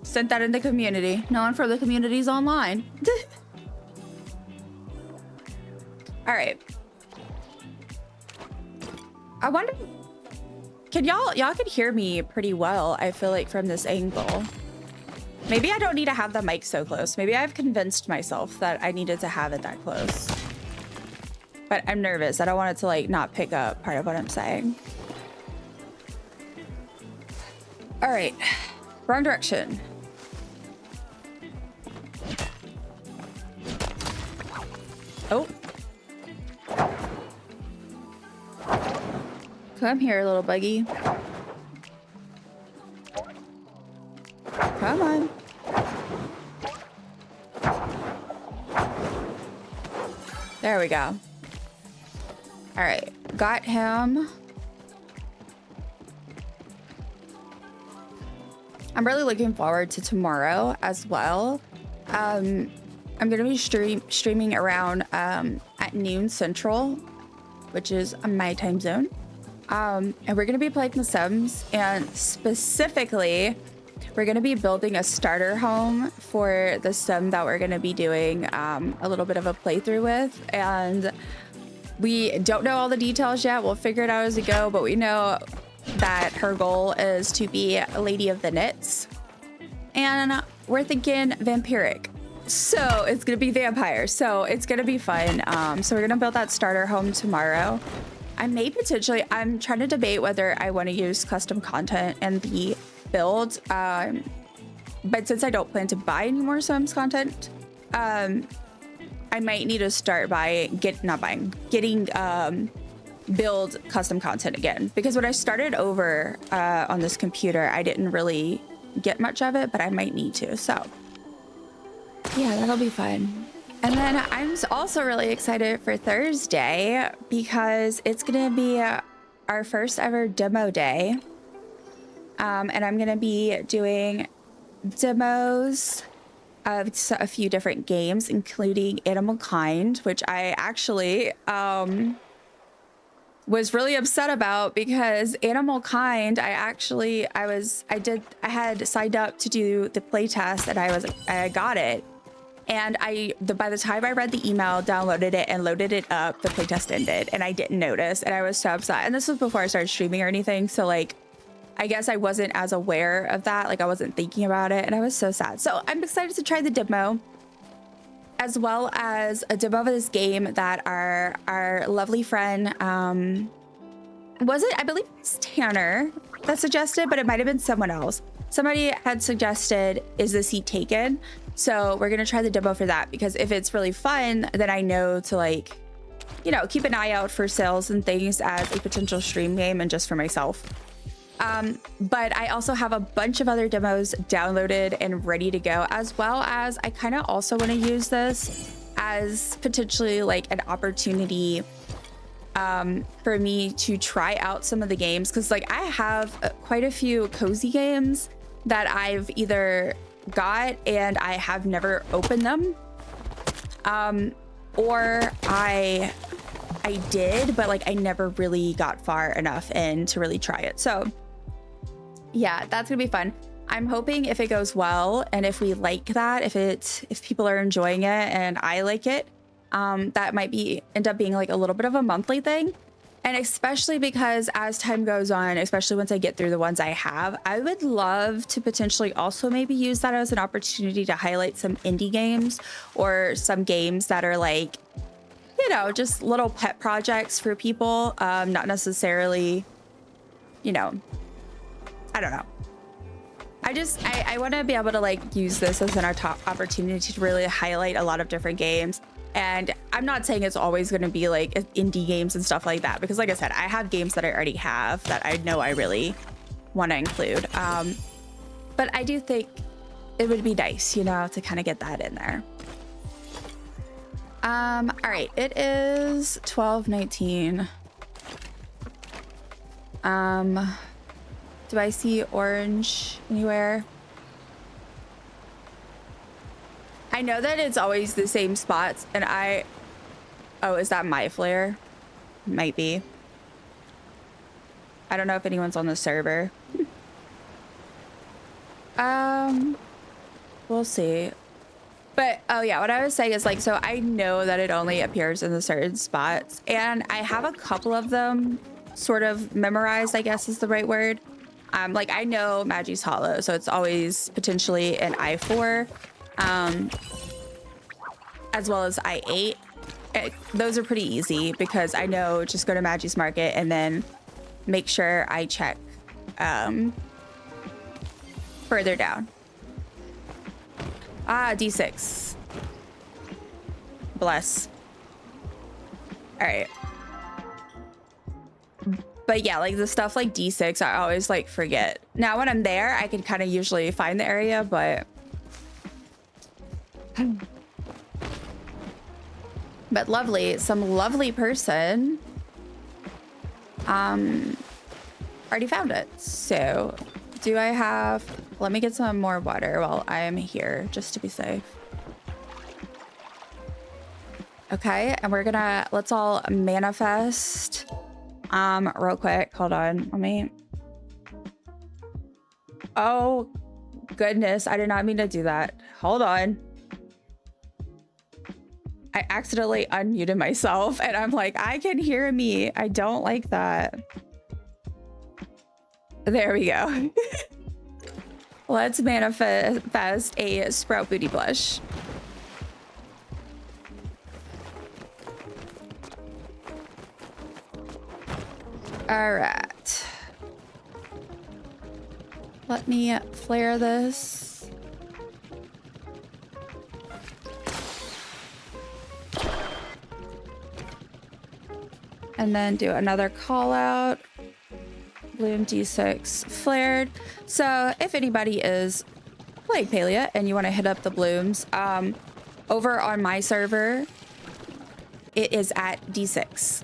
[SPEAKER 1] Sent that in the community. No one for the community's online. All right. I wonder, can y'all can hear me pretty well, I feel like, from this angle. Maybe I don't need to have the mic so close. Maybe I've convinced myself that I needed to have it that close. But I'm nervous. I don't want it to like not pick up part of what I'm saying. All right, wrong direction. Oh. Come here, little buggy. Come on. There we go. All right, got him. I'm really looking forward to tomorrow as well. I'm gonna be streaming around at noon Central, which is my time zone. And we're gonna be playing The Sims, and specifically we're going to be building a starter home for the sim that we're going to be doing a little bit of a playthrough with. And we don't know all the details yet. We'll figure it out as we go, but we know that her goal is to be a Lady of the Knits. And we're thinking vampiric. So it's going to be vampire. So it's going to be fun. So we're going to build that starter home tomorrow. I may potentially, I'm trying to debate whether I want to use custom content in the build. But since I don't plan to buy any more Sims content, I might need to start by getting build custom content again. Because when I started over on this computer, I didn't really get much of it, but I might need to. So yeah, that'll be fun. And then I'm also really excited for Thursday because it's going to be our first ever demo day. And I'm going to be doing demos of a few different games, including Animal Kind, which I actually was really upset about because Animal Kind, I had signed up to do the playtest and I got it. And by the time I read the email, downloaded it and loaded it up, the playtest ended and I didn't notice and I was so upset. And this was before I started streaming or anything. So like, I guess I wasn't as aware of that. Like I wasn't thinking about it and I was so sad. So I'm excited to try the demo as well as a demo of this game that our lovely friend, I believe it's Tanner that suggested, but it might've been someone else. Somebody had suggested, is the seat taken? So we're gonna try the demo for that because if it's really fun, then I know to like, you know, keep an eye out for sales and things as a potential stream game and just for myself. But I also have a bunch of other demos downloaded and ready to go, as well as I kind of also want to use this as potentially like an opportunity for me to try out some of the games. Cause like I have quite a few cozy games that I've either got and I have never opened them. Or I did, but like I never really got far enough in to really try it. So yeah, that's gonna be fun. I'm hoping if it goes well and if we like that, if people are enjoying it and I like it, that might end up being like a little bit of a monthly thing. And especially because as time goes on, especially once I get through the ones I have, I would love to potentially also maybe use that as an opportunity to highlight some indie games or some games that are like, you know, just little pet projects for people, not necessarily, you know, I don't know. I want to be able to like use this as an opportunity to really highlight a lot of different games. And I'm not saying it's always going to be like indie games and stuff like that, because like I said, I have games that I already have that I know I really want to include. But I do think it would be nice, you know, to kind of get that in there. All right, it is 12:19. Do I see orange anywhere? I know that it's always the same spots and oh, is that my flare? Might be. I don't know if anyone's on the server. We'll see. But, oh yeah, what I was saying is like, so I know that it only appears in the certain spots and I have a couple of them sort of memorized, I guess is the right word. Like I know Magi's Hollow, so it's always potentially an I4, as well as I8. Those are pretty easy because I know just go to Magi's Market and then make sure I check further down. D6. Bless. All right. But yeah, like the stuff like D6, I always like forget. Now when I'm there, I can kind of usually find the area, but lovely, some lovely person already found it. So do I have, let me get some more water while I'm here just to be safe. Okay, and let's all manifest real quick. Hold on, let me. Oh goodness, I did not mean to do that. Hold on. I accidentally unmuted myself and I'm like, I can hear me. I don't like that. There we go. Let's manifest a Sprout Booty Blush. All right. Let me flare this. And then do another call out. Bloom D6 flared. So if anybody is playing Palia and you want to hit up the blooms, over on my server, it is at D6.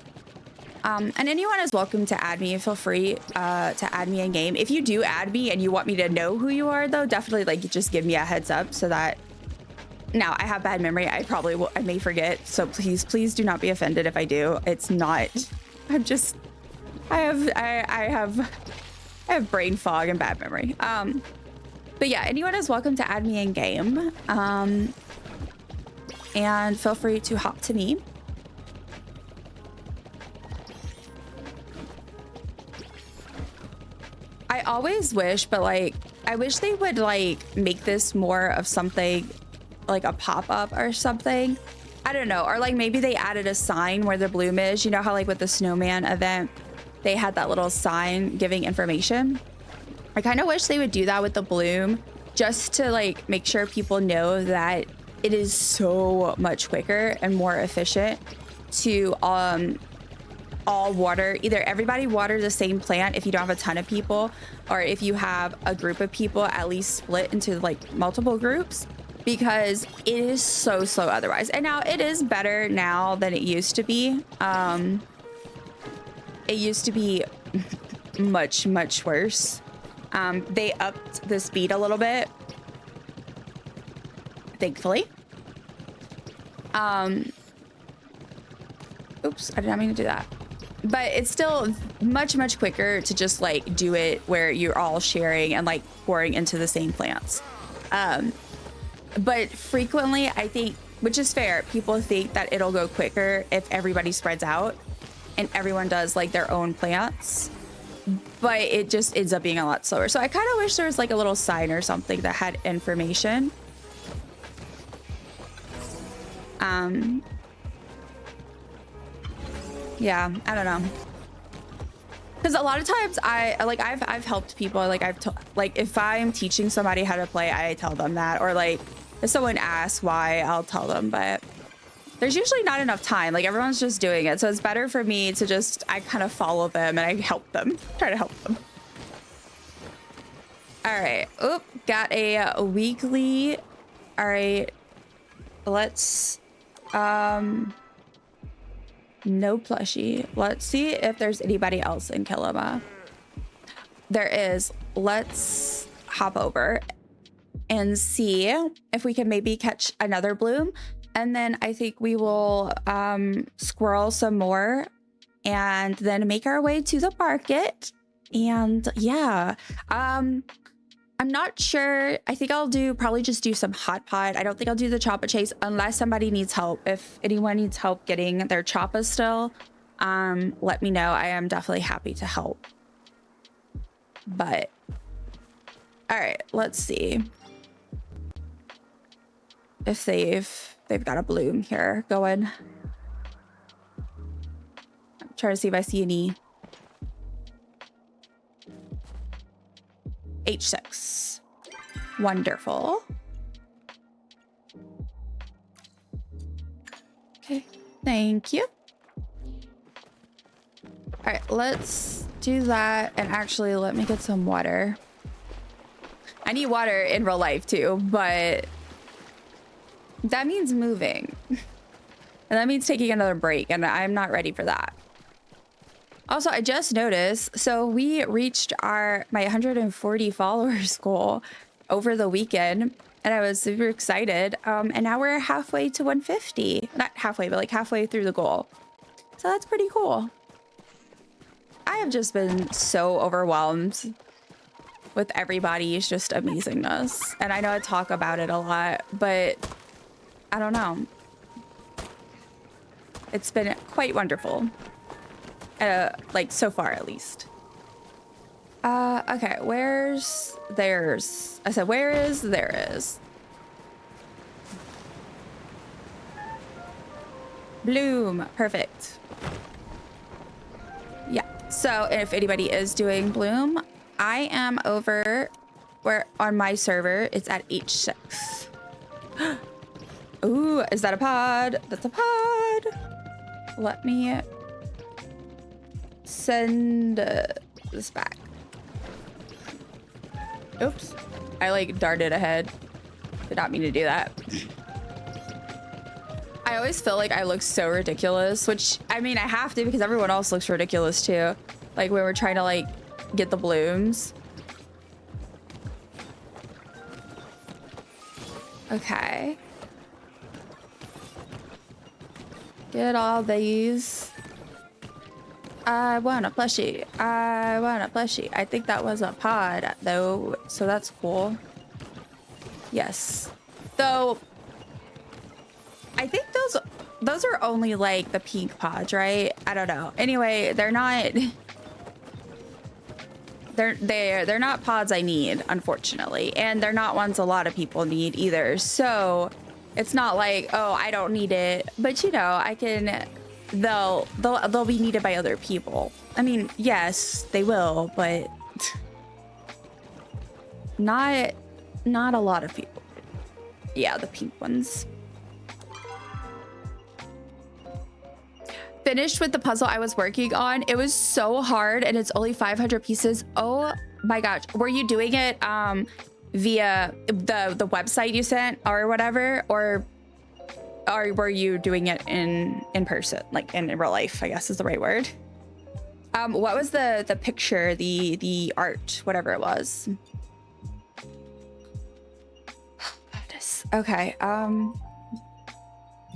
[SPEAKER 1] And anyone is welcome to add me. Feel free to add me in game. If you do add me and you want me to know who you are, though, definitely like just give me a heads up so that. Now I have bad memory. I probably will. I may forget. So please do not be offended if I do. It's not. I'm just. I have brain fog and bad memory. But yeah, anyone is welcome to add me in game. And feel free to hop to me. I always wish, but like, I wish they would like make this more of something like a pop-up or something. I don't know. Or like maybe they added a sign where the bloom is. You know how like with the snowman event, they had that little sign giving information. I kind of wish they would do that with the bloom just to like make sure people know that it is so much quicker and more efficient to all water, either everybody water the same plant if you don't have a ton of people, or if you have a group of people, at least split into like multiple groups, because it is so slow otherwise. And now it is better now than it used to be. It used to be much worse. They upped the speed a little bit, thankfully. Oops, I did not mean to do that. But it's still much quicker to just like do it where you're all sharing and like pouring into the same plants. But frequently, I think, which is fair, people think that it'll go quicker if everybody spreads out and everyone does like their own plants. But it just ends up being a lot slower. So I kind of wish there was like a little sign or something that had information. Yeah, I don't know. Because a lot of times I've helped people. Like like if I'm teaching somebody how to play, I tell them that. Or like if someone asks why, I'll tell them. But there's usually not enough time. Like everyone's just doing it. So it's better for me to just, I kind of follow them and I help them, try to help them. All right. Oop, got a weekly. All right. Let's, no plushie. Let's see if there's anybody else in Kilima. There is. Let's hop over and see if we can maybe catch another bloom. And then I think we will squirrel some more and then make our way to the market. And yeah, I'm not sure. I think I'll probably just do some hot pot. I don't think I'll do the choppa chase unless somebody needs help. If anyone needs help getting their choppas still, let me know. I am definitely happy to help. But all right, let's see if they've got a bloom here going. I'm trying to see if I see any. H6. Wonderful. Okay, thank you. All right, let's do that. And actually, let me get some water. I need water in real life too, but that means moving. And that means taking another break, and I'm not ready for that. Also, I just noticed, so we reached my 140 followers goal over the weekend, and I was super excited. And now we're halfway to 150. Not halfway, but like halfway through the goal. So that's pretty cool. I have just been so overwhelmed with everybody's just amazingness. And I know I talk about it a lot, but I don't know. It's been quite wonderful. Like so far at least. Okay, where's theirs? I said, where is theirs? Bloom, perfect. Yeah, so if anybody is doing Bloom, I am over where on my server, it's at H6. Ooh, is that a pod? That's a pod. Let me send this back. Oops, I like darted ahead. Did not mean to do that. I always feel like I look so ridiculous, which I mean, I have to because everyone else looks ridiculous too. Like when we're trying to like get the blooms. Okay. Get all these. I want a plushie. I want a plushie. I think that was a pod though, so that's cool. Yes. Though I think those are only like the pink pods, right? I don't know. Anyway, they're not they're not pods I need, unfortunately. And they're not ones a lot of people need either. So it's not like, oh, I don't need it. But you know, I can they'll be needed by other people. I mean, yes, they will, but not a lot of people. Yeah, the pink ones. Finished with the puzzle I was working on. It was so hard and it's only 500 pieces. Oh my gosh. Were you doing it via the website you sent or whatever, or were you doing it in person, like in real life, I guess is the right word? What was the picture, the art, whatever it was? Okay,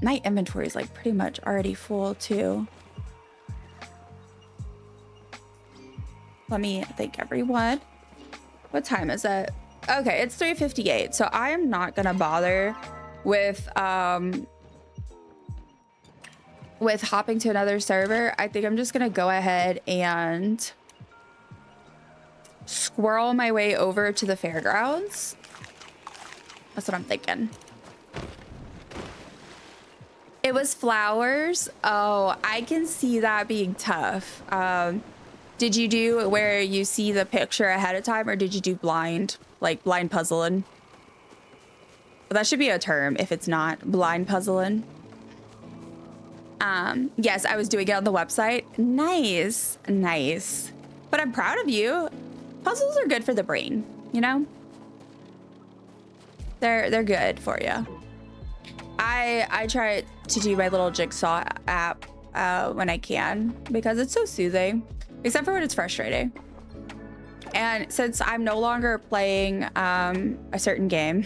[SPEAKER 1] my inventory is like pretty much already full too. Let me thank everyone. What time is it? Okay, it's 3:58. So I am not gonna bother with hopping to another server. I think I'm just gonna go ahead and squirrel my way over to the fairgrounds. That's what I'm thinking. It was flowers. Oh, I can see that being tough. Did you do where you see the picture ahead of time, or did you do blind, like blind puzzling? That should be a term if it's not blind puzzling. Yes, I was doing it on the website. Nice, nice. But I'm proud of you. Puzzles are good for the brain, you know? They're good for you. I try to do my little jigsaw app when I can because it's so soothing, except for when it's frustrating. And since I'm no longer playing a certain game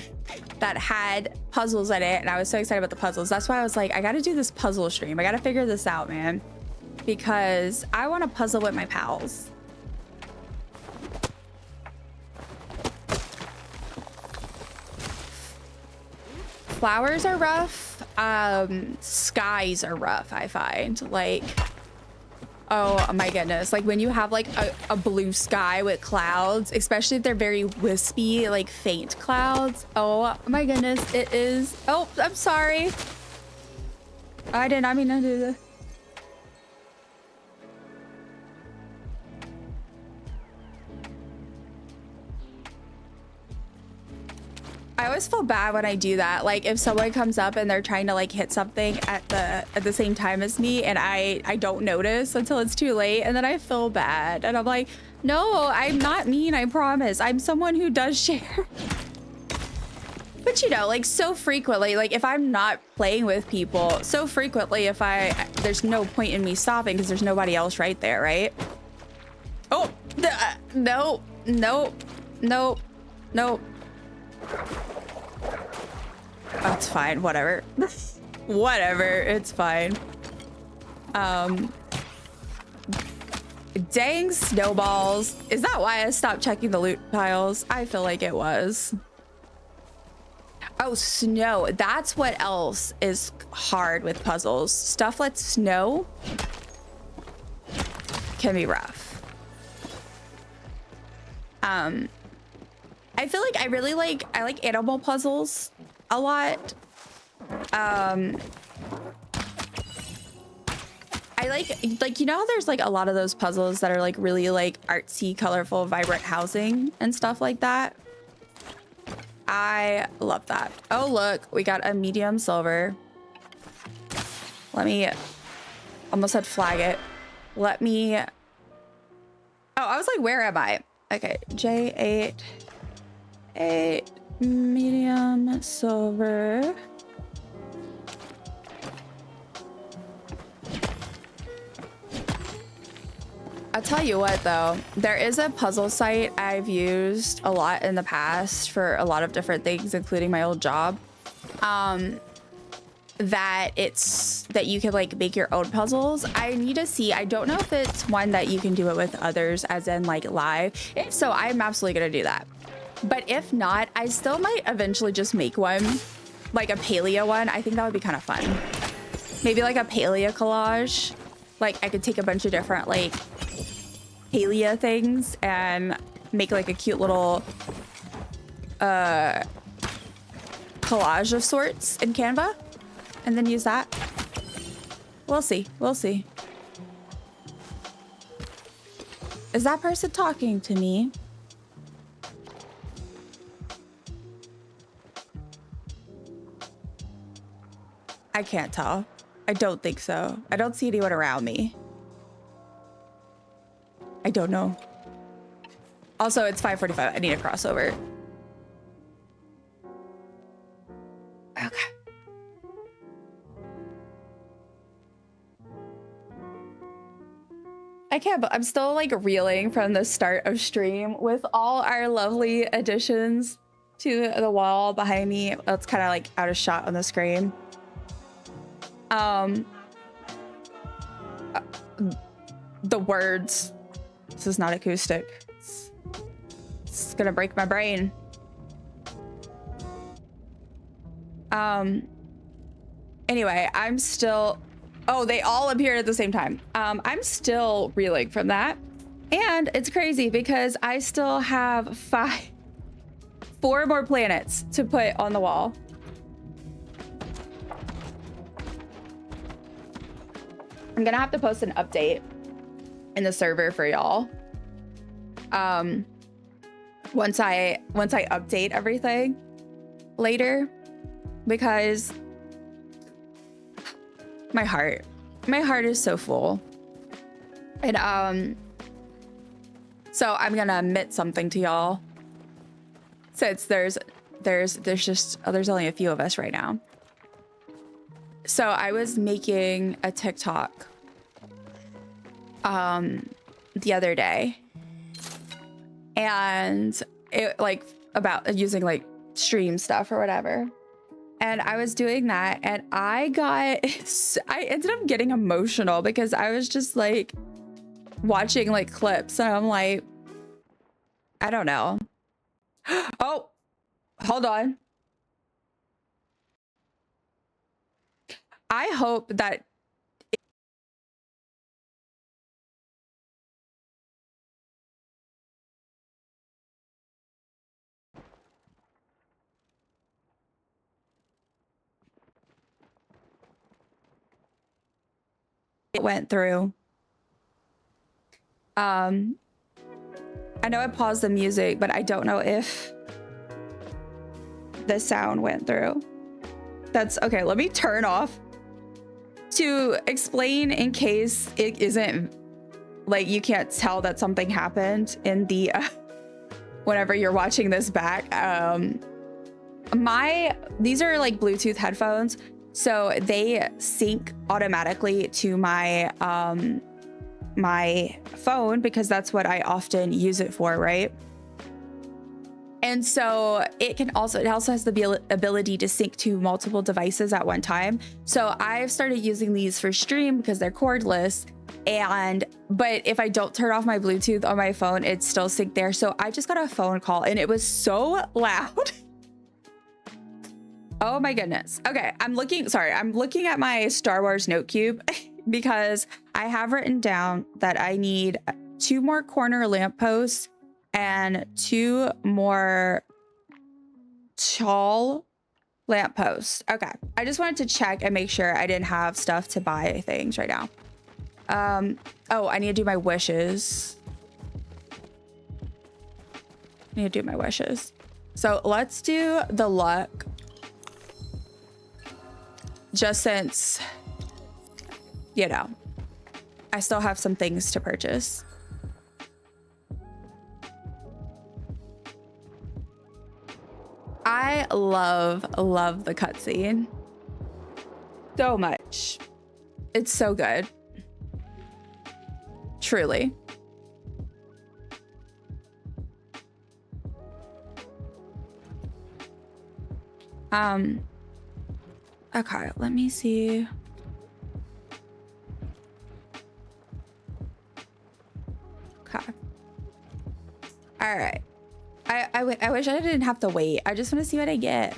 [SPEAKER 1] that had puzzles in it, and I was so excited about the puzzles, that's why I was like, I gotta do this puzzle stream. I gotta figure this out, man, because I want to puzzle with my pals. Flowers are rough. Skies are rough, I find. Like, oh my goodness. Like when you have like a blue sky with clouds, especially if they're very wispy, like faint clouds. Oh my goodness, it is. Oh, I'm sorry. I did not mean to do this. I always feel bad when I do that. Like if someone comes up and they're trying to like hit something at the same time as me, and I don't notice until it's too late, and then I feel bad. And I'm like, no, I'm not mean, I promise. I'm someone who does share. But you know, like so frequently, like if I'm not playing with people, so frequently there's no point in me stopping because there's nobody else right there, right? Oh, no. That's fine, whatever. Whatever, it's fine. Dang snowballs. Is that why I stopped checking the loot piles? I feel like it was. Oh, snow. That's what else is hard with puzzles. Stuff like snow can be rough. I feel like I like animal puzzles a lot. I like you know how there's like a lot of those puzzles that are like really like artsy, colorful, vibrant housing and stuff like that. I love that. Oh look, we got a medium silver. Let me, almost said flag it. Let me, oh, I was like, where am I? Okay, J8, 8 medium silver. I'll tell you what though, there is a puzzle site I've used a lot in the past for a lot of different things, including my old job. That you can like make your own puzzles. I need to see, I don't know if it's one that you can do it with others as in like live. If so, I'm absolutely gonna do that. But if not, I still might eventually just make one, like a Palia one. I think that would be kind of fun. Maybe like a Palia collage. Like I could take a bunch of different like Palia things and make like a cute little collage of sorts in Canva and then use that. We'll see. We'll see. Is that person talking to me? I can't tell. I don't think so. I don't see anyone around me. I don't know. Also, it's 5:45. I need a crossover. Okay. I can't, but I'm still like reeling from the start of stream with all our lovely additions to the wall behind me. It's kind of like out of shot on the screen. The words. This is not acoustic. It's gonna break my brain. Anyway, I'm still, oh, they all appeared at the same time. I'm still reeling from that. And it's crazy because I still have 4 more planets to put on the wall. I'm gonna have to post an update in the server for y'all. Once I update everything later, because my heart is so full. And so I'm gonna admit something to y'all, since there's only a few of us right now. So I was making a TikTok the other day, and it like about using like stream stuff or whatever. And I was doing that and I ended up getting emotional because I was just like watching like clips and I'm like, I don't know. Oh, hold on. I hope that it went through. I know I paused the music, but I don't know if the sound went through. That's okay. Let me turn off to explain in case it isn't like you can't tell that something happened in the whenever you're watching this back. These are like Bluetooth headphones, so they sync automatically to my my phone because that's what I often use it for, right? And so it also has the ability to sync to multiple devices at one time. So I've started using these for stream because they're cordless. But if I don't turn off my Bluetooth on my phone, it's still synced there. So I just got a phone call and it was so loud. Oh my goodness. Okay, I'm looking at my Star Wars note cube because I have written down that I need 2 more corner lampposts and 2 more tall lampposts. Okay, I just wanted to check and make sure I didn't have stuff to buy things right now. Oh, I need to do my wishes. So let's do the luck. Just since, you know, I still have some things to purchase. I love the cutscene so much. It's so good. Truly. Okay, let me see. Okay. All right. I wish I didn't have to wait. I just want to see what I get.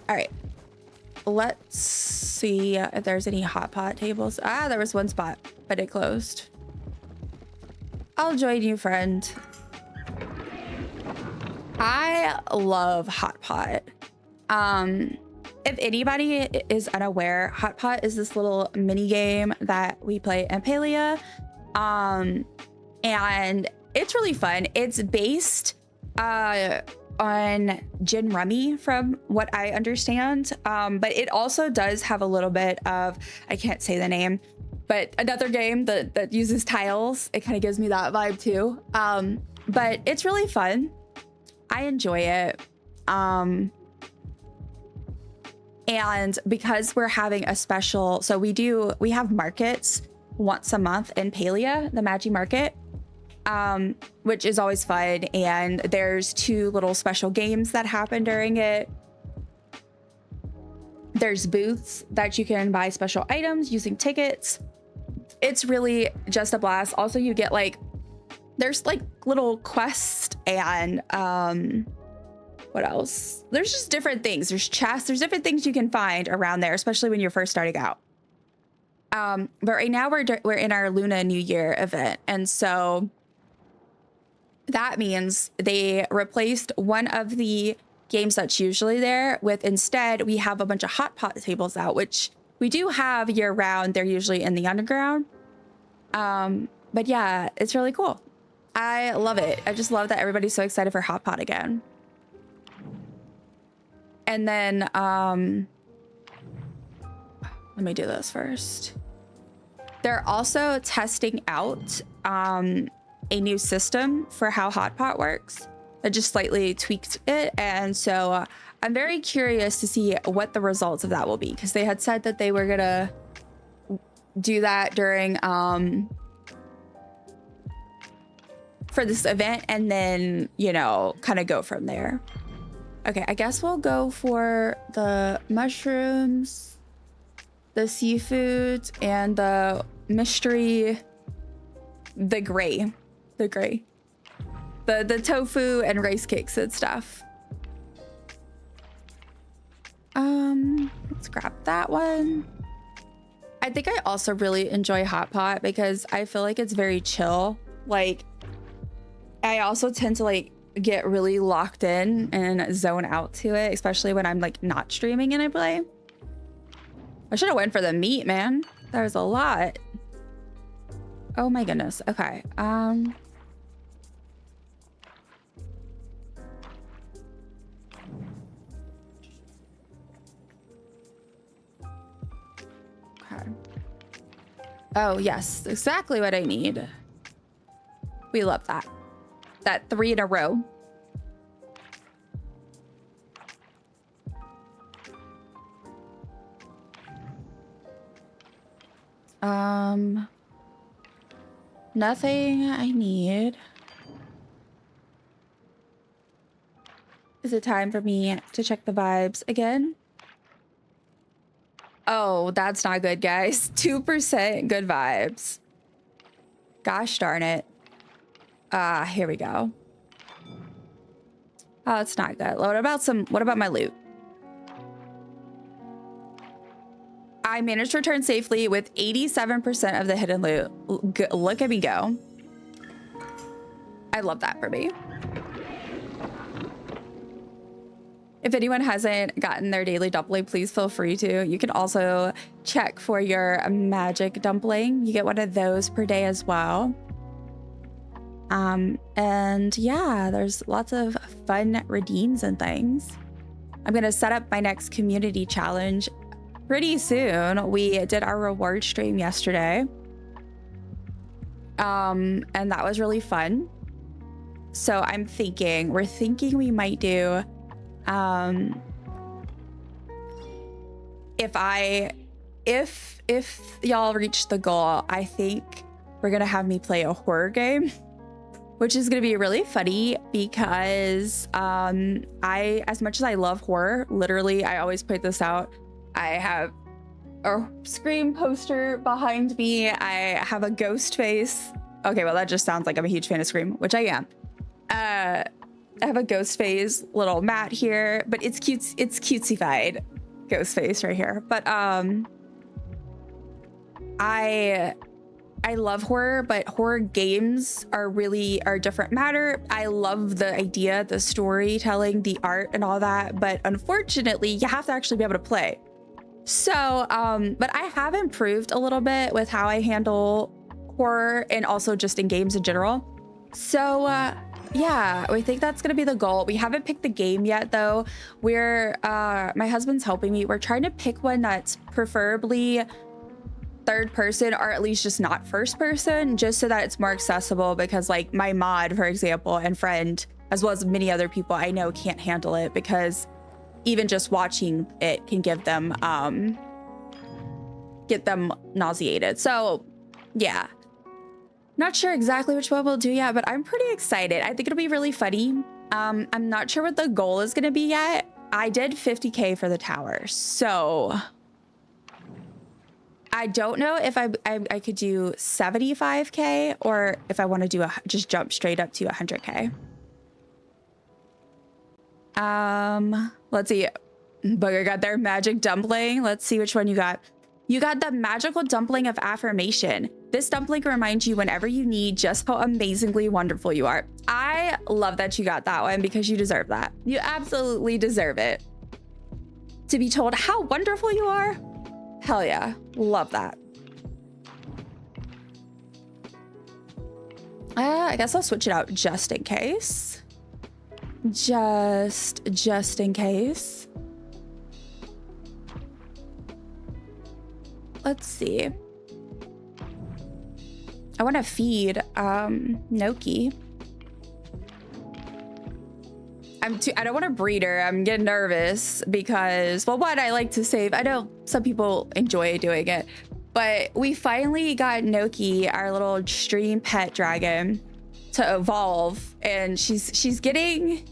[SPEAKER 1] All right. Let's see if there's any hot pot tables. Ah, there was one spot, but it closed. I'll join you, friend. I love hot pot. If anybody is unaware, hot pot is this little mini game that we play in Palia. And it's really fun. It's based on gin rummy from what I understand. But it also does have a little bit of, I can't say the name, but another game that uses tiles. It kind of gives me that vibe too. But it's really fun. I enjoy it. And because we're having a special, so we have markets once a month in Palia, the Magi Market, which is always fun. And there's 2 little special games that happen during it. There's booths that you can buy special items using tickets. It's really just a blast. Also, you get there's little quests and what else? There's just different things. There's chests. There's different things you can find around there, especially when you're first starting out. But right now we're in our Luna New Year event, and so that means they replaced one of the games that's usually there with, instead we have a bunch of hot pot tables out, which we do have year round. They're usually in the underground. But yeah, it's really cool. I love it. I just love that everybody's so excited for hot pot again. And then, let me do this first. They're also testing out a new system for how hot pot works. I just slightly tweaked it. And so I'm very curious to see what the results of that will be, because they had said that they were gonna do that during, for this event, and then, you know, kind of go from there. Okay, I guess we'll go for the mushrooms, the seafood, and the mystery, the tofu and rice cakes and stuff. Let's grab that one. I think I also really enjoy hot pot because I feel like it's very chill. Like, I also tend to get really locked in and zone out to it, especially when I'm not streaming and I play. I should have went for the meat, man. There's a lot. Oh my goodness. Okay. Okay. Oh yes, exactly what I need. We love that. That 3 in a row. Nothing I need. Is it time for me to check the vibes again? Oh, that's not good, guys. 2% good vibes. Gosh darn it. Here we go. Oh, it's not good. What about my loot? I managed to return safely with 87% of the hidden loot. Look at me go. I love that for me. If anyone hasn't gotten their daily dumpling, please feel free to. You can also check for your magic dumpling. You get one of those per day as well. And yeah, there's lots of fun redeems and things. I'm gonna set up my next community challenge pretty soon. We did our reward stream yesterday. And that was really fun. So we're thinking we might do, if y'all reach the goal, I think we're gonna have me play a horror game, which is gonna be really funny because as much as I love horror, literally, I always point this out. I have a Scream poster behind me. I have a ghost face. Okay, well, that just sounds like I'm a huge fan of Scream, which I am. I have a ghost face little mat here, but it's cute. It's cutesy-fied ghost face right here. But I love horror, but horror games are a different matter. I love the idea, the storytelling, the art, and all that. But unfortunately, you have to actually be able to play. So, but I have improved a little bit with how I handle horror and also just in games in general. So, yeah, we think that's gonna be the goal. We haven't picked the game yet, though. My husband's helping me. We're trying to pick one that's preferably third person, or at least just not first person, just so that it's more accessible, because like my mod, for example, and friend, as well as many other people I know, can't handle it, because even just watching it can get them nauseated. So yeah, not sure exactly which one we'll do yet, but I'm pretty excited. I think it'll be really funny. I'm not sure what the goal is gonna be yet. I did 50K for the tower, so I don't know if I could do 75K or if I want to do just jump straight up to 100K. Let's see. Booger got their magic dumpling. Let's see which one you got. You got the magical dumpling of affirmation. This dumpling reminds you whenever you need just how amazingly wonderful you are. I love that you got that one, because you deserve that. You absolutely deserve it. To be told how wonderful you are. Hell yeah, love that. I guess I'll switch it out just in case. Just in case. Let's see. I want to feed Noki. I don't want to breed her. I'm getting nervous because, well, one, I like to save. I know some people enjoy doing it, but we finally got Noki, our little stream pet dragon, to evolve, and she's getting.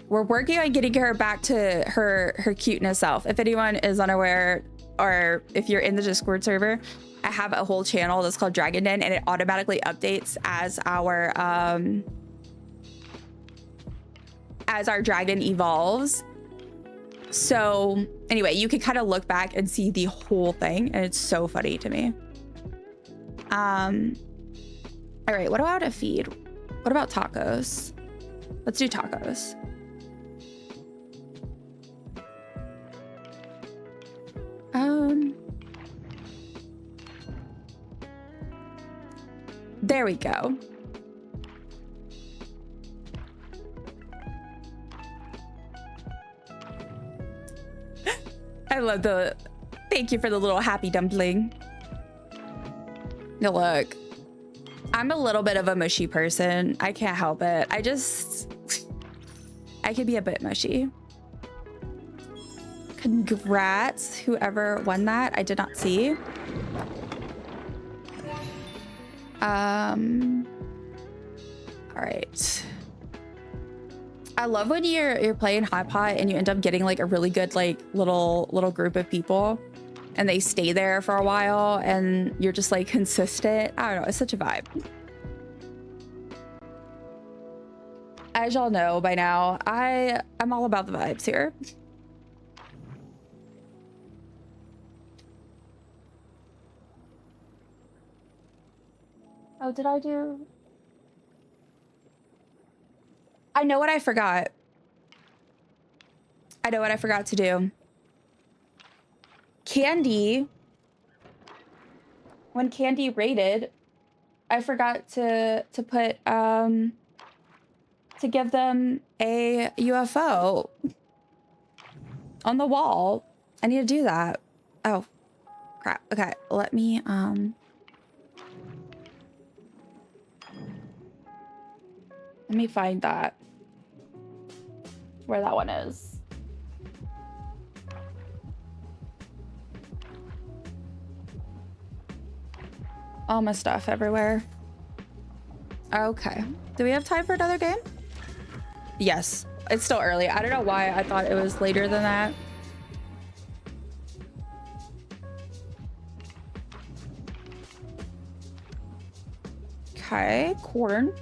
[SPEAKER 1] We're working on getting her back to her cuteness self. If anyone is unaware, or if you're in the Discord server, I have a whole channel that's called Dragon Den, and it automatically updates as our dragon evolves. So anyway, you can kind of look back and see the whole thing, and it's so funny to me. All right, what about a feed? What about tacos? Let's do tacos. There we go. I love thank you for the little happy dumpling. Now look, I'm a little bit of a mushy person. I can't help it. I could be a bit mushy. Congrats, whoever won that. I did not see. All right. I love when you're playing hot pot and you end up getting like a really good like little group of people and they stay there for a while and you're just like consistent. I don't know, it's such a vibe. As y'all know by now, I'm all about the vibes here. Oh, did I do? I know what I forgot. I know what I forgot to do. Candy. When Candy raided, I forgot to put to give them a UFO on the wall. I need to do that. Oh, crap. Okay, let me find that. Where that one is. All my stuff everywhere. Okay. Do we have time for another game? Yes. It's still early. I don't know why I thought it was later than that. Okay, corn.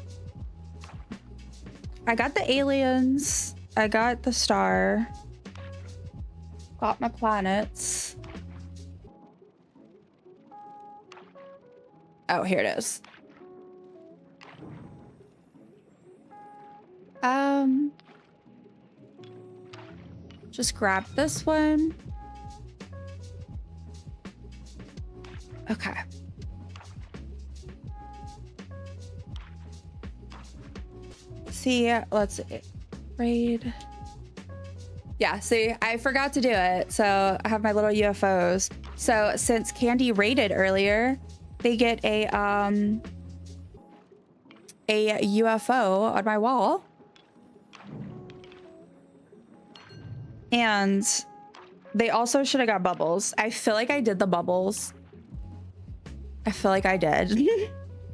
[SPEAKER 1] I got the aliens. I got the star. Got my planets. Oh, here it is. Just grab this one. Okay. See, let's see. Raid. Yeah, see, I forgot to do it. So I have my little UFOs. So since Candy raided earlier, they get a UFO on my wall. And they also should have got bubbles. I feel like I did the bubbles. I feel like I did.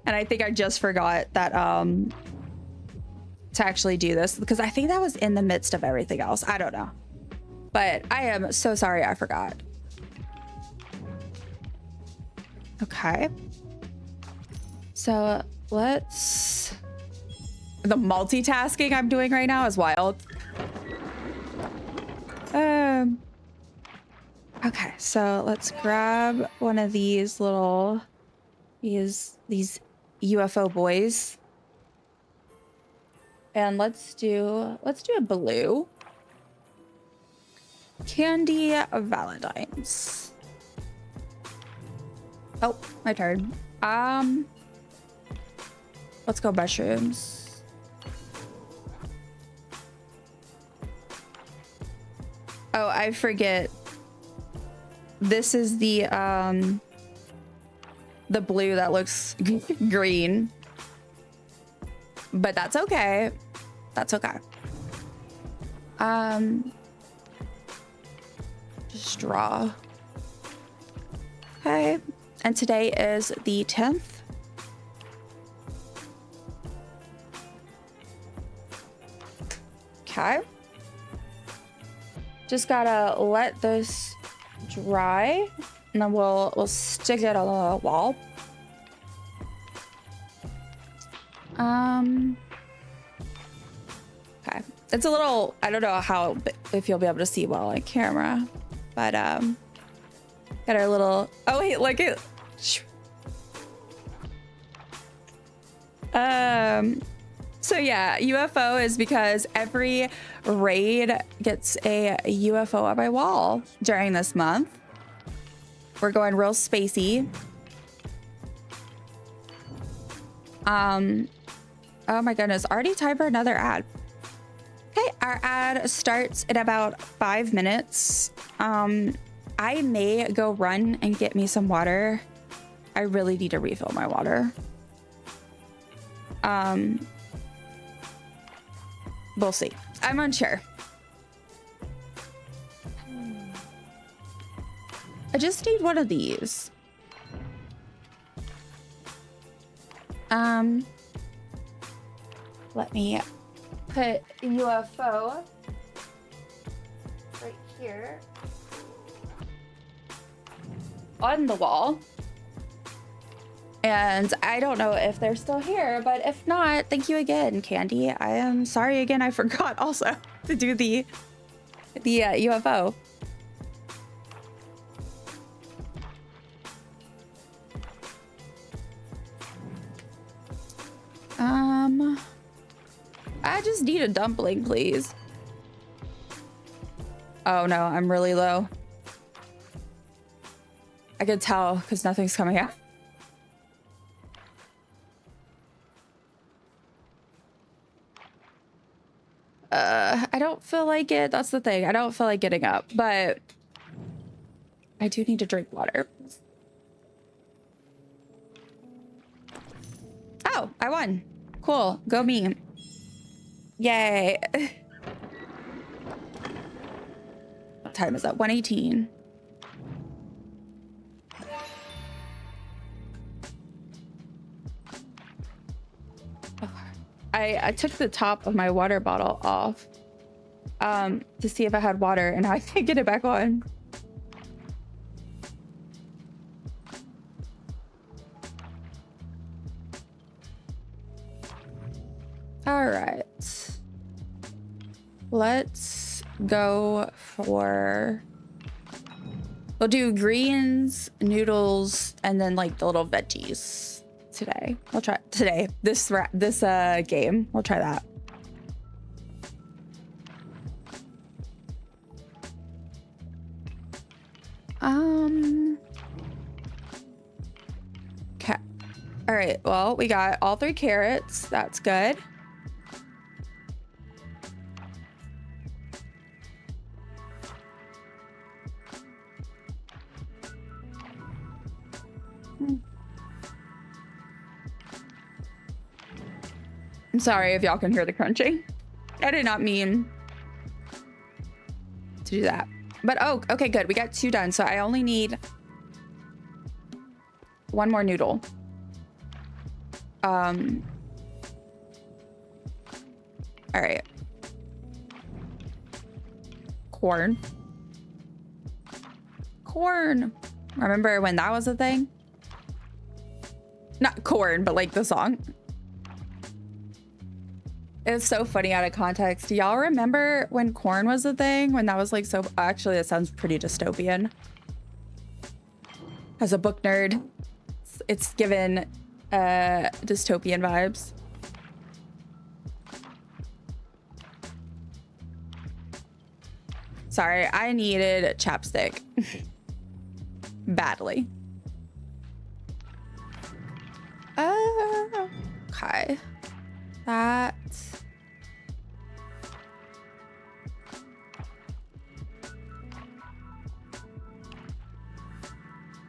[SPEAKER 1] And I think I just forgot that to actually do this because I think that was in the midst of everything else. I don't know. But I am so sorry I forgot. Okay. So let's... The multitasking I'm doing right now is wild. Okay, so let's grab one of these little... These UFO boys. And let's do a blue. Candy Valentines. Oh, my turn. Let's go mushrooms. Oh, I forget. This is the blue that looks green. But that's okay. That's okay. Just draw. Okay. And today is the 10th. Okay. Just gotta let this dry, and then we'll stick it on the wall. Okay. It's a little, I don't know if you'll be able to see well on camera, but got our little, oh wait, look at, so yeah, UFO is because every raid gets a UFO on my wall during this month. We're going real spacey. Oh my goodness, already time for another ad. Okay, our ad starts in about 5 minutes. I may go run and get me some water. I really need to refill my water. We'll see. I'm unsure. I just need one of these. Let me put UFO right here on the wall. And I don't know if they're still here, but if not, thank you again, Candy. I am sorry again, I forgot also to do the UFO. I just need a dumpling, please. Oh no, I'm really low. I could tell because nothing's coming out. I don't feel like it. That's the thing. I don't feel like getting up, but I do need to drink water. Oh, I won. Cool. Go me. Yay. What time is that? 1:18. I took the top of my water bottle off to see if I had water, and I can't get it back on. All right. Let's go for... We'll do greens, noodles, and then like the little veggies. Today we'll try this game. We'll try that. Okay. All right, well, we got all 3 carrots. That's good. I'm sorry if y'all can hear the crunching. I did not mean to do that. But oh, okay, good. We got 2 done. So I only need 1 more noodle. All right. Corn. Remember when that was a thing? Not corn, but like the song. It's so funny out of context. Do y'all remember when corn was a thing? When that was like so... Actually, that sounds pretty dystopian. As a book nerd, it's given dystopian vibes. Sorry, I needed chapstick. Badly. Okay. That...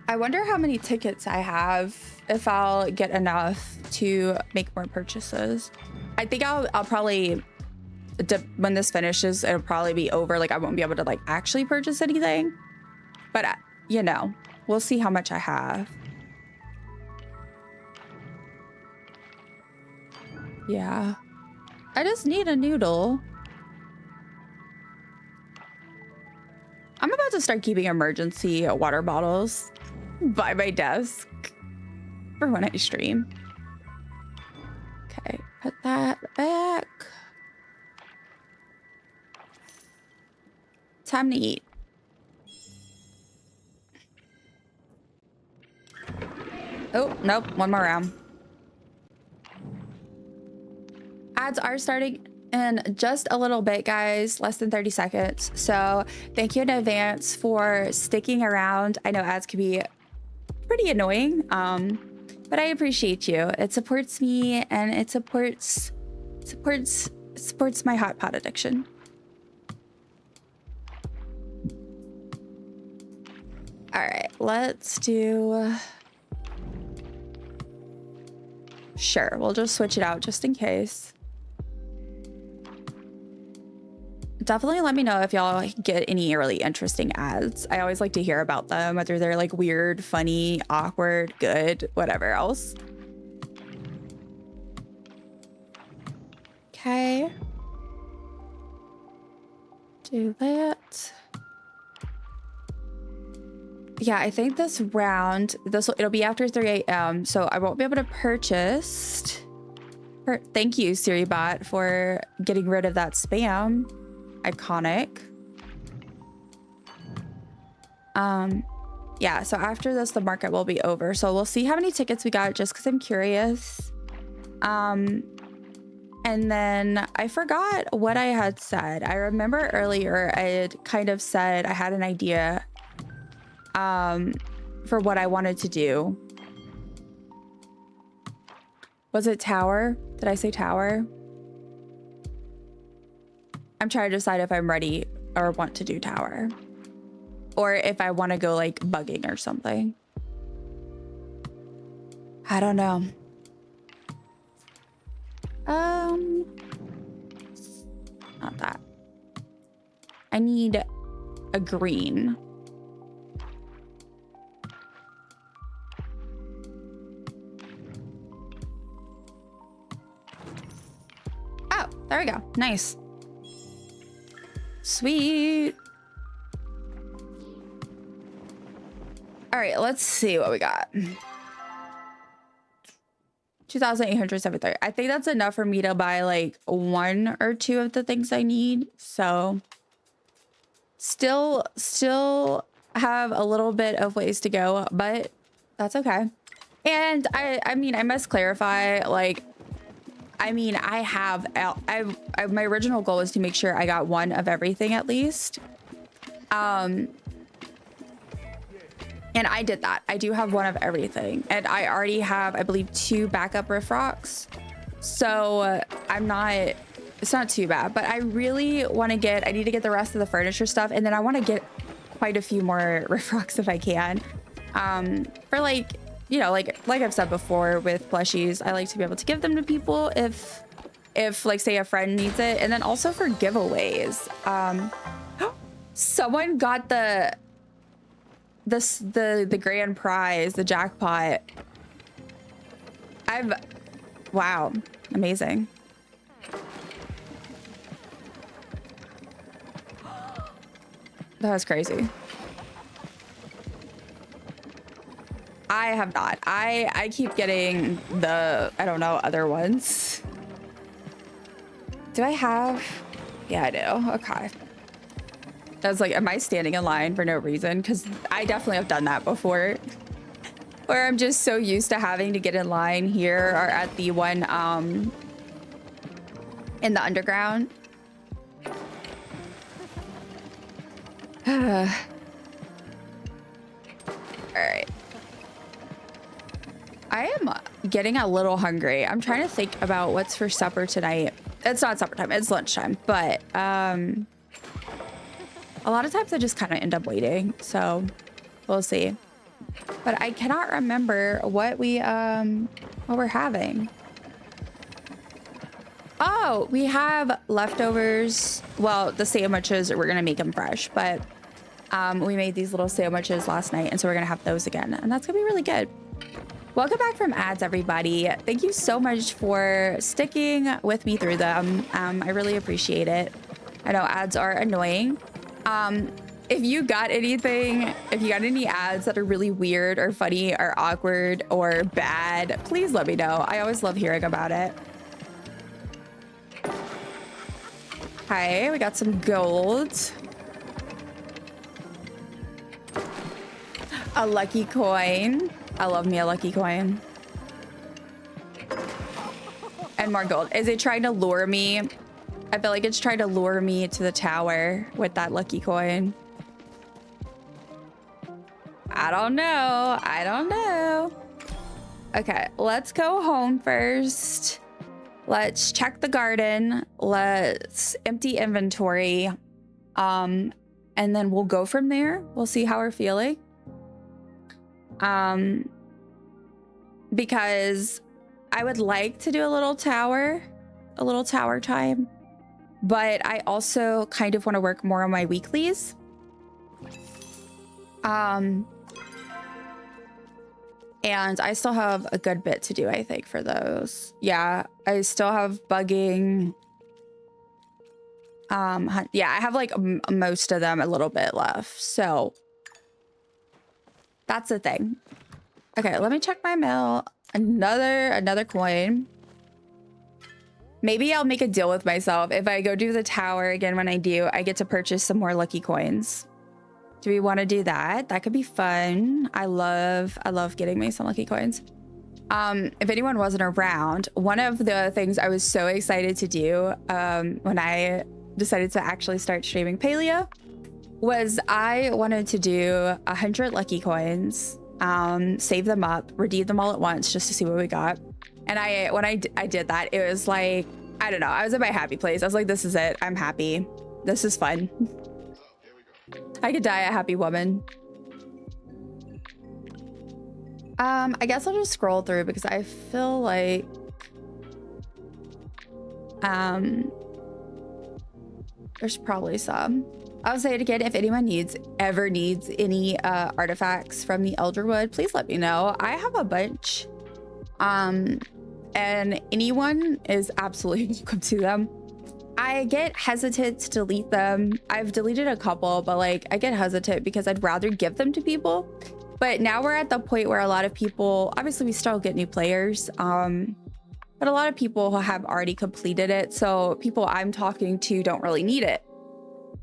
[SPEAKER 1] I wonder how many tickets I have, if I'll get enough to make more purchases. I think I'll probably, when this finishes, it'll probably be over. Like I won't be able to like actually purchase anything, but you know, we'll see how much I have. Yeah, I just need a noodle. I'm about to start keeping emergency water bottles by my desk for when I stream. Okay, put that back. Time to eat. Oh, nope, 1 more round. Ads are starting in just a little bit, guys, less than 30 seconds. So thank you in advance for sticking around. I know ads can be pretty annoying, but I appreciate you. It supports me and it supports my hot pot addiction. All right, let's do... Sure, we'll just switch it out just in case. Definitely let me know if y'all get any really interesting ads. I always like to hear about them, whether they're like weird, funny, awkward, good, whatever else. Okay. Do that. Yeah, I think this round, it'll be after 3 a.m. So I won't be able to purchase. Thank you, SiriBot, for getting rid of that spam. Iconic. Yeah, so after this, the market will be over. So we'll see how many tickets we got just because I'm curious. And then I forgot what I had said. I remember earlier I had kind of said I had an idea for what I wanted to do. Was it tower? Did I say tower? I'm trying to decide if I'm ready or want to do tower. Or if I want to go like bugging or something. I don't know. Not that. I need a green. Oh, there we go. Nice. Sweet. All right, let's see what we got. 2,873. I think that's enough for me to buy like 1 or 2 of the things I need. So still have a little bit of ways to go, but that's okay. And I mean, I must clarify, like, I mean, my original goal was to make sure I got 1 of everything at least. And I did that. I do have 1 of everything. And I already have, I believe, 2 backup riff rocks. So it's not too bad. But I really want to I need to get the rest of the furniture stuff. And then I want to get quite a few more riff rocks if I can. For like, you know, like I've said before with plushies, I like to be able to give them to people if like, say a friend needs it. And then also for giveaways. Someone got the grand prize, the jackpot. Wow, amazing. That was crazy. I have not. I keep getting I don't know, other ones. Do I have? Yeah, I do. Okay. I was like, am I standing in line for no reason? Because I definitely have done that before. Where I'm just so used to having to get in line here or at the one in the underground. All right. I am getting a little hungry. I'm trying to think about what's for supper tonight. It's not supper time, it's lunchtime, but a lot of times I just kind of end up waiting, so we'll see. But I cannot remember what we're having. Oh, we have leftovers. Well, the sandwiches, we're gonna make them fresh, but we made these little sandwiches last night, and so we're gonna have those again, and that's gonna be really good. Welcome back from ads, everybody. Thank you so much for sticking with me through them. I really appreciate it. I know ads are annoying. If you got anything, if you got any ads that are really weird or funny or awkward or bad, please let me know. I always love hearing about it. Hi, we got some gold. A lucky coin. I love me a lucky coin. And more gold. Is it trying to lure me? I feel like it's trying to lure me to the tower with that lucky coin. I don't know. I don't know. Okay, let's go home first. Let's check the garden. Let's empty inventory. And then we'll go from there. We'll see how we're feeling. Because I would like to do a little tower time, but I also kind of want to work more on my weeklies. And I still have a good bit to do, I think, for those. Yeah, I still have bugging. Yeah, I have like most of them a little bit left. So that's the thing. Okay, let me check my mail. Another coin. Maybe I'll make a deal with myself. If I go do the tower again, when I do, I get to purchase some more lucky coins. Do we want to do that? That could be fun. I love getting me some lucky coins. If anyone wasn't around, one of the things I was so excited to do when I decided to actually start streaming Palia was I wanted to do 100 lucky coins, save them up, redeem them all at once just to see what we got. And when I did that, it was like, I don't know, I was in my happy place. I was like, this is it. I'm happy. This is fun. I could die a happy woman. I guess I'll just scroll through because I feel like there's probably some. I'll say it again, if anyone ever needs any artifacts from the Elderwood, please let me know. I have a bunch. And anyone is absolutely welcome to them. I get hesitant to delete them. I've deleted a couple, but like I get hesitant because I'd rather give them to people. But now we're at the point where a lot of people, obviously we still get new players, but a lot of people have already completed it. So people I'm talking to don't really need it.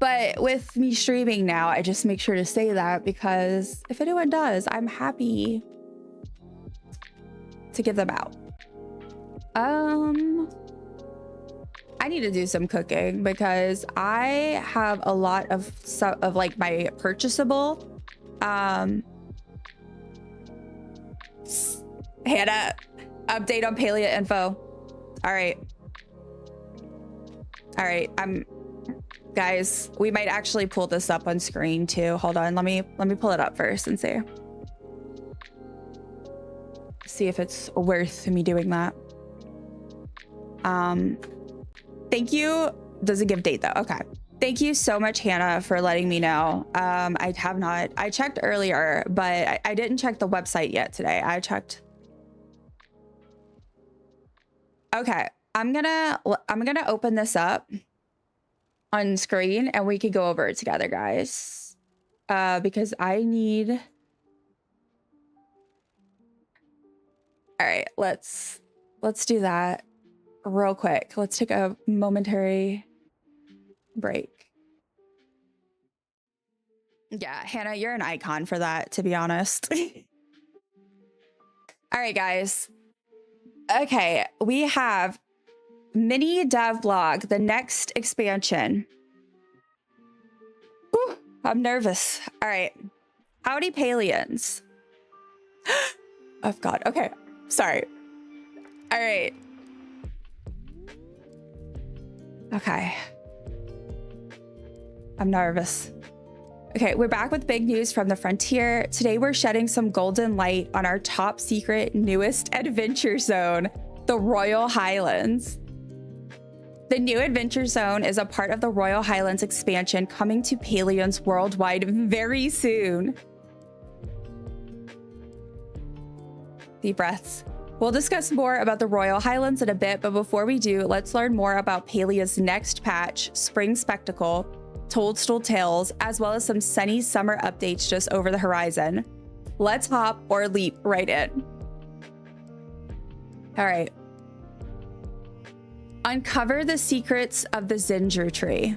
[SPEAKER 1] But with me streaming now, I just make sure to say that because if anyone does, I'm happy to give them out. I need to do some cooking because I have a lot of like my purchasable. Hannah, update on Palia info. All right. Guys, we might actually pull this up on screen too. Hold on, let me pull it up first and see if it's worth me doing that. Thank you. Doesn't give date though. Okay. Thank you so much, Hannah, for letting me know. I checked earlier, but I didn't check the website yet today. I checked. Okay. I'm gonna open this up on screen and we could go over it together, guys. Because I need. All right, let's do that real quick. Let's take a momentary break. Yeah, Hannah, you're an icon for that, to be honest. All right, guys. Okay, we have Mini Dev Blog, the next expansion. Whew, I'm nervous. All right. Howdy, Palians. Oh, God. Okay. Sorry. All right. Okay. I'm nervous. Okay, we're back with big news from the frontier. Today, we're shedding some golden light on our top secret, newest adventure zone, the Royal Highlands. The new adventure zone is a part of the Royal Highlands expansion coming to Palians worldwide very soon. Deep breaths. We'll discuss more about the Royal Highlands in a bit, but before we do, let's learn more about Palia's next patch, Spring Spectacle, Toadstool Tales, as well as some sunny summer updates just over the horizon. Let's hop or leap right in. All right. Uncover the secrets of the Ginger Tree.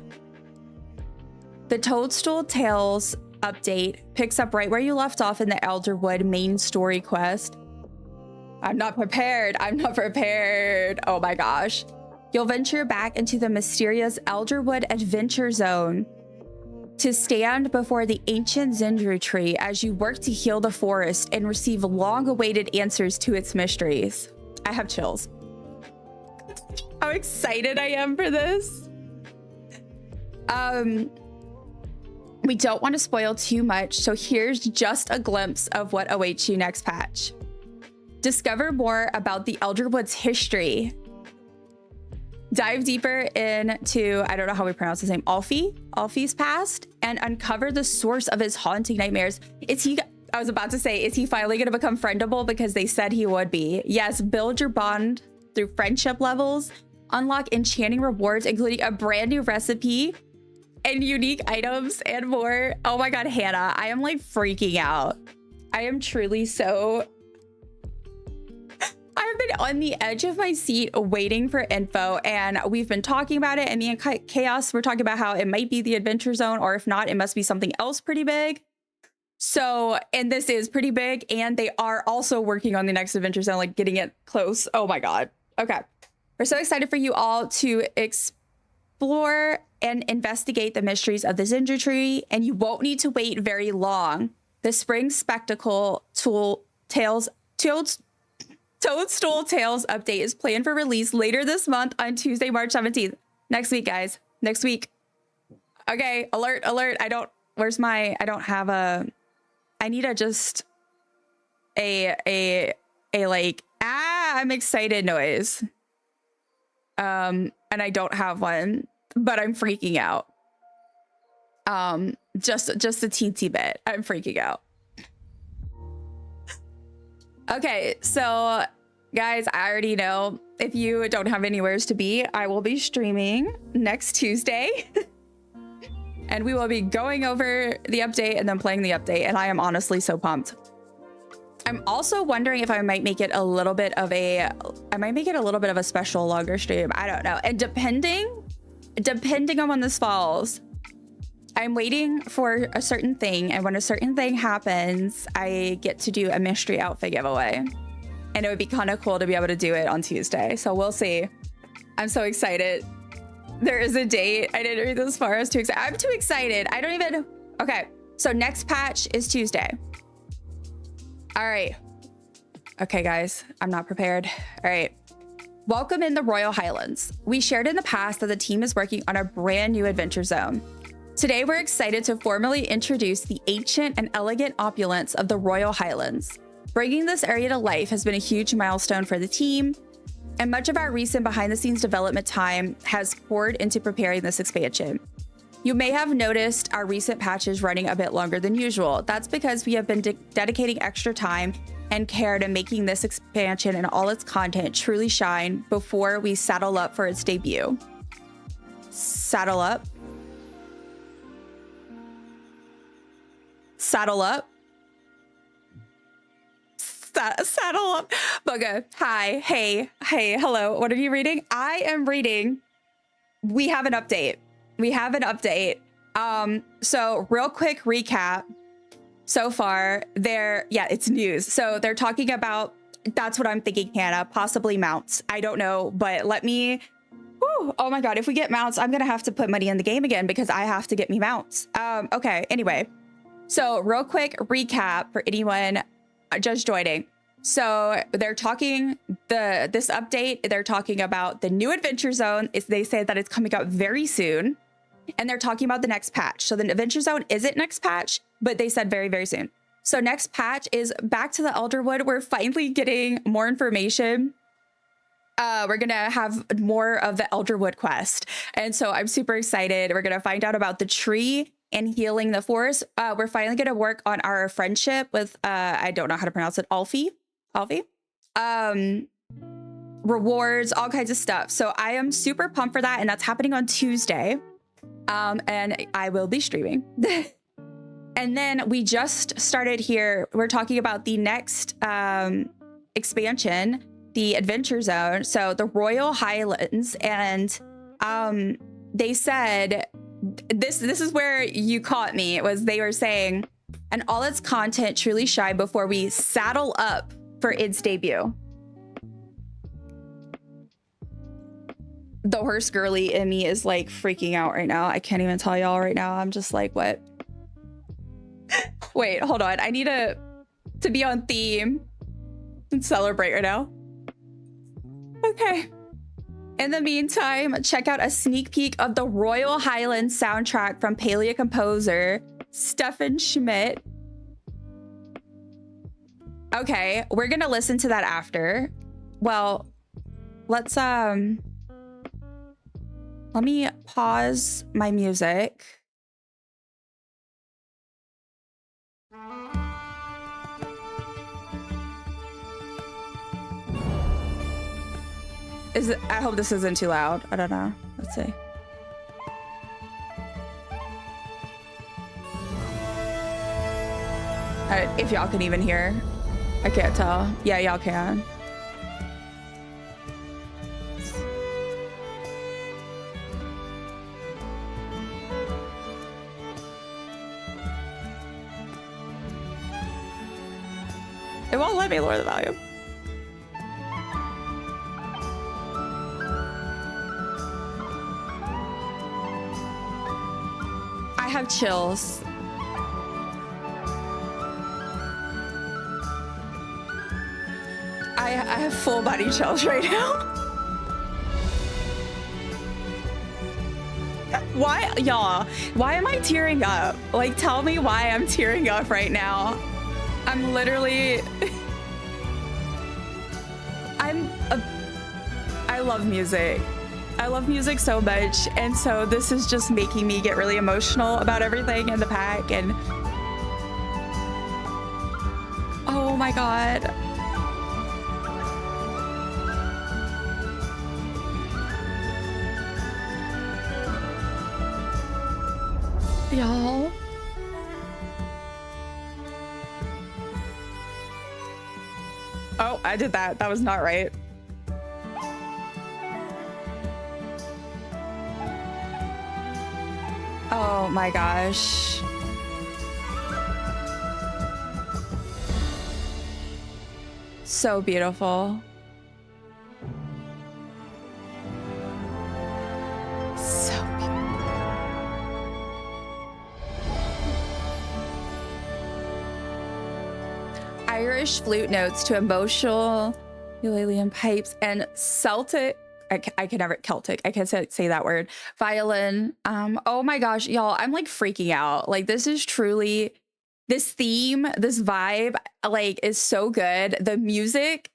[SPEAKER 1] The Toadstool Tales update picks up right where you left off in the Elderwood main story quest. I'm not prepared. Oh my gosh. You'll venture back into the mysterious Elderwood Adventure Zone to stand before the ancient Ginger Tree as you work to heal the forest and receive long-awaited answers to its mysteries. I have chills. How excited I am for this. We don't want to spoil too much, so here's just a glimpse of what awaits you next patch. Discover more about the Elderwood's history. Dive deeper into, I don't know how we pronounce his name, Alfie's past, and uncover the source of his haunting nightmares. I was about to say, is he finally going to become friendable? Because they said he would be. Yes, build your bond through friendship levels. unlock enchanting rewards, including a brand new recipe and unique items and more. Oh my God, Hannah, I am like freaking out. I am truly so... I've been on the edge of my seat waiting for info, and we've been talking about it, and me and Chaos were talking about how it might be the Adventure Zone, or if not, it must be something else pretty big. So, and this is pretty big, and they are also working on the next Adventure Zone, like getting it close. Oh my God. Okay. We're so excited for you all to explore and investigate the mysteries of the Ginger Tree, and you won't need to wait very long. The Spring Spectacle Toadstool Tales update is planned for release later this month on Tuesday, March 17th. Next week, guys. Next week. Okay, alert, alert. I don't have a... I need a like, I'm excited noise. And I don't have one, but I'm freaking out. Just a teensy bit. I'm freaking out. Okay, so guys, I already know if you don't have anywhere to be, I will be streaming next Tuesday. And we will be going over the update and then playing the update. And I am honestly so pumped. I'm also wondering if I might make it a little bit of a special longer stream. I don't know. And depending on when this falls, I'm waiting for a certain thing. And when a certain thing happens, I get to do a mystery outfit giveaway. And it would be kind of cool to be able to do it on Tuesday. So we'll see. I'm so excited. There is a date. I didn't read this far. I was too excited. I'm too excited. I don't even... Okay. So next patch is Tuesday. All right. Okay, guys. I'm not prepared. All right. Welcome in the Royal Highlands. We shared in the past that the team is working on a brand new adventure zone. Today, we're excited to formally introduce the ancient and elegant opulence of the Royal Highlands. Bringing this area to life has been a huge milestone for the team, and much of our recent behind-the-scenes development time has poured into preparing this expansion. You may have noticed our recent patches running a bit longer than usual. That's because we have been dedicating extra time and care to making this expansion and all its content truly shine before we saddle up for its debut. Saddle up? Saddle up? Saddle up. Bugga. Hi. Hey. Hello. What are you reading? I am reading. We have an update. So real quick recap. So far, it's news. So they're talking about, that's what I'm thinking, Hannah, possibly mounts. I don't know, but oh my God, if we get mounts, I'm going to have to put money in the game again because I have to get me mounts. Okay. Anyway, so real quick recap for anyone just joining. So they're talking this update. They're talking about the new adventure zone. They say that it's coming out very soon, and they're talking about the next patch. So the adventure zone isn't next patch, but they said very, very soon. So next patch is back to the Elderwood. We're finally getting more information. We're going to have more of the Elderwood quest. And so I'm super excited. We're going to find out about the tree and healing the forest. We're finally going to work on our friendship with, I don't know how to pronounce it, Alfie. Rewards, all kinds of stuff. So I am super pumped for that. And that's happening on Tuesday. And I will be streaming. And then we just started here. We're talking about the next expansion, the Adventure Zone. So the Royal Highlands. And they said, this is where you caught me. They were saying, and all its content truly shine before we saddle up for its debut. The horse girly in me is like freaking out right now. I can't even tell y'all right now. I'm just like, what? Wait, hold on. I need to be on theme and celebrate right now. Okay. In the meantime, check out a sneak peek of the Royal Highlands soundtrack from Palia composer Stefan Schmidt. Okay, we're gonna listen to that after. Well, let's let me pause my music. I hope this isn't too loud. I don't know. Let's see. If y'all can even hear. I can't tell. Yeah, y'all can. It won't let me lower the volume. I have chills. I have full body chills right now. Why, y'all? Why am I tearing up? Like, tell me why I'm tearing up right now. I'm literally... I love music. I love music so much, and so this is just making me get really emotional about everything in the pack, and... Oh my God. Y'all. Oh, I did that. That was not right. Oh my gosh. So beautiful. So beautiful. Irish flute notes to emotional Ukulele pipes and Celtic. I can never Celtic. I can't say that word. Violin. Oh my gosh, y'all, I'm like freaking out. Like, this is truly, this theme, this vibe, like, is so good. The music,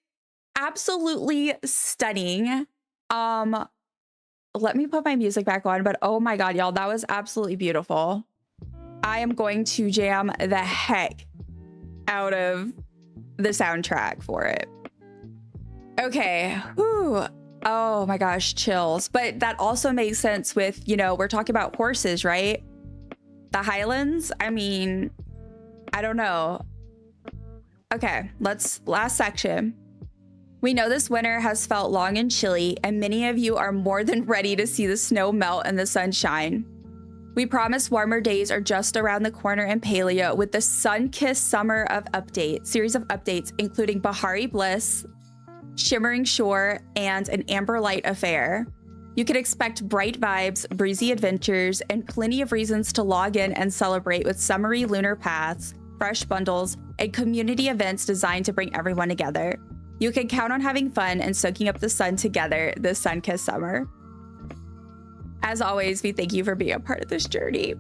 [SPEAKER 1] absolutely stunning. Let me put my music back on, but oh my God, y'all, that was absolutely beautiful. I am going to jam the heck out of the soundtrack for it. Okay. Whew. Oh my gosh, chills. But that also makes sense with, you know, we're talking about horses, right? The Highlands. I mean, I don't know. Okay, last section. We know this winter has felt long and chilly, and many of you are more than ready to see the snow melt and the sunshine. We promise warmer days are just around the corner in Palia with the sun-kissed summer of series of updates, including Bahari Bliss, Shimmering Shore, and an Amber Light Affair. You can expect bright vibes, breezy adventures, and plenty of reasons to log in and celebrate with summery lunar paths, fresh bundles, and community events designed to bring everyone together. You can count on having fun and soaking up the sun together this sun-kissed summer. As always, we thank you for being a part of this journey.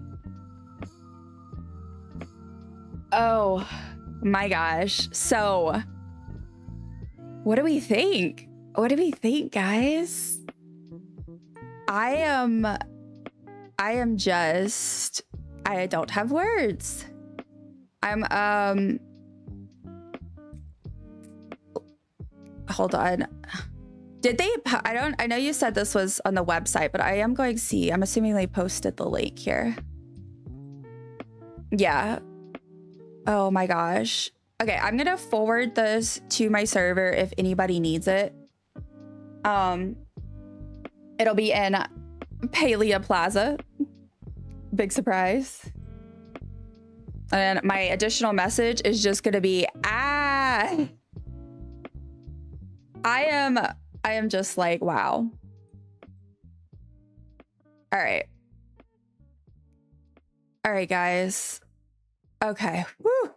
[SPEAKER 1] Oh my gosh. So, what do we think? What do we think, guys? I don't have words. Hold on. Did they, I know you said this was on the website, but I am going to see. I'm assuming they posted the link here. Yeah. Oh my gosh. Okay, I'm gonna forward this to my server if anybody needs it. It'll be in Palia Plaza. Big surprise. And my additional message is just gonna be, I am just like, wow. All right. All right, guys. Okay. Woo.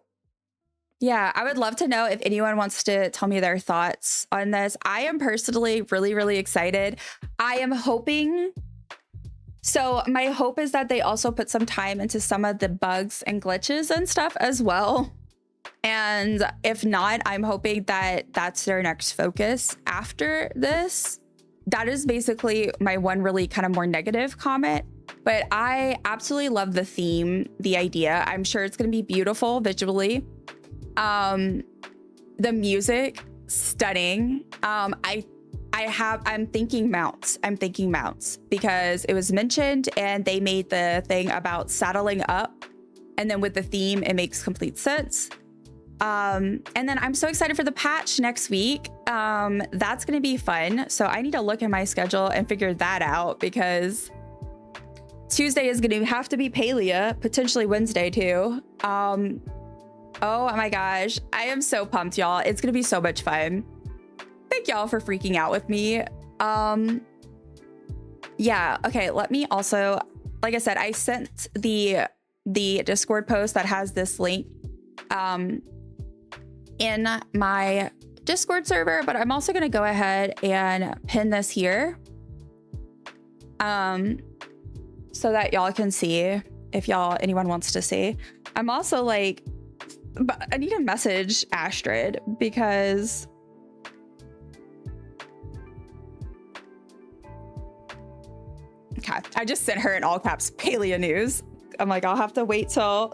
[SPEAKER 1] Yeah, I would love to know if anyone wants to tell me their thoughts on this. I am personally really, really excited. I am hoping... So my hope is that they also put some time into some of the bugs and glitches and stuff as well. And if not, I'm hoping that that's their next focus after this. That is basically my one really kind of more negative comment. But I absolutely love the theme, the idea. I'm sure it's going to be beautiful visually. The music, stunning. I I'm thinking mounts. I'm thinking mounts because it was mentioned and they made the thing about saddling up, and then with the theme, it makes complete sense. And then I'm so excited for the patch next week. That's gonna be fun. So I need to look at my schedule and figure that out because Tuesday is gonna have to be Palia, potentially Wednesday too. Oh my gosh, I am so pumped, y'all. It's gonna be so much fun. Thank y'all for freaking out with me. Yeah, okay, let me also, like I said, I sent the Discord post that has this link in my Discord server, but I'm also gonna go ahead and pin this here so that y'all can see if anyone wants to see. I'm also like, but I need to message Astrid because okay, I just sent her in all caps Palia news. I'm like, I'll have to wait till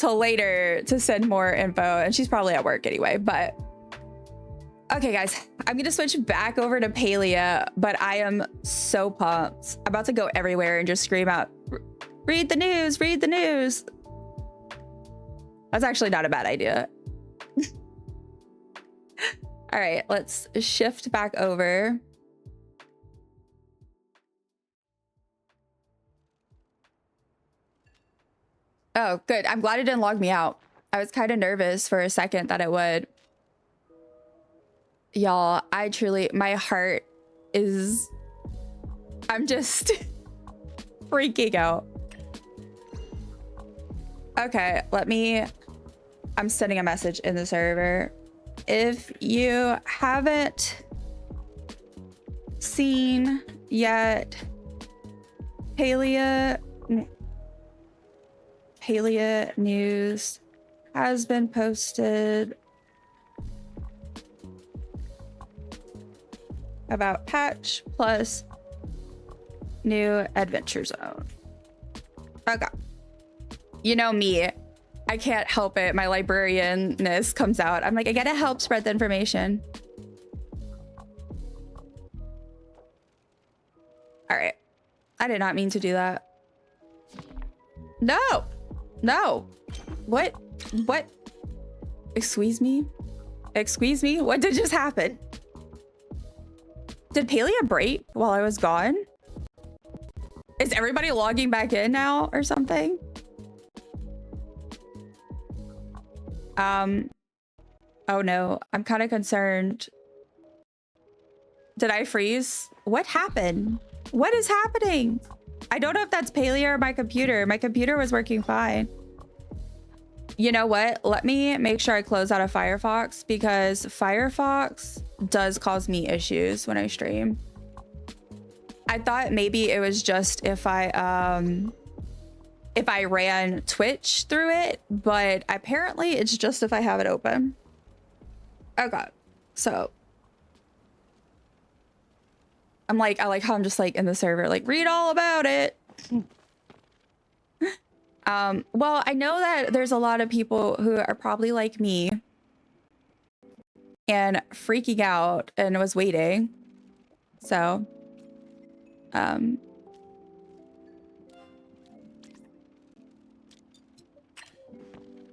[SPEAKER 1] later to send more info, and she's probably at work anyway. But okay, guys, I'm gonna switch back over to Palia, but I am so pumped. I'm about to go everywhere and just scream out, read the news, read the news. That's actually not a bad idea. All right, let's shift back over. Oh, good. I'm glad it didn't log me out. I was kind of nervous for a second that it would. Y'all, I truly, my heart is, I'm just freaking out. Okay, I'm sending a message in the server. If you haven't seen yet, Palia news has been posted about patch plus new adventure zone. Okay. You know me, I can't help it. My librarianness comes out. I'm like, I gotta help spread the information. All right. I did not mean to do that. No. No. What? Excuse me? Excuse me? What did just happen? Did Palia break while I was gone? Is everybody logging back in now or something? Oh no, I'm kind of concerned. Did I freeze? What happened? What is happening? I don't know if that's Palia or my computer. My computer was working fine. You know what? Let me make sure I close out of Firefox because Firefox does cause me issues when I stream. I thought maybe it was just if I ran Twitch through it, but apparently it's just if I have it open. Okay, so I like how I'm just like in the server, like read all about it. Well, I know that there's a lot of people who are probably like me and freaking out and was waiting. So, all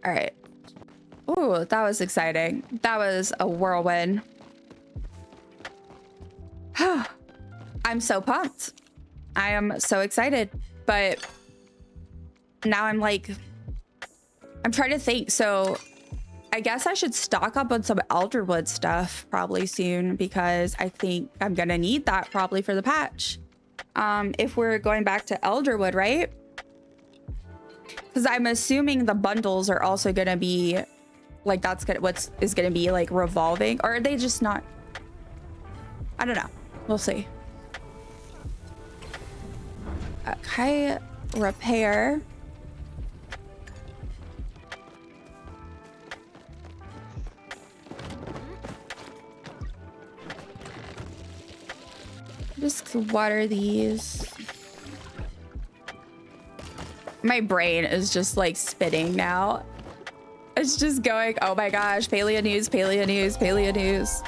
[SPEAKER 1] right. Ooh, that was exciting. That was a whirlwind. I'm so pumped. I am so excited, but now I'm like, I'm trying to think. So I guess I should stock up on some Elderwood stuff probably soon because I think I'm gonna need that probably for the patch. If we're going back to Elderwood, right? Because I'm assuming the bundles are also gonna be like, that's gonna, what is gonna be like revolving, or are they just not? I don't know. We'll see. Okay, repair. Just water these. My brain is just like spinning now. It's just going, oh my gosh, Palia news, Palia news, Palia news.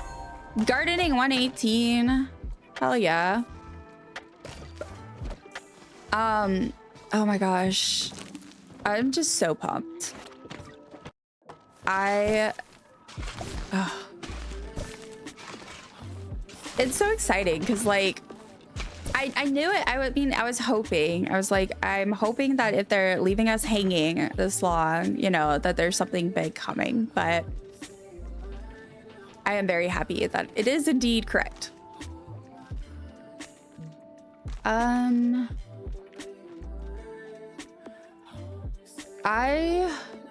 [SPEAKER 1] Gardening 118. Hell yeah. Oh my gosh. I'm just so pumped. It's so exciting because like I knew it. I was hoping. I was like, I'm hoping that if they're leaving us hanging this long, you know, that there's something big coming. But I am very happy that it is indeed correct.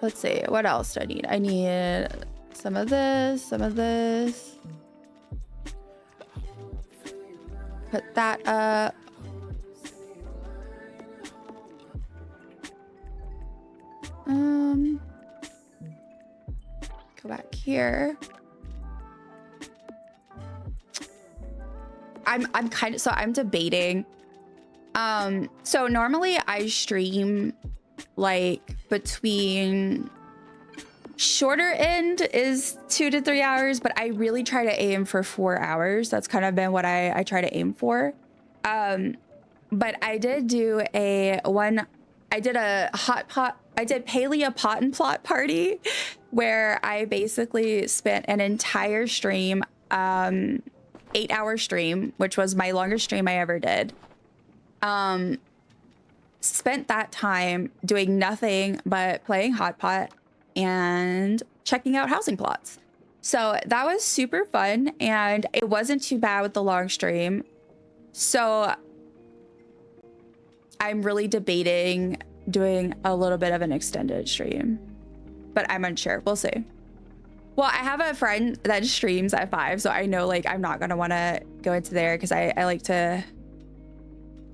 [SPEAKER 1] Let's see, what else do I need? I need some of this, some of this. Put that up. Go back here. I'm debating. So normally I stream like between, shorter end is 2 to 3 hours, but I really try to aim for 4 hours. That's kind of been what I try to aim for. But I did do a Palia pot and plot party where I basically spent an entire stream, 8-hour stream, which was my longest stream I ever did. Spent that time doing nothing but playing hot pot and checking out housing plots. So that was super fun and it wasn't too bad with the long stream. So I'm really debating doing a little bit of an extended stream, but I'm unsure. We'll see. Well, I have a friend that streams at 5, so I know like I'm not gonna want to go into there because I like to.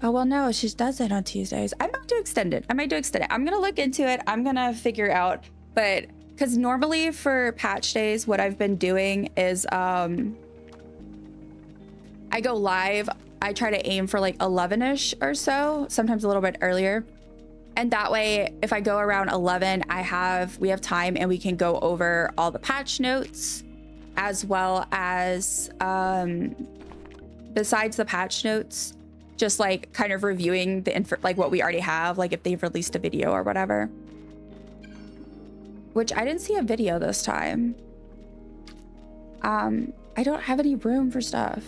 [SPEAKER 1] Oh well, no, she does it on Tuesdays. I might do extended. I'm gonna look into it. I'm gonna figure out, but because normally for patch days, what I've been doing is I go live. I try to aim for like 11ish or so, sometimes a little bit earlier. And that way, if I go around 11, we have time and we can go over all the patch notes, as well as besides the patch notes, just like kind of reviewing the info, like what we already have, like if they've released a video or whatever. Which I didn't see a video this time. I don't have any room for stuff.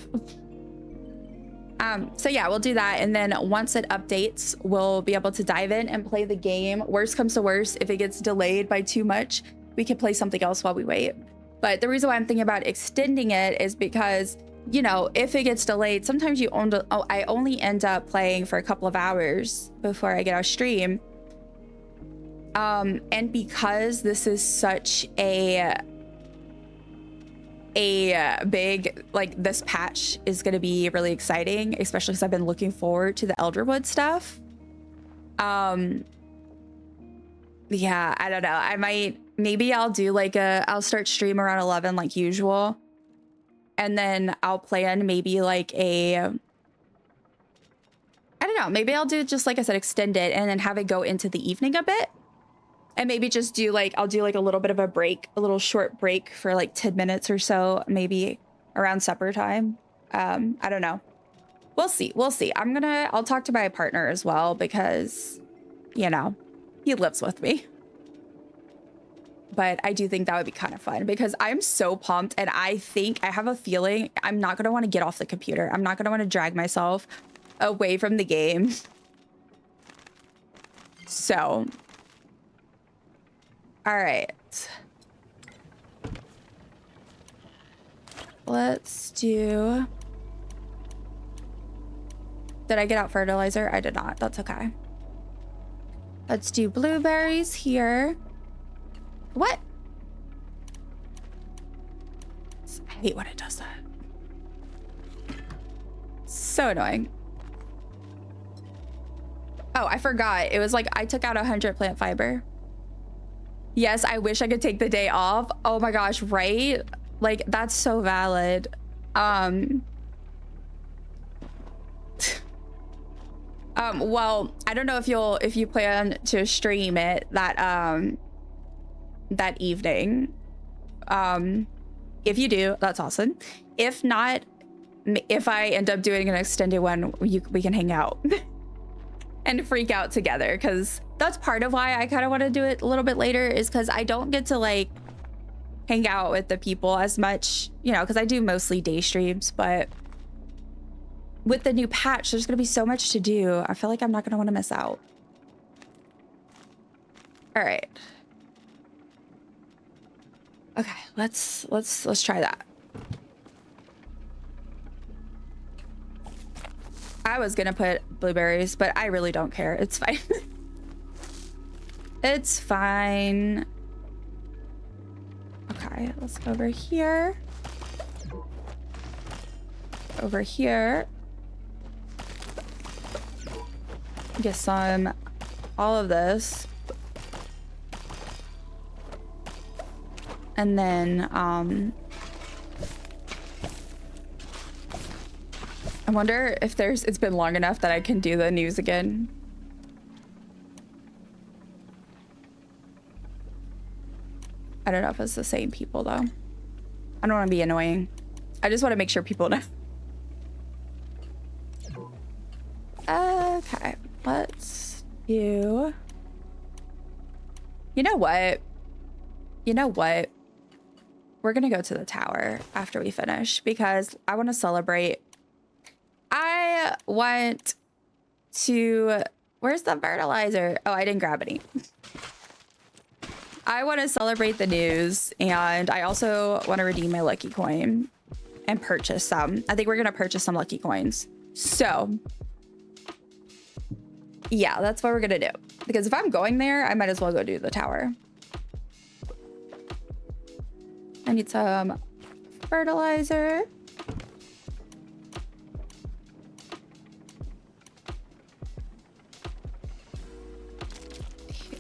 [SPEAKER 1] So yeah, we'll do that. And then once it updates, we'll be able to dive in and play the game. Worst comes to worst, if it gets delayed by too much, we can play something else while we wait. But the reason why I'm thinking about extending it is because, you know, if it gets delayed, sometimes I only end up playing for a couple of hours before I get off stream. And because this is such a big, like this patch is going to be really exciting, especially because I've been looking forward to the Elderwood stuff. Yeah, I don't know. Maybe I'll do like I'll start stream around 11 like usual. And then I'll plan maybe like I don't know, maybe I'll do just like I said, extend it and then have it go into the evening a bit. And maybe just do like, I'll do like a little bit of a break, a little short break for like 10 minutes or so, maybe around supper time. I don't know. We'll see. I'll talk to my partner as well because, you know, he lives with me. But I do think that would be kind of fun because I'm so pumped and I have a feeling I'm not going to want to get off the computer. I'm not going to want to drag myself away from the game. So, all right. Let's do... Did I get out fertilizer? I did not. That's okay. Let's do blueberries here. What? I hate when it does that. So annoying. Oh, I forgot. It was like I took out 100 plant fiber. Yes, I wish I could take the day off. Oh my gosh, right? Like that's so valid. Well, I don't know if you plan to stream it that evening. If you do, that's awesome. if not, if I end up doing an extended one, we can hang out and freak out together, because that's part of why I kind of want to do it a little bit later, is because I don't get to like hang out with the people as much, you know, because I do mostly day streams, but with the new patch, there's gonna be so much to do. I feel like I'm not gonna want to miss out. All right. Okay, let's try that. I was gonna put blueberries, but I really don't care. It's fine. It's fine. Okay, let's go over here. Over here. Get some, all of this. And then, I wonder if it's been long enough that I can do the news again. I don't know if it's the same people though. I don't want to be annoying. I just want to make sure people know. Okay, let's do... You know what? You know what? We're gonna go to the tower after we finish because I want to celebrate. I want to... Where's the fertilizer? Oh, I didn't grab any. I want to celebrate the news, and I also want to redeem my lucky coin and purchase some. I think we're gonna purchase some lucky coins. So yeah, that's what we're gonna do. Because if I'm going there, I might as well go do the tower. I need some fertilizer.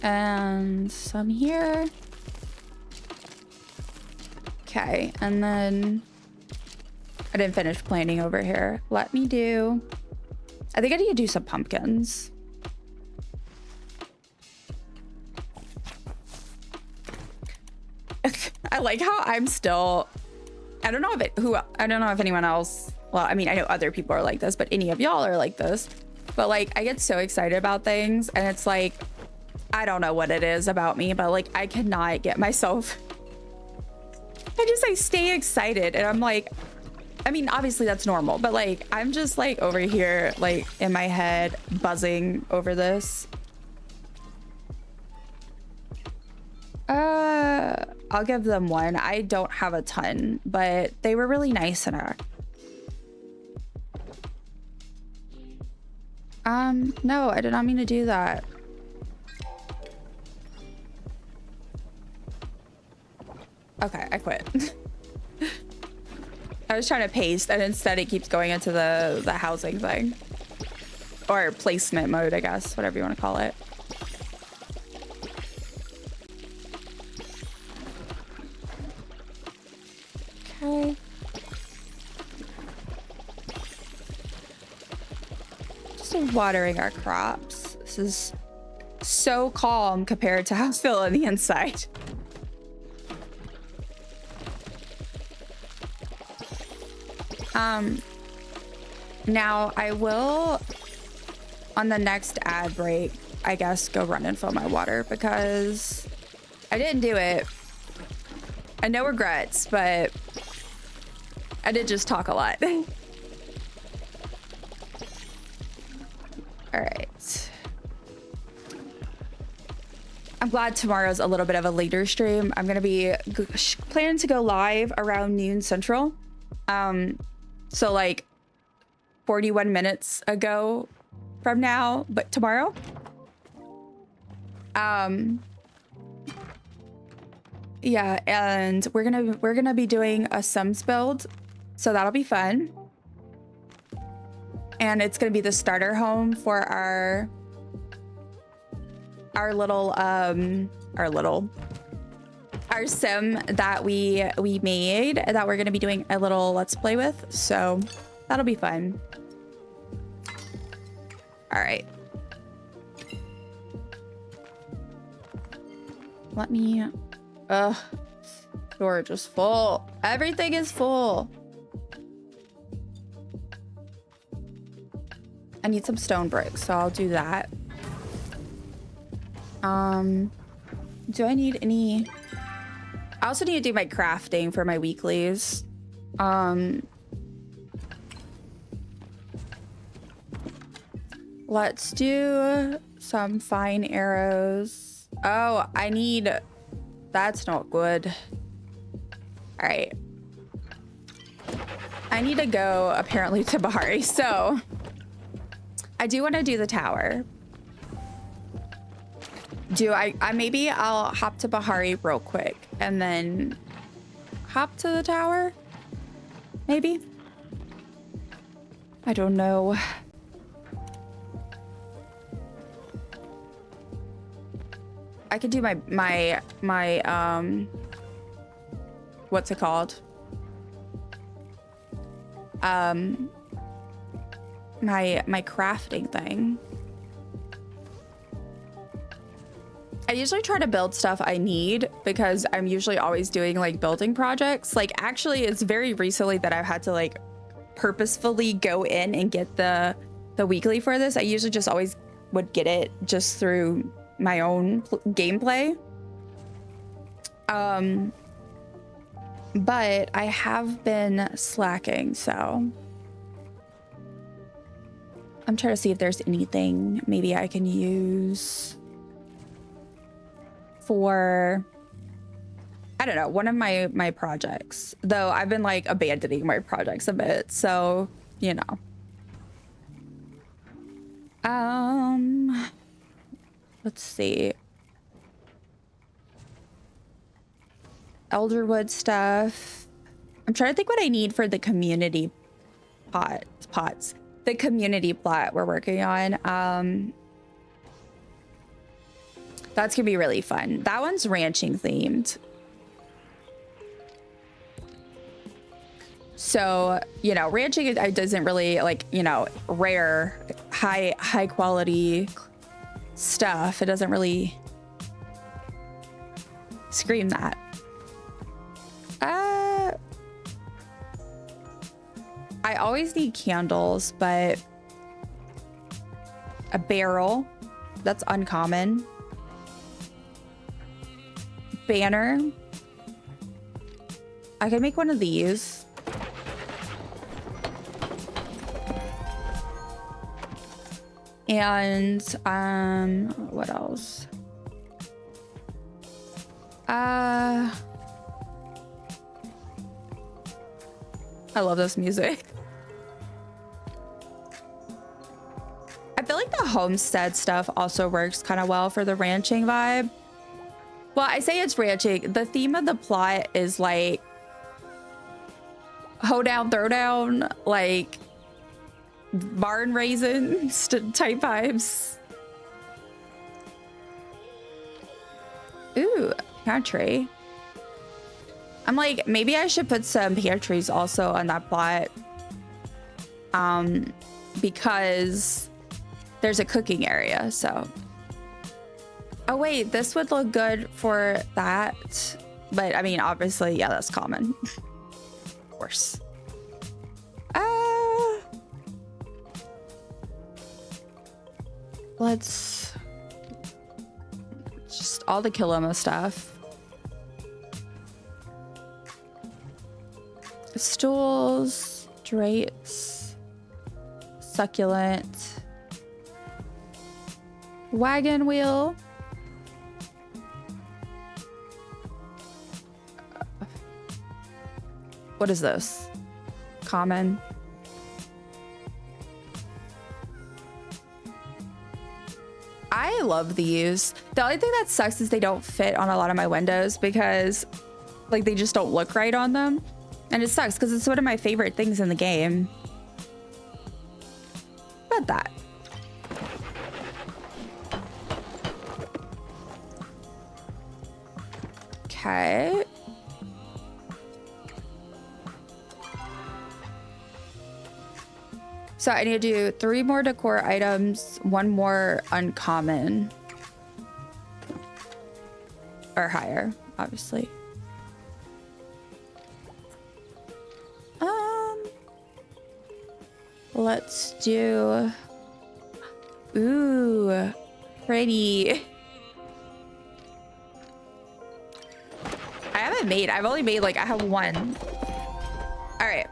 [SPEAKER 1] And some here. Okay, and then I didn't finish planting over here. Let me do... I think I need to do some pumpkins. I like how I'm still... I don't know if anyone else... Well, I mean, I know other people are like this, but any of y'all are like this. But like, I get so excited about things, and it's like, I don't know what it is about me, but like, I cannot get myself... I stay excited, and I'm like... I mean, obviously that's normal, but like, I'm just like over here, like in my head, buzzing over this. I'll give them one. I don't have a ton, but they were really nice and no, I did not mean to do that. Okay, I quit. I was trying to paste, and instead it keeps going into the housing thing. Or placement mode, I guess, whatever you want to call it. Okay. Just watering our crops. This is so calm compared to how I feel on the inside. Now I will, on the next ad break, I guess, go run and fill my water because I didn't do it. I no regrets, but I did just talk a lot. All right. I'm glad tomorrow's a little bit of a later stream. I'm going to be planning to go live around noon central. So like 41 minutes ago from now, but tomorrow. Yeah, and we're gonna be doing a Sims build, so that'll be fun. And it's gonna be the starter home for our sim that we made that we're gonna be doing a little let's play with, so that'll be fun. All right, let me storage is full. Everything is full. I need some stone bricks, so I'll do that. Do I need any? I also need to do my crafting for my weeklies. Let's do some fine arrows. Oh, I need, that's not good. All right. I need to go apparently to Bahari, so I do want to do the tower. Maybe I'll hop to Bahari real quick and then hop to the tower? Maybe? I don't know. I could do my what's it called? My crafting thing. I usually try to build stuff I need because I'm usually always doing like building projects. Like actually it's very recently that I've had to like purposefully go in and get the weekly for this. I usually just always would get it just through my own gameplay. But I have been slacking, so I'm trying to see if there's anything maybe I can use for, I don't know, one of my projects. Though I've been like abandoning my projects a bit, so you know. Let's see. Elderwood stuff. I'm trying to think what I need for the community pots. The community plot we're working on. That's gonna be really fun. That one's ranching themed. So, you know, ranching doesn't really like, you know, rare, high quality stuff. It doesn't really scream that. I always need candles, but a barrel, that's uncommon. Banner. I can make one of these. And what else? I love this music. I feel like the homestead stuff also works kind of well for the ranching vibe. Well, I say it's ranching. The theme of the plot is like hoe down, throw down, like barn raising type vibes. Ooh, pantry. I'm like, maybe I should put some pantries also on that plot. Because there's a cooking area, so. Oh wait, this would look good for that. But I mean, obviously, yeah, that's common. Of course. Let's just all the Kiloma stuff. Stools, drapes, succulent, wagon wheel. What is this? Common. I love these. The only thing that sucks is they don't fit on a lot of my windows because like they just don't look right on them. And it sucks because it's one of my favorite things in the game. About that. Okay. So I need to do 3 more decor items, 1 more uncommon. Or higher, obviously. Let's do Ooh, pretty. I've only made like, I have one. All right,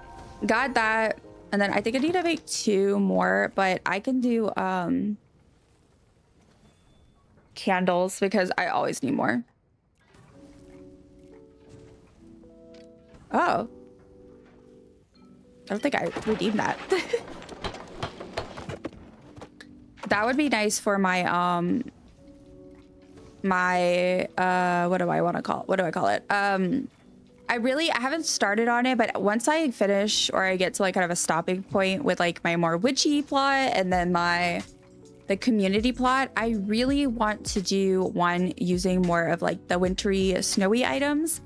[SPEAKER 1] got that. And then I think I need to make 2 more, but I can do candles because I always need more. Oh. I don't think I redeemed that. That would be nice for my what do I want to call it? What do I call it? I haven't started on it, but once I finish or I get to like kind of a stopping point with like my more witchy plot and then the community plot, I really want to do one using more of like the wintry snowy items.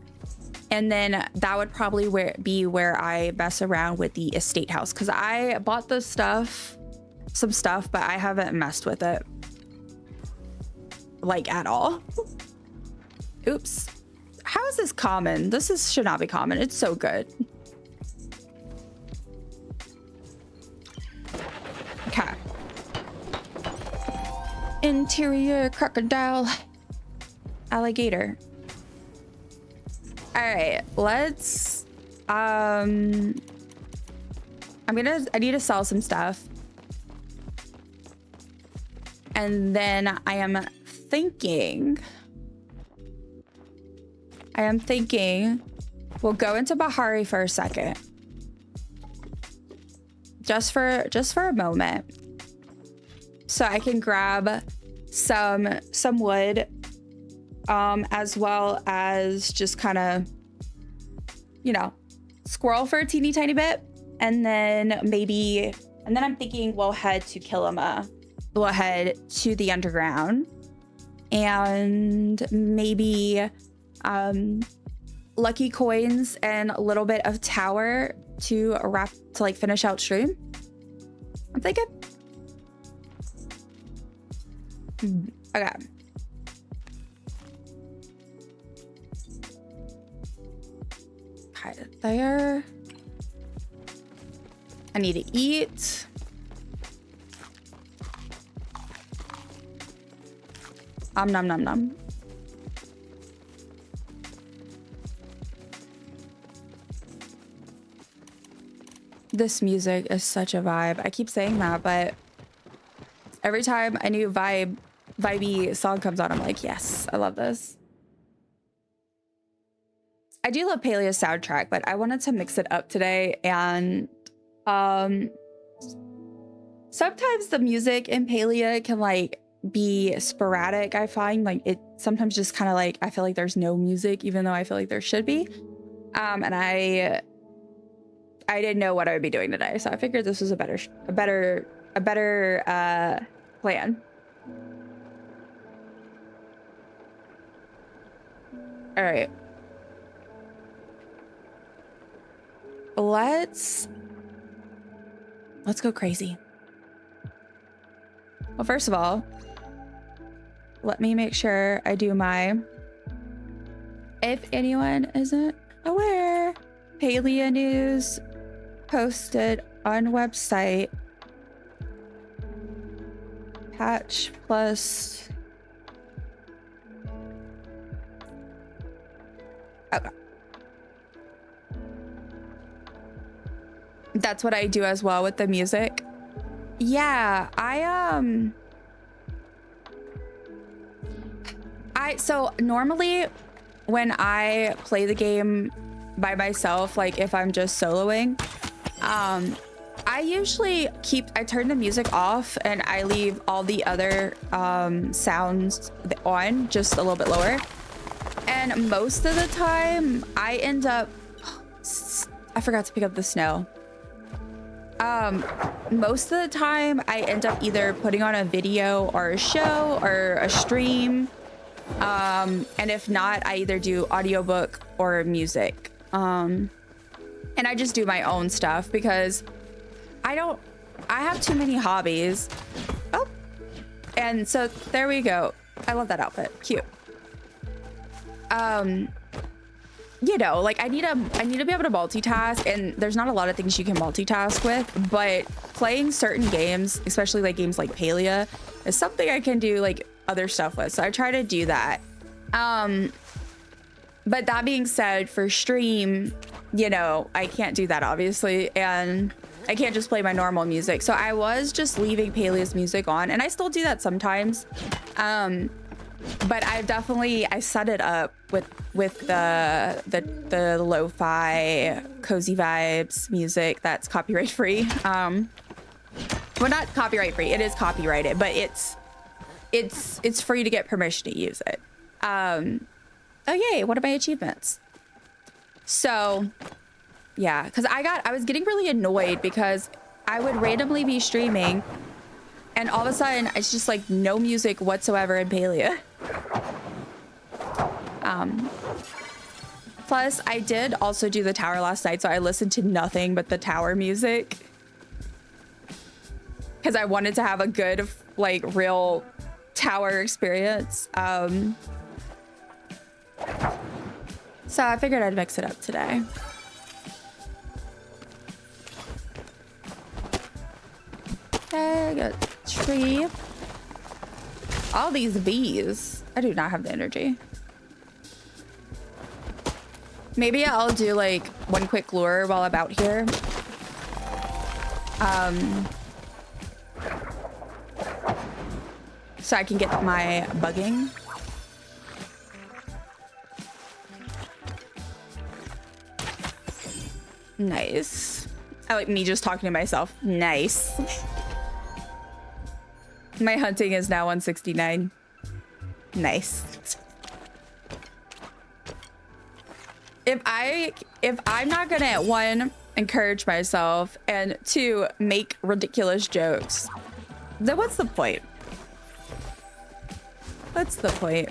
[SPEAKER 1] And then that would probably be where I mess around with the estate house, because I bought the some stuff, but I haven't messed with it like at all. Oops. How is this common? Should not be common. It's so good. Okay. Interior crocodile alligator. All right, let's I need to sell some stuff. And then I am thinking we'll go into Bahari for a second. Just for a moment. So I can grab some wood, as well as just kind of, squirrel for a teeny tiny bit. And then I'm thinking we'll head to Kilima. We'll head to the underground and maybe lucky coins and a little bit of tower to finish out stream. I'm thinking. Okay. Hide it there. I need to eat. Nom nom nom. This music is such a vibe. I keep saying that, but every time a new vibey song comes on, I'm like, yes, I love this. I do love Palia's soundtrack, but I wanted to mix it up today. And sometimes the music in Palia can be sporadic. I find it sometimes just kind of I feel like there's no music, even though I feel like there should be. And I didn't know what I would be doing today, so I figured this was a better plan. All right. Let's go crazy. Well, first of all, let me make sure I do if anyone isn't aware, Palia news posted on website. Patch plus. Okay. That's what I do as well with the music. Yeah, so normally when I play the game by myself, if I'm just soloing, I usually I turn the music off and I leave all the other sounds on, just a little bit lower. And most of the time I end up, I forgot to pick up the snow. Most of the time I end up either putting on a video or a show or a stream. And if not, I either do audiobook or music. And I just do my own stuff because I have too many hobbies. Oh, and so there we go. I love that outfit. Cute. I need to be able to multitask, and there's not a lot of things you can multitask with, but playing certain games, especially like games like Palia, is something I can do like other stuff with. So I try to do that. But that being said, for stream, you know, I can't do that obviously. And I can't just play my normal music. So I was just leaving Palia's music on, and I still do that sometimes. But I set it up with the lo-fi cozy vibes music that's copyright free. Well, not copyright free, it is copyrighted, but it's free to get permission to use it. Oh yay, one of my achievements. So yeah, because I was getting really annoyed because I would randomly be streaming and all of a sudden it's just like no music whatsoever in Palia. Plus I did also do the tower last night, so I listened to nothing but the tower music because I wanted to have a good like real tower experience. So I figured I'd mix it up today. Okay, I got tree. All these bees. I do not have the energy. Maybe I'll do like one quick lure while I'm out here. So I can get my bugging. Nice. I like me just talking to myself. Nice. My hunting is now 169. Nice. If I'm not gonna, one, encourage myself, and two, make ridiculous jokes, then what's the point? What's the point?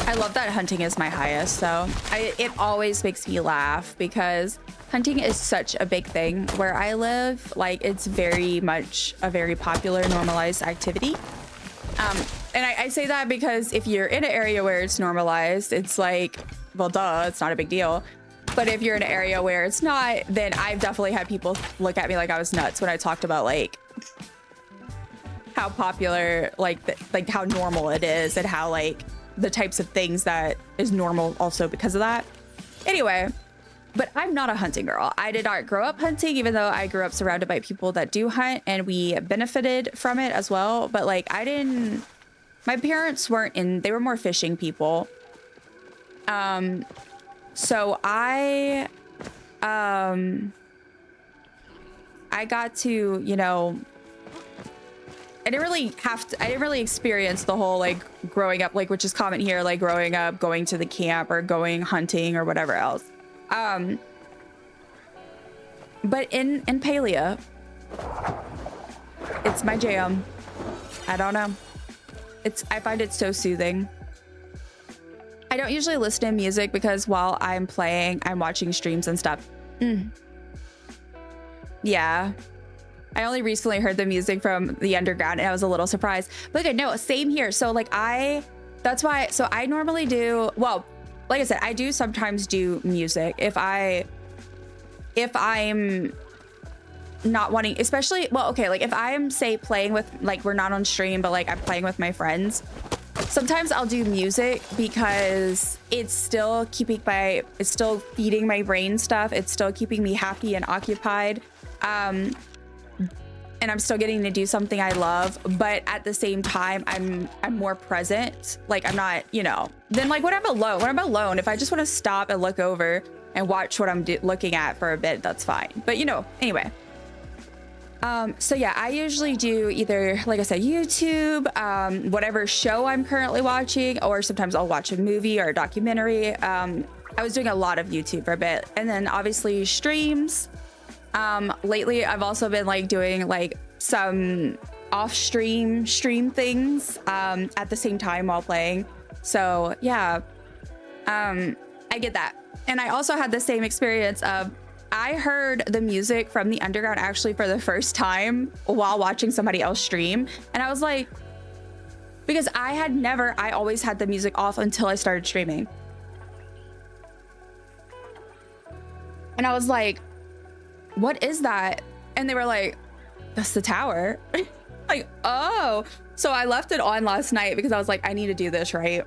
[SPEAKER 1] I love that hunting is my highest, so it always makes me laugh because hunting is such a big thing where I live. Like, it's very much a very popular, normalized activity. And I say that because if you're in an area where it's normalized, it's like, well, duh, it's not a big deal. But if you're in an area where it's not, then I've definitely had people look at me like I was nuts when I talked about like how popular, like how normal it is and how like the types of things that is normal also because of that. Anyway, but I'm not a hunting girl. I did not grow up hunting, even though I grew up surrounded by people that do hunt and we benefited from it as well. But like my parents weren't they were more fishing people. So I got to, you know, I didn't really experience the whole like growing up, like, which is common here, like growing up, going to the camp or going hunting or whatever else. But in Palia, it's my jam. I don't know. I find it so soothing. I don't usually listen to music because while I'm playing, I'm watching streams and stuff. Yeah. I only recently heard the music from the underground and I was a little surprised. But okay, no, same here. So like that's why, so I normally do, well, like I said, I do sometimes do music if I'm not wanting, especially, well, okay, like if I'm say playing with, like we're not on stream, but like I'm playing with my friends, sometimes I'll do music because it's still feeding my brain stuff. It's still keeping me happy and occupied. And I'm still getting to do something I love, but at the same time, I'm more present. Like I'm not, you know, then like when I'm alone, if I just want to stop and look over and watch what I'm looking at for a bit, that's fine. But you know, anyway. So yeah, I usually do either, like I said, YouTube, whatever show I'm currently watching, or sometimes I'll watch a movie or a documentary. I was doing a lot of YouTube for a bit, and then obviously streams. Lately I've also been like doing like some stream things at the same time while playing. So yeah, I get that. And I also had the same experience of I heard the music from the underground actually for the first time while watching somebody else stream. And I was like, because I always had the music off until I started streaming. And I was like, what is that? And they were like, that's the tower. Like, oh. So I left it on last night because I was like, I need to do this right.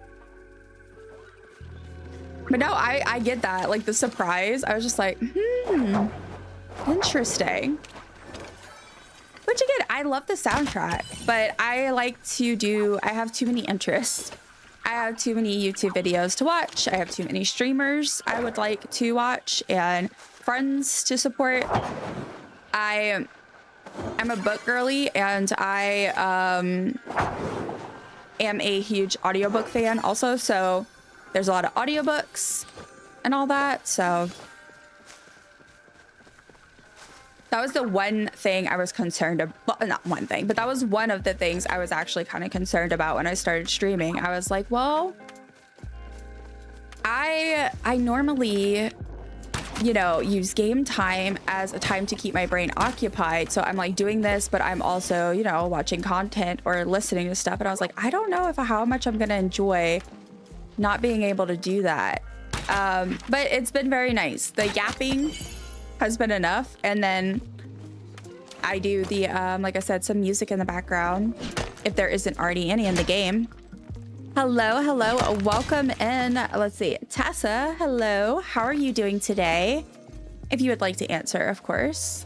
[SPEAKER 1] But no, I get that. Like the surprise, I was just like, interesting. Which again, I love the soundtrack, but I have too many interests. I have too many YouTube videos to watch. I have too many streamers I would like to watch and friends to support. I'm a book girly, and I am a huge audiobook fan also. So there's a lot of audiobooks and all that. So that was the one thing I was concerned about. Well, not one thing, but that was one of the things I was actually kind of concerned about when I started streaming. I was like, well, I normally, you know, use game time as a time to keep my brain occupied. So I'm like doing this, but I'm also, you know, watching content or listening to stuff. And I was like, I don't know how much I'm going to enjoy not being able to do that. But it's been very nice. The yapping has been enough. And then I do the, like I said, some music in the background if there isn't already any in the game. Hello, hello, welcome in. Let's see, Tessa, hello. How are you doing today? If you would like to answer, of course.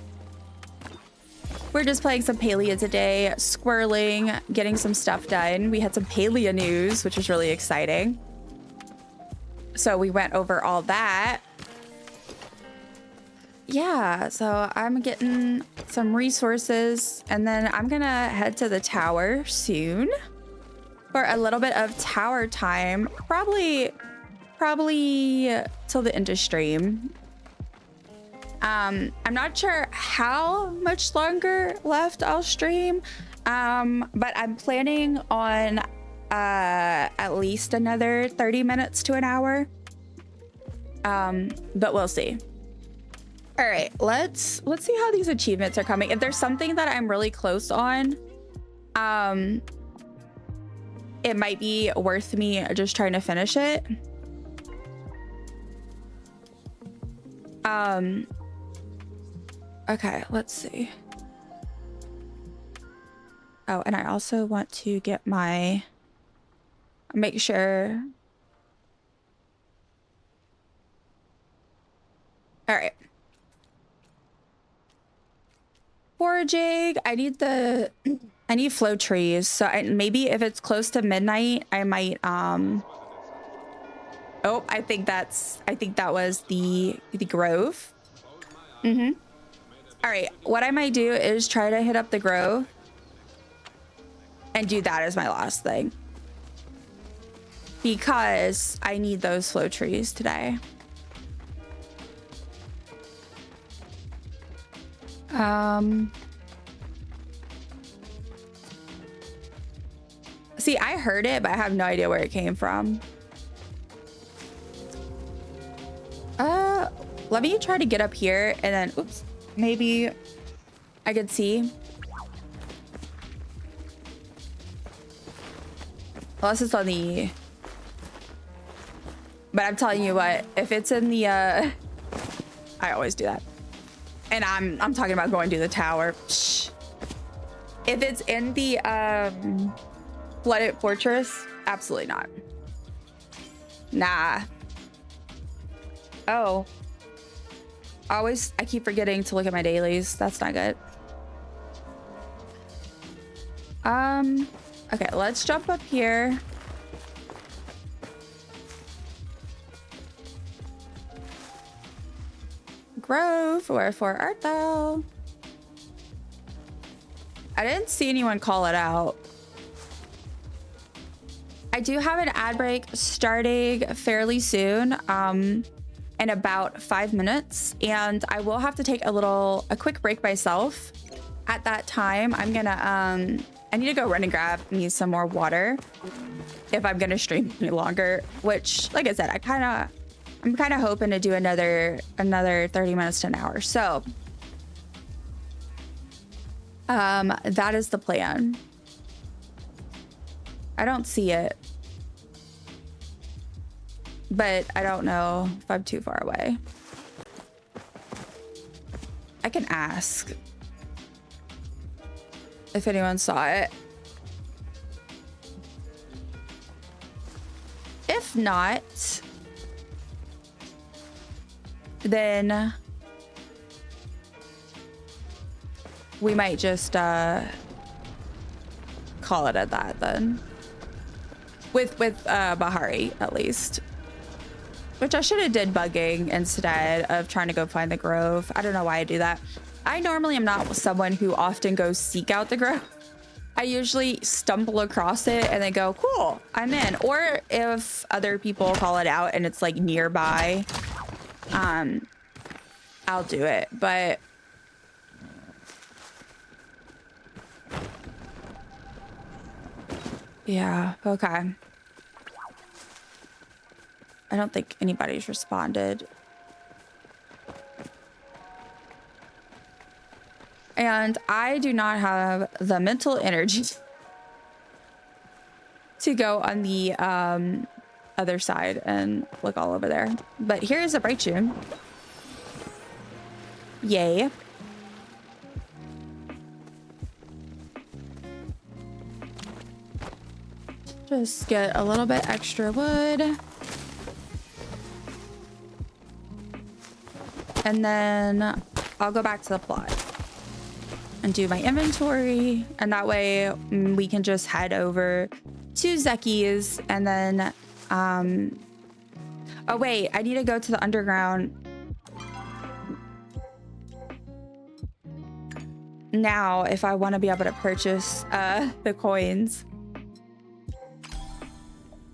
[SPEAKER 1] We're just playing some Palia today, squirreling, getting some stuff done. We had some Palia news, which was really exciting. So we went over all that. Yeah, so I'm getting some resources, and then I'm gonna head to the tower soon for a little bit of tower time, probably till the end of stream. I'm not sure how much longer left I'll stream, but I'm planning on at least another 30 minutes to an hour. But we'll see. All right, let's see how these achievements are coming. If there's something that I'm really close on, it might be worth me just trying to finish it. Okay, let's see. Oh, and I also want to get make sure. All right. Foraging, I need flow trees. So maybe if it's close to midnight, I might, oh, I think that was the grove. All right, what I might do is try to hit up the grove and do that as my last thing, because I need those flow trees today. See, I heard it, but I have no idea where it came from. Let me try to get up here and then, oops, maybe I could see. Unless it's on the, but I'm telling you what, if it's in the, I always do that. And I'm talking about going to the tower. Shh. If it's in the flooded fortress, absolutely not. Nah. Oh. I keep forgetting to look at my dailies. That's not good. Okay, let's jump up here. Grove, wherefore art thou? I didn't see anyone call it out. I do have an ad break starting fairly soon, in about 5 minutes, and I will have to take a quick break myself. At that time, I'm gonna, I need to go run and grab me some more water if I'm gonna stream any longer, which, like I said, I'm kind of hoping to do another 30 minutes to an hour. So, that is the plan. I don't see it, but I don't know if I'm too far away. I can ask if anyone saw it. If not, then we might just call it at that then. With Bahari, at least. Which I should have did bugging instead of trying to go find the grove. I don't know why I do that. I normally am not someone who often goes seek out the grove. I usually stumble across it and then go, cool, I'm in. Or if other people call it out and it's like nearby, I'll do it. But yeah, okay. I don't think anybody's responded. And I do not have the mental energy to go on the other side and look all over there. But here is a bright tune. Yay. Just get a little bit extra wood. And then I'll go back to the plot and do my inventory. And that way we can just head over to Zeki's and then, oh wait, I need to go to the underground now if I want to be able to purchase the coins.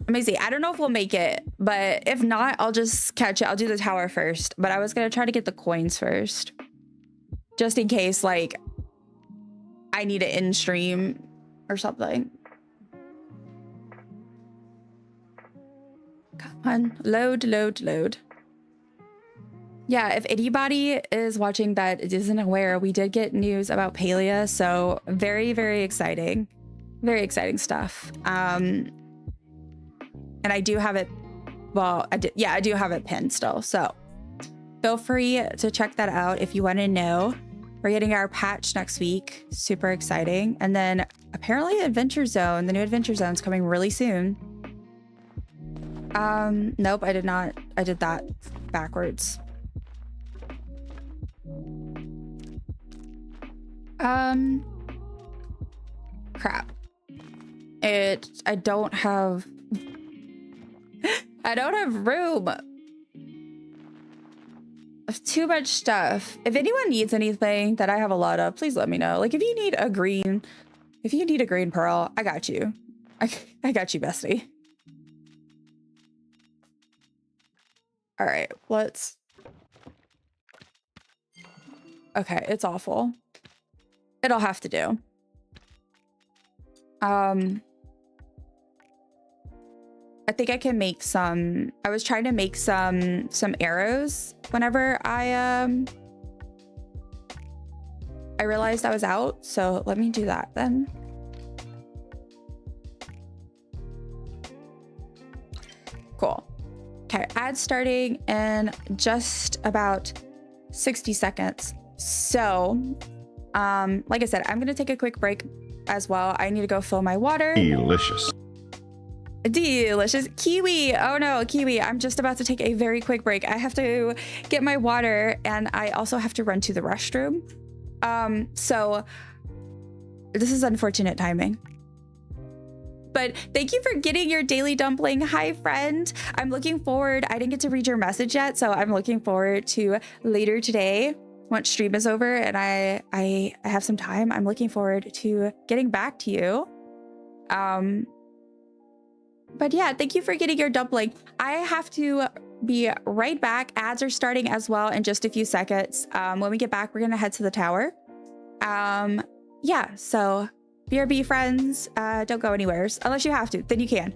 [SPEAKER 1] Amazing. I don't know if we'll make it, but if not, I'll just catch it. I'll do the tower first, but I was going to try to get the coins first. Just in case, like, I need it in stream or something. Come on. Load, load, load. Yeah, if anybody is watching that isn't aware, we did get news about Palia, so very, very exciting. Very exciting stuff. And I do have it, well, I do have it pinned still. So feel free to check that out if you want to know. We're getting our patch next week. Super exciting. And then apparently Adventure Zone, the new Adventure Zone is coming really soon. Nope, I did not. I did that backwards. Crap. I don't have room. Too much stuff. If anyone needs anything that I have a lot of, please let me know. Like if you need a green pearl, I got you. I got you, bestie. All right, let's. Okay, it's awful. It'll have to do. I think I can make some. I was trying to make some arrows whenever I realized I was out. So let me do that then. Cool. Okay, ad starting in just about 60 seconds. So, like I said, I'm gonna take a quick break as well. I need to go fill my water.
[SPEAKER 4] Delicious.
[SPEAKER 1] Delicious. Kiwi. Oh no, Kiwi. I'm just about to take a very quick break. I have to get my water and I also have to run to the restroom. So this is unfortunate timing. But thank you for getting your daily dumpling. Hi, friend. I'm looking forward. I didn't get to read your message yet, so I'm looking forward to later today once stream is over and I have some time. I'm looking forward to getting back to you. But yeah, thank you for getting your dumpling. I have to be right back. Ads are starting as well in just a few seconds. When we get back, we're gonna head to the tower. Yeah, so BRB friends, don't go anywhere unless you have to, then you can.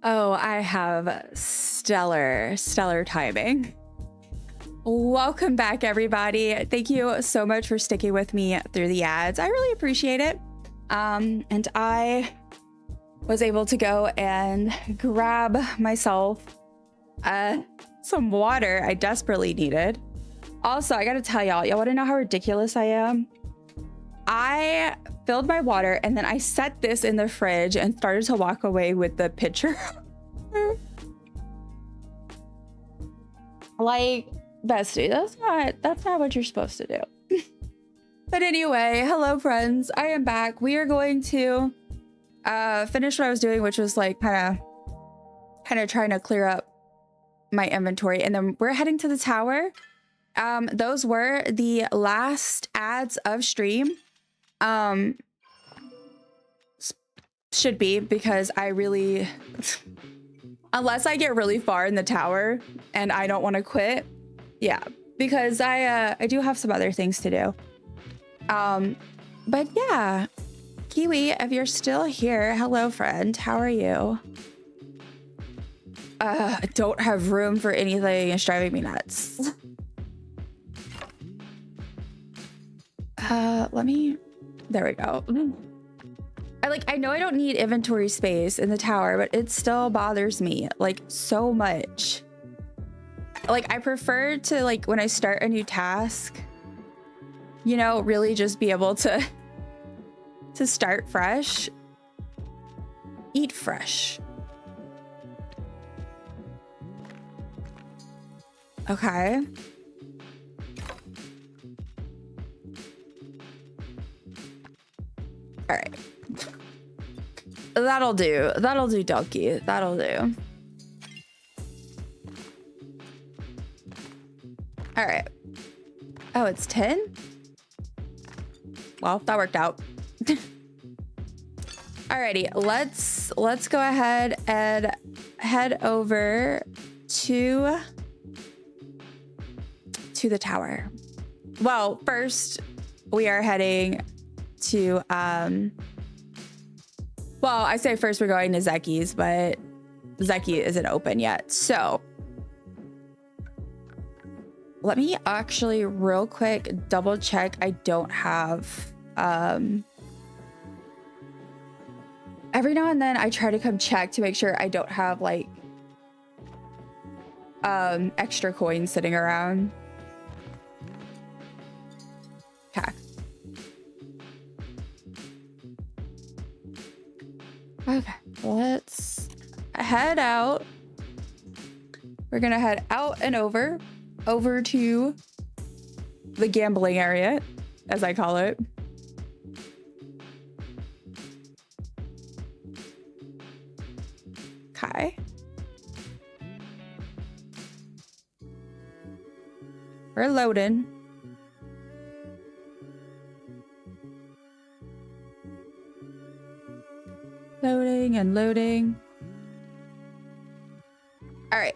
[SPEAKER 1] Oh, I have stellar timing. Welcome back, everybody. Thank you so much for sticking with me through the ads. I really appreciate it. And I was able to go and grab myself some water I desperately needed. Also, I gotta tell y'all want to know how ridiculous I am? I filled my water and then I set this in the fridge and started to walk away with the pitcher. Like, bestie, that's not what you're supposed to do. But anyway, hello friends, I am back. We are going to finish what I was doing, which was like kind of trying to clear up my inventory, and then we're heading to the tower. Those were the last ads of stream. Should be, because I really unless I get really far in the tower and I don't want to quit. Yeah, because I do have some other things to do. But yeah, Kiwi, if you're still here, hello friend, how are you? I don't have room for anything. It's driving me nuts. There we go. I know I don't need inventory space in the tower, but it still bothers me like so much. Like, I prefer to, like, when I start a new task, you know, really just be able to start fresh, eat fresh. Okay. All right. That'll do. That'll do, donkey. That'll do. All right. Oh, it's 10? Well, that worked out. Alrighty, let's go ahead and head over to the tower. Well, first we are heading to well, I say first we're going to Zeki's, but Zeki isn't open yet. So let me actually real quick double check I don't have every now and then I try to come check to make sure I don't have like extra coins sitting around. Okay. Okay, let's head out. We're gonna head out and over to the gambling area, as I call it. Okay. We're loading. Loading and loading. All right.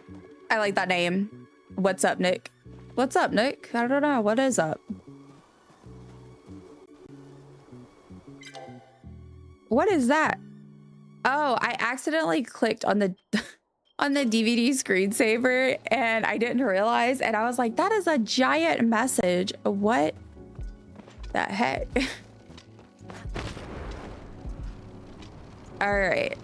[SPEAKER 1] I like that name. What's up, Nick? What's up, Nick? I don't know. What is up? What is that? Oh, I accidentally clicked on the on the DVD screensaver and I didn't realize, and I was like, that is a giant message. What the heck? All right.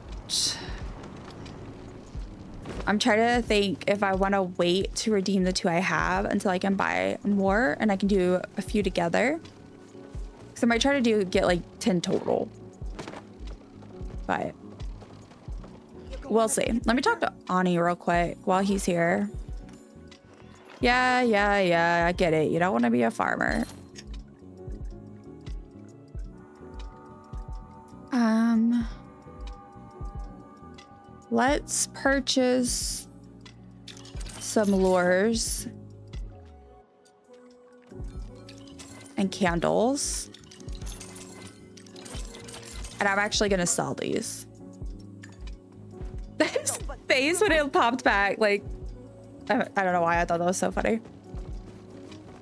[SPEAKER 1] I'm trying to think if I want to wait to redeem the 2 I have until I can buy more and I can do a few together. So I might try to get like 10 total. But we'll see. Let me talk to Ani real quick while he's here. Yeah, I get it. You don't want to be a farmer. Let's purchase some lures and candles. And I'm actually gonna sell these. His face when it popped back, like, I don't know why I thought that was so funny.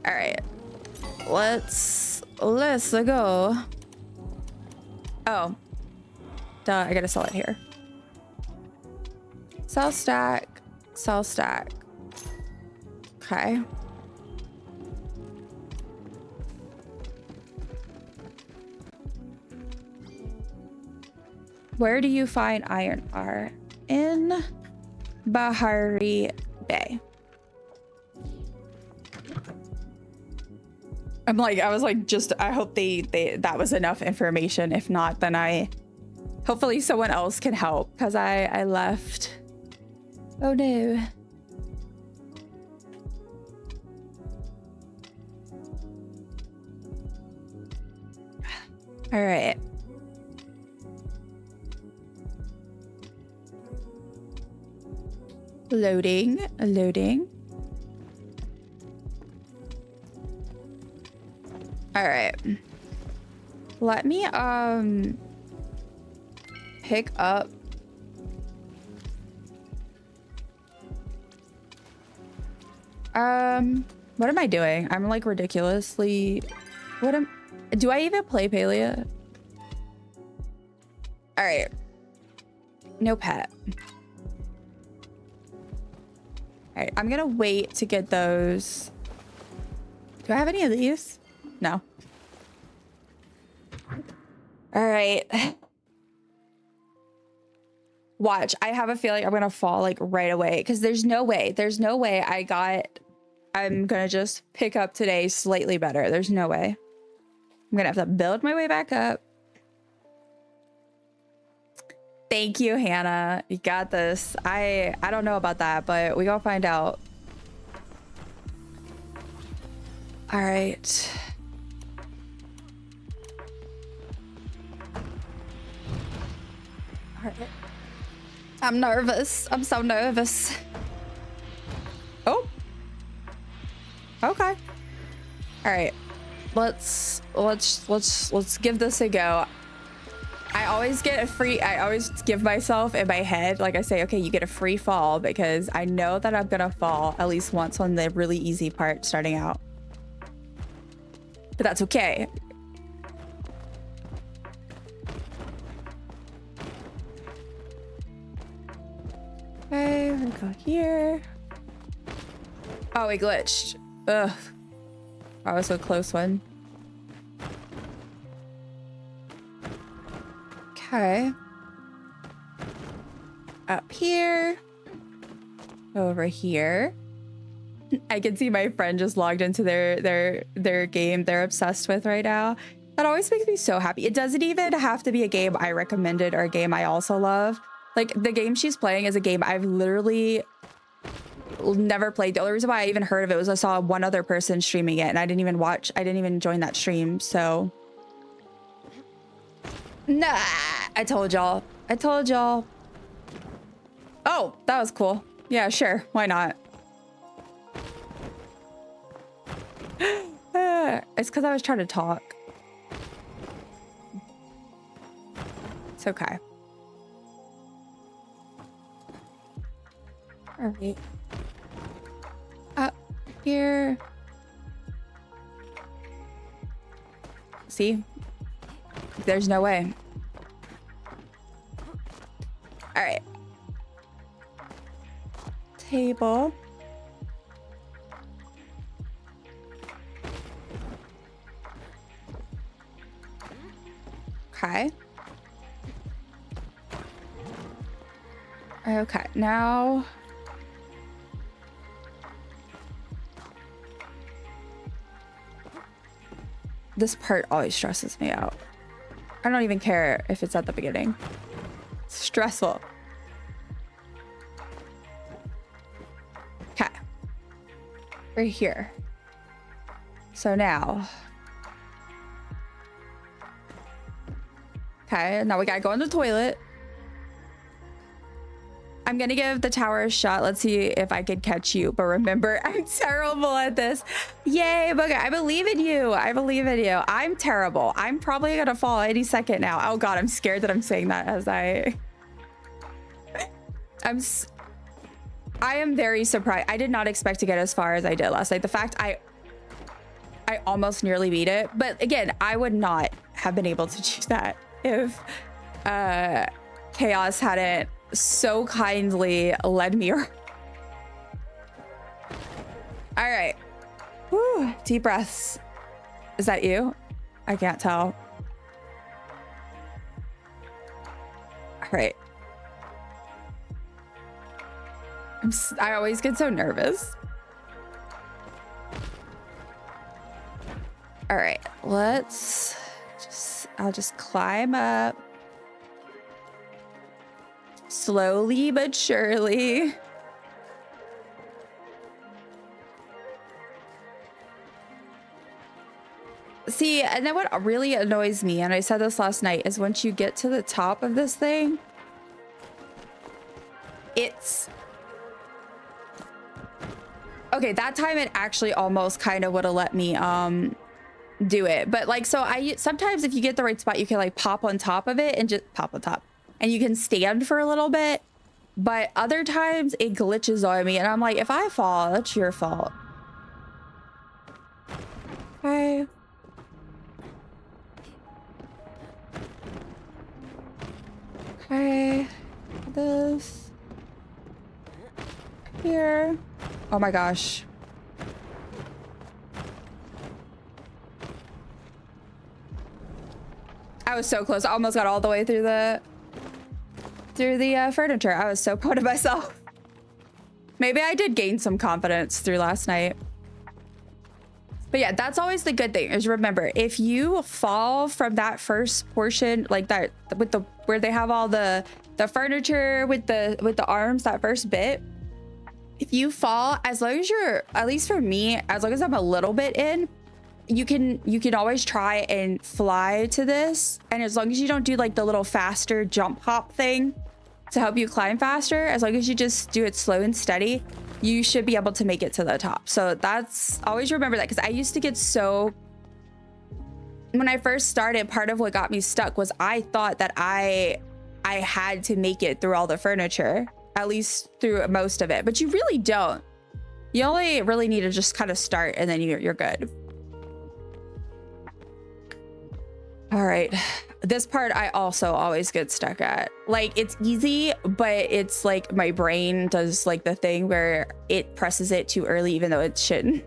[SPEAKER 1] All right, let's go. Oh, duh, I gotta sell it here. Cell stack, cell stack. Okay. Where do you find iron ore? In Bahari Bay. I was like, just, I hope that was enough information. If not, then hopefully someone else can help, because I left. Oh no. All right. Loading. All right. Let me pick up what am I doing? I'm like ridiculously do I even play Palia? All right. No pet. All right, I'm gonna wait to get those. Do I have any of these? No. All right. Watch, I have a feeling I'm gonna fall like right away, because there's no way I'm gonna just pick up today slightly better. There's no way. I'm gonna have to build my way back up. Thank you, Hannah. You got this. I don't know about that, but we gonna find out. All right. All right. I'm nervous. I'm so nervous. Oh. Okay. All right. Let's give this a go. I always give myself in my head, like I say, okay, you get a free fall, because I know that I'm gonna fall at least once on the really easy part starting out. But that's okay. Okay, we're gonna go here. Oh, we glitched. Ugh. That was a close one. Okay. Up here. Over here. I can see my friend just logged into their game they're obsessed with right now. That always makes me so happy. It doesn't even have to be a game I recommended or a game I also love. Like, the game she's playing is a game I've literally never played. The only reason why I even heard of it was I saw one other person streaming it, and I didn't even join that stream, so. Nah, I told y'all. Oh, that was cool. Yeah, sure. Why not? It's because I was trying to talk. It's okay. All right. Up here. See? There's no way. All right. Table. Okay. Okay, now. This part always stresses me out. I don't even care if it's at the beginning. It's stressful. Okay. Right here. So now. Okay, now we gotta go in the toilet. I'm gonna give the tower a shot. Let's see if I can catch you. But remember, I'm terrible at this. Yay, Booger. I believe in you. I'm terrible. I'm probably gonna fall any second now. Oh God, I'm scared that I'm saying that as I am very surprised. I did not expect to get as far as I did last night. The fact I almost nearly beat it. But again, I would not have been able to do that if Chaos hadn't so kindly led me around. All right. Whew, deep breaths. Is that you? I can't tell. All right. I always get so nervous. All right, I'll just climb up. Slowly but surely. See, and then what really annoys me, and I said this last night, is once you get to the top of this thing, it's... Okay, that time it actually almost kind of would have let me do it. But like, so sometimes if you get the right spot, you can like pop on top of it and just pop on top. And you can stand for a little bit. But other times it glitches on me. And I'm like, if I fall, that's your fault. Okay. Okay. This. Here. Oh my gosh. I was so close. I almost got all the way through the furniture. I was so proud of myself. Maybe I did gain some confidence through last night. But yeah, that's always the good thing is remember, if you fall from that first portion, like that with the where they have all the furniture with the arms, that first bit, if you fall, as long as you're, at least for me, as long as I'm a little bit in, you can always try and fly to this. And as long as you don't do like the little faster jump hop thing to help you climb faster, as long as you just do it slow and steady, you should be able to make it to the top. So that's, always remember that, because I used to get so, when I first started, part of what got me stuck was I thought that I had to make it through all the furniture, at least through most of it, but you really don't. You only really need to just kind of start and then you're good. All right, this part I also always get stuck at. Like, it's easy, but it's like my brain does like the thing where it presses it too early, even though it shouldn't.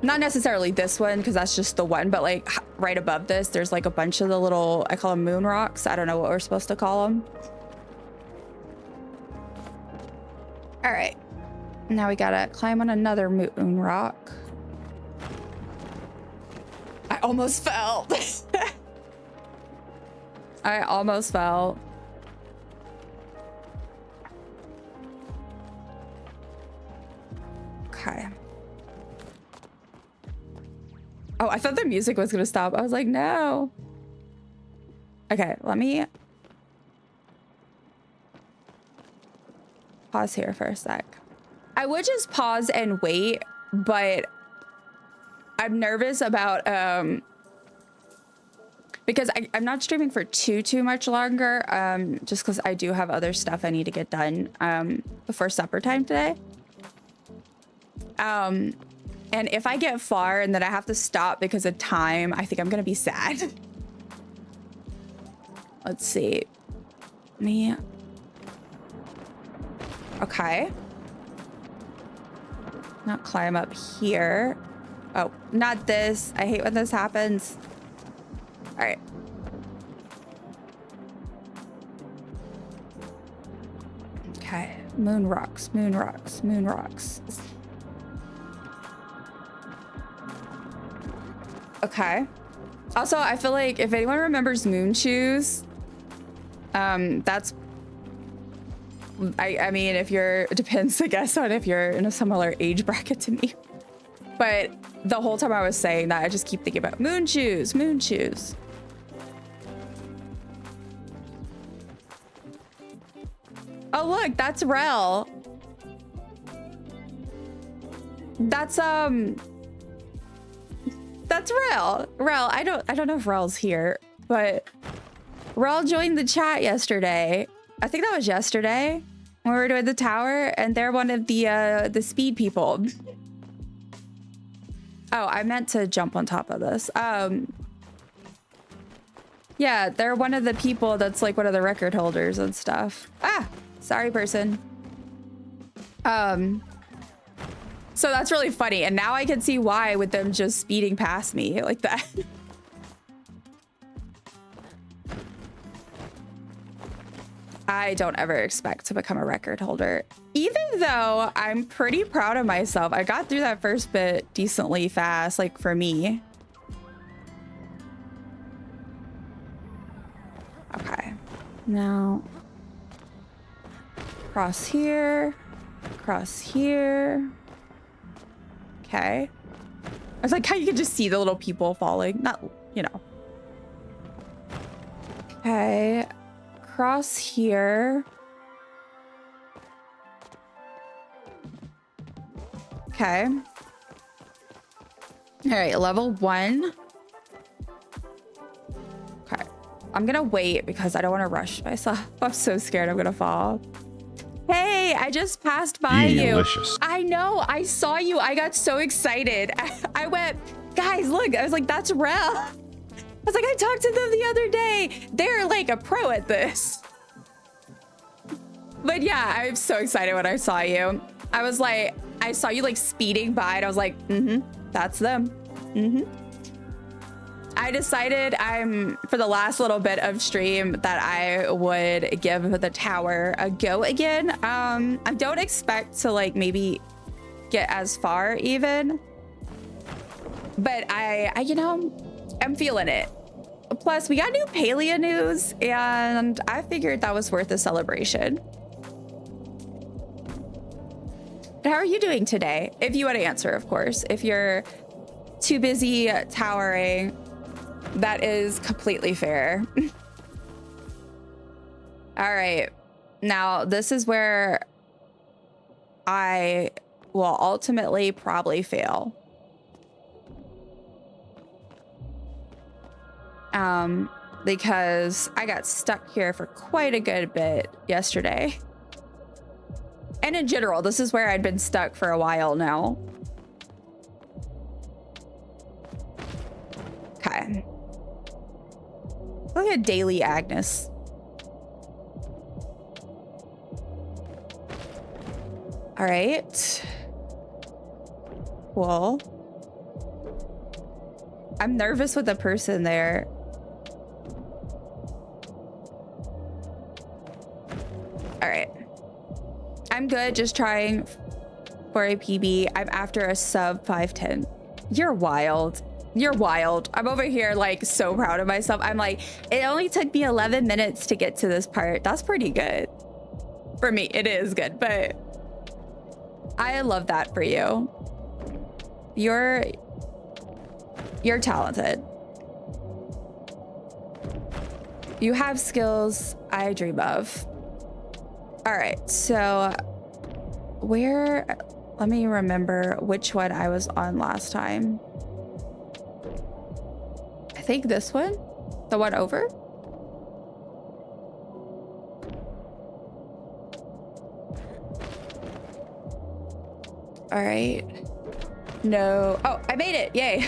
[SPEAKER 1] Not necessarily this one, because that's just the one, but like right above this, there's like a bunch of the little, I call them moon rocks. I don't know what we're supposed to call them. All right, now we gotta climb on another moon rock. I almost fell. I almost fell. Okay. Oh, I thought the music was gonna stop. I was like, no. Okay, let me pause here for a sec. I would just pause and wait, but I'm nervous about because I'm not streaming for too much longer, just because I do have other stuff I need to get done before supper time today. And if I get far and then I have to stop because of time, I think I'm gonna be sad. Let's see. Me. Okay. Not climb up here. Oh, not this. I hate when this happens. All right. Okay. Moon rocks, moon rocks, moon rocks. Okay. Also, I feel like if anyone remembers moon shoes, that's, I mean, if you're, it depends, I guess, on if you're in a similar age bracket to me. But the whole time I was saying that, I just keep thinking about moon shoes, moon shoes. Oh, look, that's Rel. That's Rel. Rel, I don't know if Rel's here, but Rel joined the chat yesterday. I think that was yesterday when we were doing the tower, and they're one of the speed people. Oh, I meant to jump on top of this. Yeah, they're one of the people that's like one of the record holders and stuff. Ah, sorry, person. So that's really funny. And now I can see why with them just speeding past me like that. I don't ever expect to become a record holder, even though I'm pretty proud of myself. I got through that first bit decently fast, like for me. Okay, now cross here, cross here. Okay. I was like, how you can just see the little people falling, not, you know. Okay. Cross here. Okay. All right, level 1. Okay. I'm gonna wait because I don't want to rush myself. I'm so scared I'm gonna fall. Hey, I just passed by you. I know, I saw you. I got so excited. I went, guys, look. I was like, that's Rel. I was like, I talked to them the other day. They're like a pro at this. But yeah, I'm so excited when I saw you. I was like, I saw you like speeding by and I was like, that's them. I decided for the last little bit of stream that I would give the tower a go again. I don't expect to like maybe get as far even, but I you know, I'm feeling it. Plus we got new Palia news and I figured that was worth a celebration. How are you doing today? If you want to answer, of course. If you're too busy towering, that is completely fair. All right. Now, this is where I will ultimately probably fail. Because I got stuck here for quite a good bit yesterday. And in general, this is where I'd been stuck for a while now. Okay. Look at Daily Agnes. All right. Cool. I'm nervous with the person there. All right. I'm good, just trying for a PB. I'm after a sub 510. You're wild. You're wild. I'm over here like so proud of myself. I'm like, it only took me 11 minutes to get to this part. That's pretty good. For me, it is good, but I love that for you. You're talented. You have skills I dream of. All right, so let me remember which one I was on last time. I think this one, the one over. All right. No. Oh, I made it. Yay.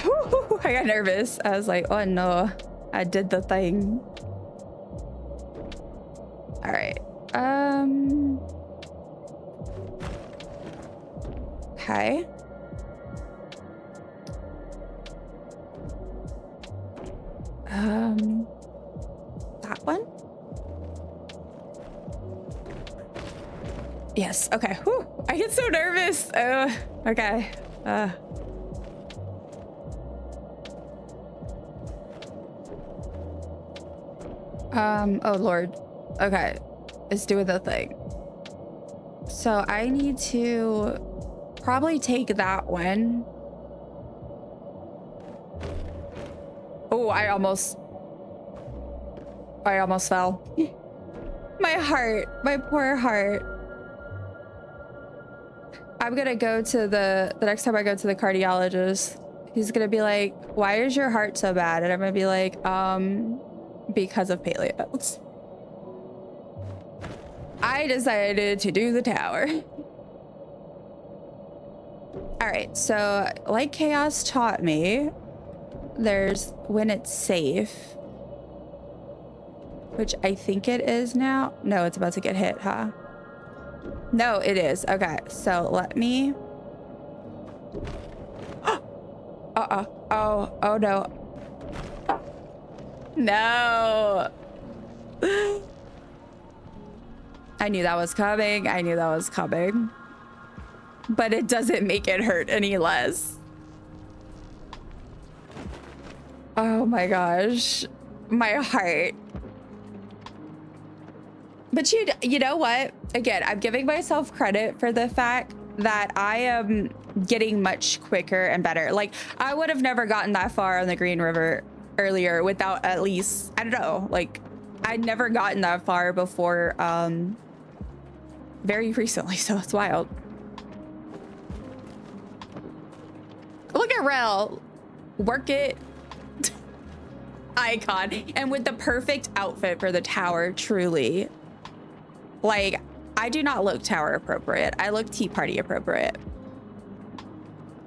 [SPEAKER 1] I got nervous. I was like, oh no, I did the thing. All right. Okay. That one? Yes, okay. Whew. I get so nervous. Okay. Oh Lord. Okay. It's doing the thing. So I need to probably take that one. Oh, I almost fell. My heart, my poor heart. I'm gonna go to the next time I go to the cardiologist, he's gonna be like, why is your heart so bad? And I'm gonna be like, because of paleo. I decided to do the tower. All right, so like Chaos taught me, there's when it's safe. which I think it is now. No, it's about to get hit, huh? No, it is. Okay, so let me... Oh no. No. I knew that was coming. I knew that was coming. But it doesn't make it hurt any less. Oh my gosh. My heart. But you know what? Again, I'm giving myself credit for the fact that I am getting much quicker and better. Like, I would have never gotten that far on the Green River earlier without at least, I don't know, like, I'd never gotten that far before very recently, so it's wild. Look at Rel. Work it. Icon. And with the perfect outfit for the tower, truly. Like, I do not look tower appropriate. I look tea party appropriate.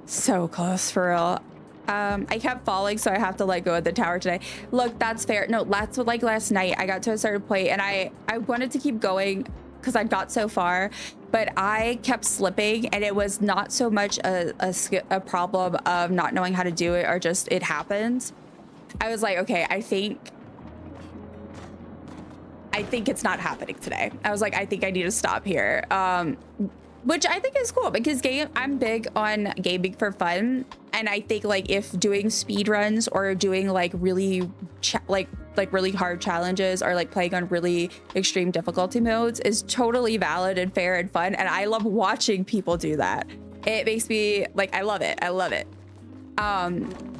[SPEAKER 1] So close, for real. I kept falling, so I have to let go of the tower today. Look, that's fair. No, that's what, like, last night I got to a certain point and I wanted to keep going because I got so far, but I kept slipping, and it was not so much a problem of not knowing how to do it or just it happened. I was like, okay, I think it's not happening today. I was like, I think I need to stop here. Which I think is cool because I'm big on gaming for fun. And I think, like, if doing speed runs or doing like really really hard challenges or like playing on really extreme difficulty modes is totally valid and fair and fun. And I love watching people do that. It makes me like, I love it. I love it. I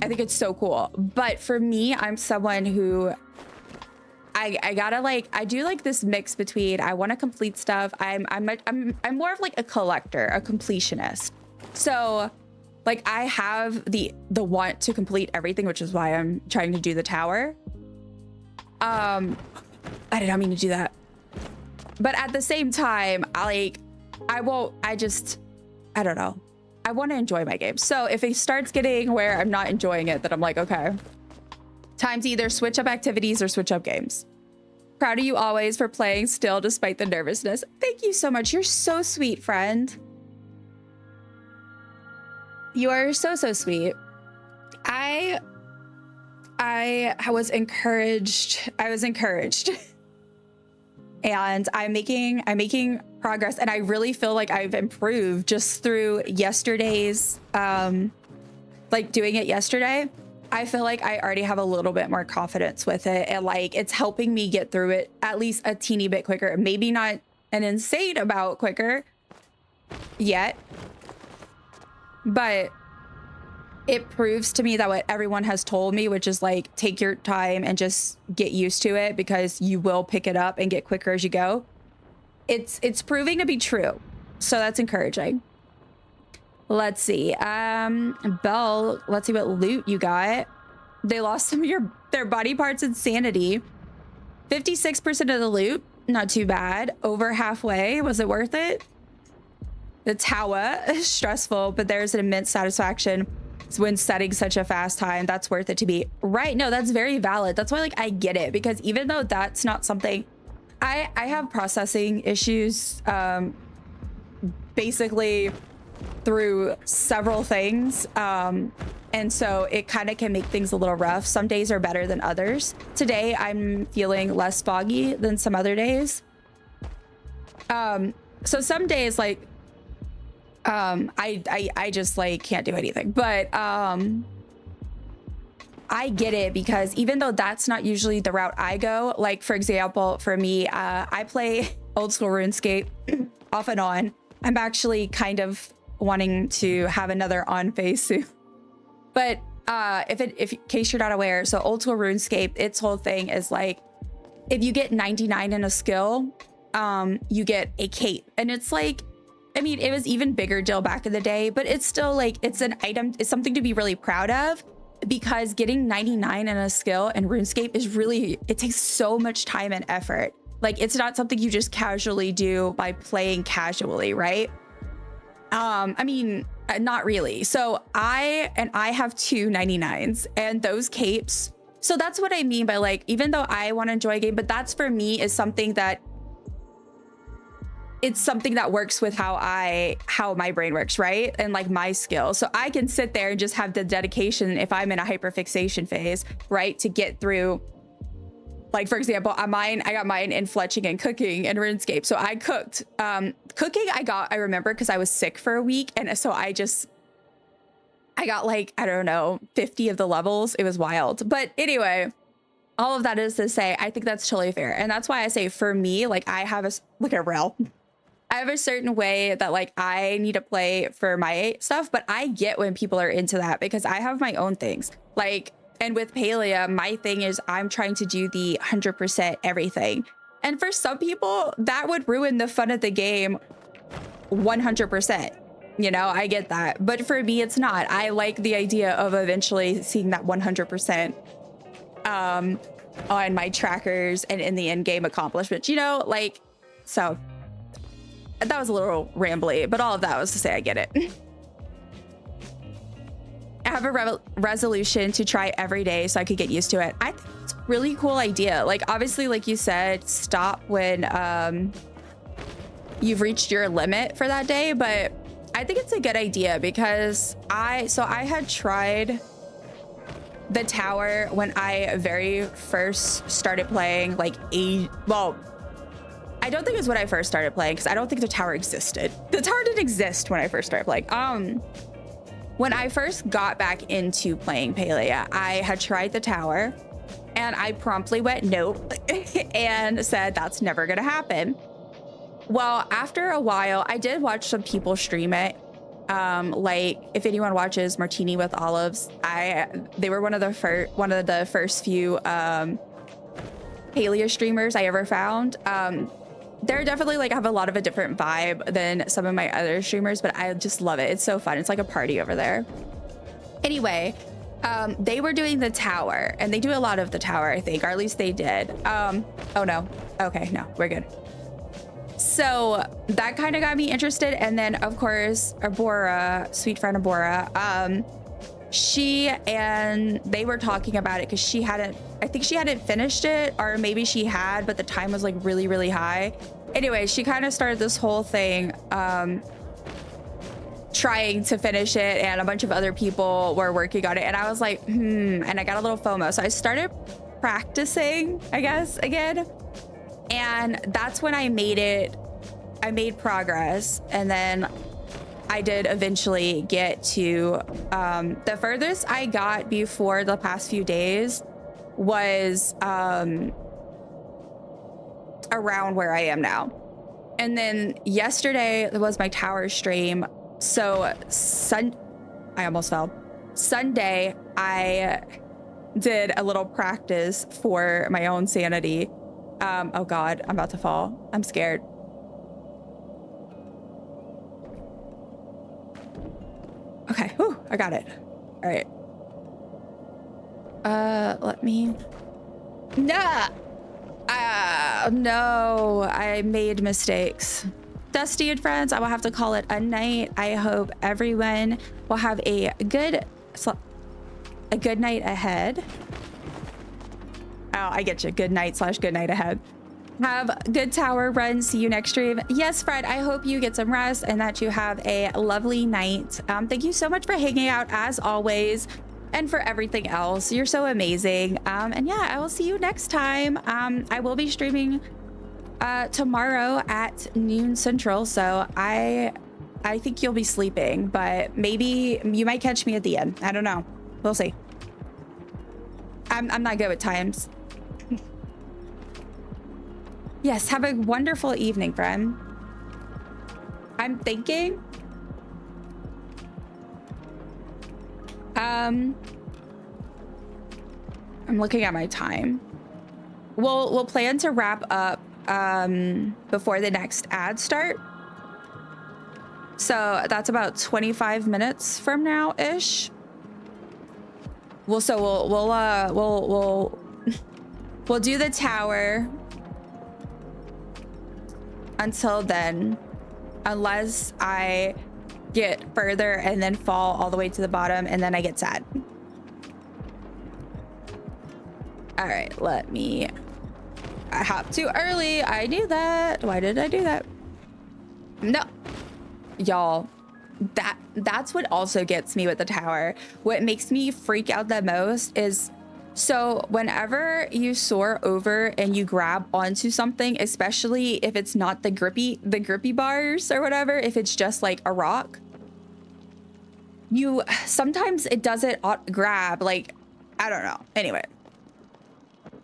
[SPEAKER 1] think it's so cool. But for me, I'm someone who I gotta, like, I do like this mix between I want to complete stuff. I'm more of like a collector, a completionist. So like I have the want to complete everything, which is why I'm trying to do the tower. I did not mean to do that. But at the same time, I don't know. I want to enjoy my game. So if it starts getting where I'm not enjoying it, then I'm like, okay, time to either switch up activities or switch up games. Proud of you always for playing still despite the nervousness. Thank you so much. You're so sweet, friend. You are so, so sweet. I was encouraged. And I'm making progress, and I really feel like I've improved just through yesterday's like doing it yesterday. I feel like I already have a little bit more confidence with it, and like it's helping me get through it at least a teeny bit quicker. Maybe not an insane amount quicker yet, but it proves to me that what everyone has told me, which is like, take your time and just get used to it because you will pick it up and get quicker as you go. It's proving to be true. So that's encouraging. Let's see. Belle, let's see what loot you got. They lost some of their body parts and sanity. 56% of the loot, not too bad. Over halfway, was it worth it? The tower is stressful, but there's an immense satisfaction when setting such a fast time. That's worth it to be. Right, no, that's very valid. That's why, like, I get it, because even though that's not something, I have processing issues, basically through several things. And so it kind of can make things a little rough. Some days are better than others. Today, I'm feeling less foggy than some other days. So some days, like, I just like can't do anything, but I get it, because even though that's not usually the route I go, like, for example, for me, I play old school RuneScape off and on. I'm actually kind of wanting to have another on phase soon. But if in case you're not aware, so old school RuneScape, its whole thing is like, if you get 99 in a skill, you get a cape. And it's like, I mean, it was even bigger deal back in the day, but it's still like, it's an item, it's something to be really proud of, because getting 99 in a skill in RuneScape is really, it takes so much time and effort. Like, it's not something you just casually do by playing casually, right? I mean, not really. So I have two 99s, and those capes So that's what I mean by like, even though I want to enjoy a game, but that's for me is something that it's something that works with how my brain works, right? And like my skill. So I can sit there and just have the dedication if I'm in a hyperfixation phase, right? To get through, like, for example, I got mine in fletching and cooking and RuneScape. So I cooked. Cooking I remember because I was sick for a week. And so I got like, I don't know, 50 of the levels. It was wild. But anyway, all of that is to say, I think that's totally fair. And that's why I say for me, like I have look at Rel. I have a certain way that like I need to play for my stuff, but I get when people are into that because I have my own things. Like, and with Palia, my thing is I'm trying to do the 100% everything. And for some people, that would ruin the fun of the game 100%. You know, I get that. But for me, it's not. I like the idea of eventually seeing that 100% on my trackers and in the in-game accomplishments, you know, like, so that was a little rambly, but all of that was to say I get it. I have a resolution to try every day so I could get used to it. I think it's a really cool idea. Like, obviously, like you said, stop when you've reached your limit for that day, but I think it's a good idea because I had tried the tower when I very first started playing, like I don't think it was when I first started playing because I don't think the tower existed. The tower didn't exist when I first started playing. When I first got back into playing Palia, I had tried the tower and I promptly went nope and said that's never gonna happen. Well, after a while, I did watch some people stream it. Like if anyone watches Martini with Olives, they were one of the first few Palia streamers I ever found. They're definitely like have a lot of a different vibe than some of my other streamers, but I just love it. It's so fun. It's like a party over there. Anyway, they were doing the tower and they do a lot of the tower, I think, or at least they did. Oh no. Okay, no, we're good. So that kind of got me interested. And then of course, Abora, sweet friend Abora, she and they were talking about it because I think she hadn't finished it, or maybe she had, but the time was like really, really high. Anyway, she kind of started this whole thing, trying to finish it, and a bunch of other people were working on it. And I was like, and I got a little FOMO. So I started practicing, I guess, again. And that's when I made progress. And then I did eventually get to, the furthest I got before the past few days was around where I am now. And then yesterday was my tower stream. So I almost fell. Sunday, I did a little practice for my own sanity. Oh God, I'm about to fall. I'm scared. Okay, whew, I got it. All right. Let me. Nah. No, I made mistakes. Dusty and friends, I will have to call it a night. I hope everyone will have a good night ahead. Oh, I get you. Good night / good night ahead. Have good tower run. See you next stream. Yes, Fred, I hope you get some rest and that you have a lovely night. Thank you so much for hanging out as always and for everything else. You're so amazing. And yeah, I will see you next time. I will be streaming tomorrow at noon Central. So I think you'll be sleeping, but maybe you might catch me at the end. I don't know. We'll see. I'm not good with times. Yes, have a wonderful evening, friend. I'm thinking. I'm looking at my time. We'll plan to wrap up before the next ad start. So that's about 25 minutes from now ish. We'll do the tower until then, unless I get further and then fall all the way to the bottom and then I get sad. All right, let me. I hopped too early. I knew that. Why did I do that? No, y'all. That's what also gets me with the tower. What makes me freak out the most is, so whenever you soar over and you grab onto something, especially if it's not the grippy bars or whatever, if it's just like a rock, sometimes it doesn't grab, like, I don't know. Anyway.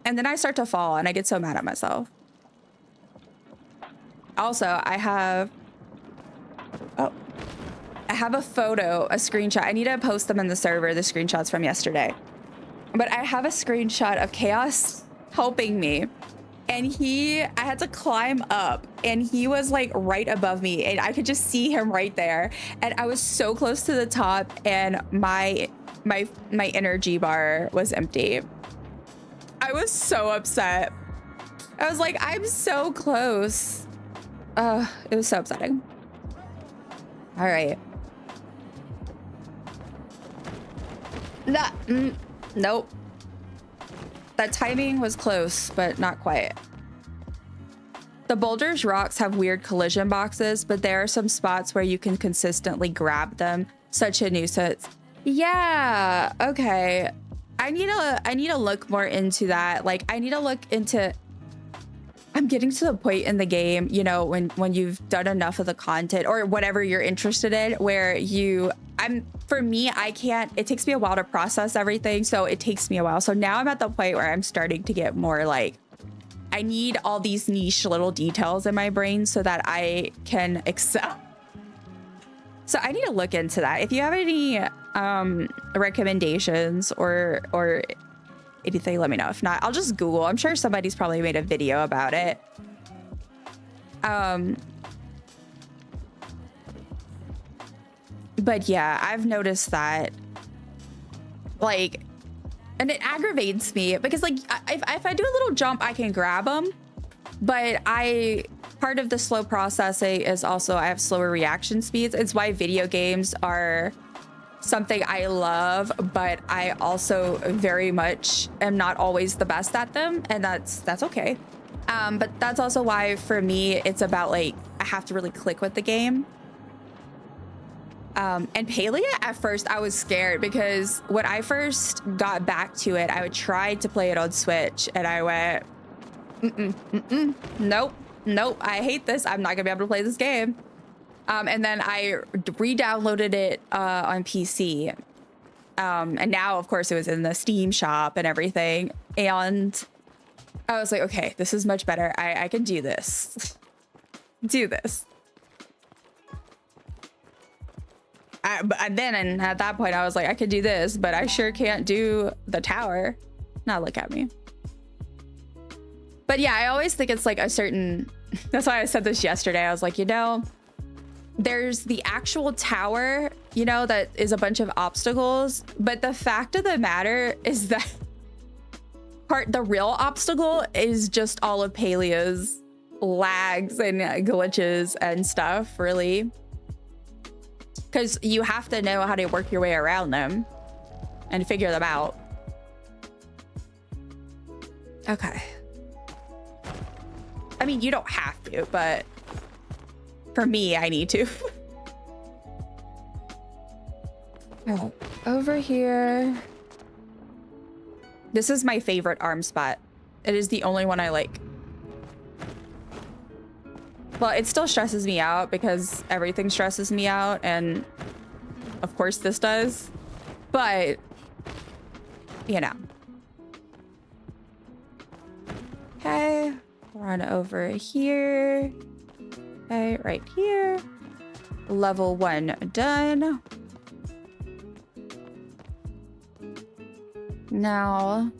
[SPEAKER 1] And then I start to fall and I get so mad at myself. Also, I have a photo, a screenshot. I need to post them in the server, the screenshots from yesterday. But I have a screenshot of Chaos helping me. And I had to climb up and he was like right above me and I could just see him right there. And I was so close to the top and my energy bar was empty. I was so upset. I was like, I'm so close. It was so upsetting. All right. Nope. That timing was close, but not quite. The boulders rocks have weird collision boxes, but there are some spots where you can consistently grab them. Such a nuisance. Yeah, okay. I need to look more into that. Like, I need to look into... I'm getting to the point in the game, you know, when you've done enough of the content or whatever you're interested in, where for me, it takes me a while to process everything. So it takes me a while. So now I'm at the point where I'm starting to get more like, I need all these niche little details in my brain so that I can excel. So I need to look into that. If you have any recommendations or anything, let me know. If not, I'll just Google. I'm sure somebody's probably made a video about it. But yeah, I've noticed that, like, and it aggravates me because, like, if I do a little jump, I can grab them. But part of the slow processing is also I have slower reaction speeds. It's why video games are something I love, but I also very much am not always the best at them, and that's okay. But that's also why for me it's about, like, I have to really click with the game. And Palia, at first I was scared because when I first got back to it, I tried to play it on Switch and I went, nope, I hate this. I'm not gonna be able to play this game. And then I re-downloaded it on PC. And now, of course, it was in the Steam shop and everything. And I was like, okay, this is much better. I can do this. Do this. And at that point, I was like, I could do this, but I sure can't do the tower. Now look at me. But yeah, I always think it's like a certain... That's why I said this yesterday. I was like, you know... There's the actual tower, you know, that is a bunch of obstacles. But the fact of the matter is that the real obstacle is just all of Palia's lags and glitches and stuff, really. Because you have to know how to work your way around them and figure them out. Okay. I mean, you don't have to, but... For me, I need to. Oh, over here. This is my favorite arm spot. It is the only one I like. Well, it still stresses me out because everything stresses me out, and of course this does. But, you know. Okay, run over here. Okay, right here. Level 1 done. Now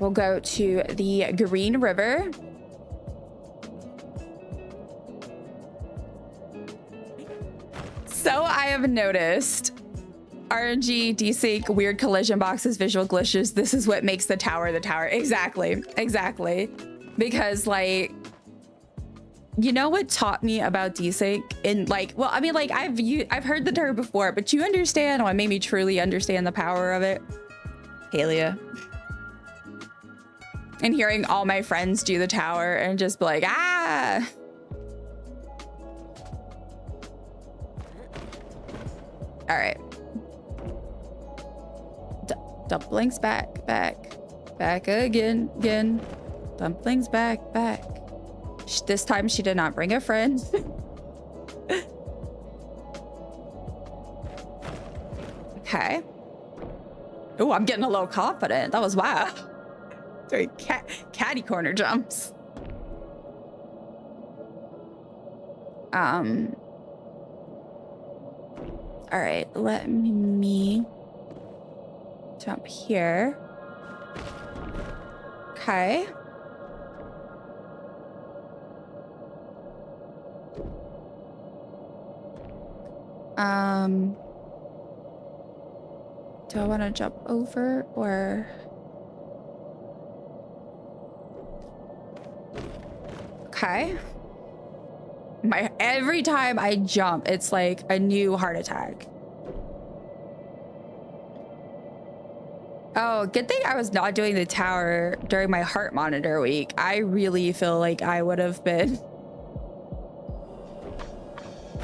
[SPEAKER 1] we'll go to the Green River. So I have noticed RNG, desync, weird collision boxes, visual glitches. This is what makes the tower the tower. Exactly. Because, like, you know what taught me about desync? And, like, well, I mean, like, I've heard the term before, but you understand what made me truly understand the power of it. Palia. And hearing all my friends do the tower and just be like, ah! All right. Dumplings back again. Dumplings back. This time she did not bring a friend. Okay. Oh, I'm getting a little confident. That was wild. Doing catty corner jumps. All right, let me jump here. Okay. Do I want to jump over or? Okay. Every time I jump, it's like a new heart attack. Oh, good thing I was not doing the tower during my heart monitor week. I really feel like I would have been,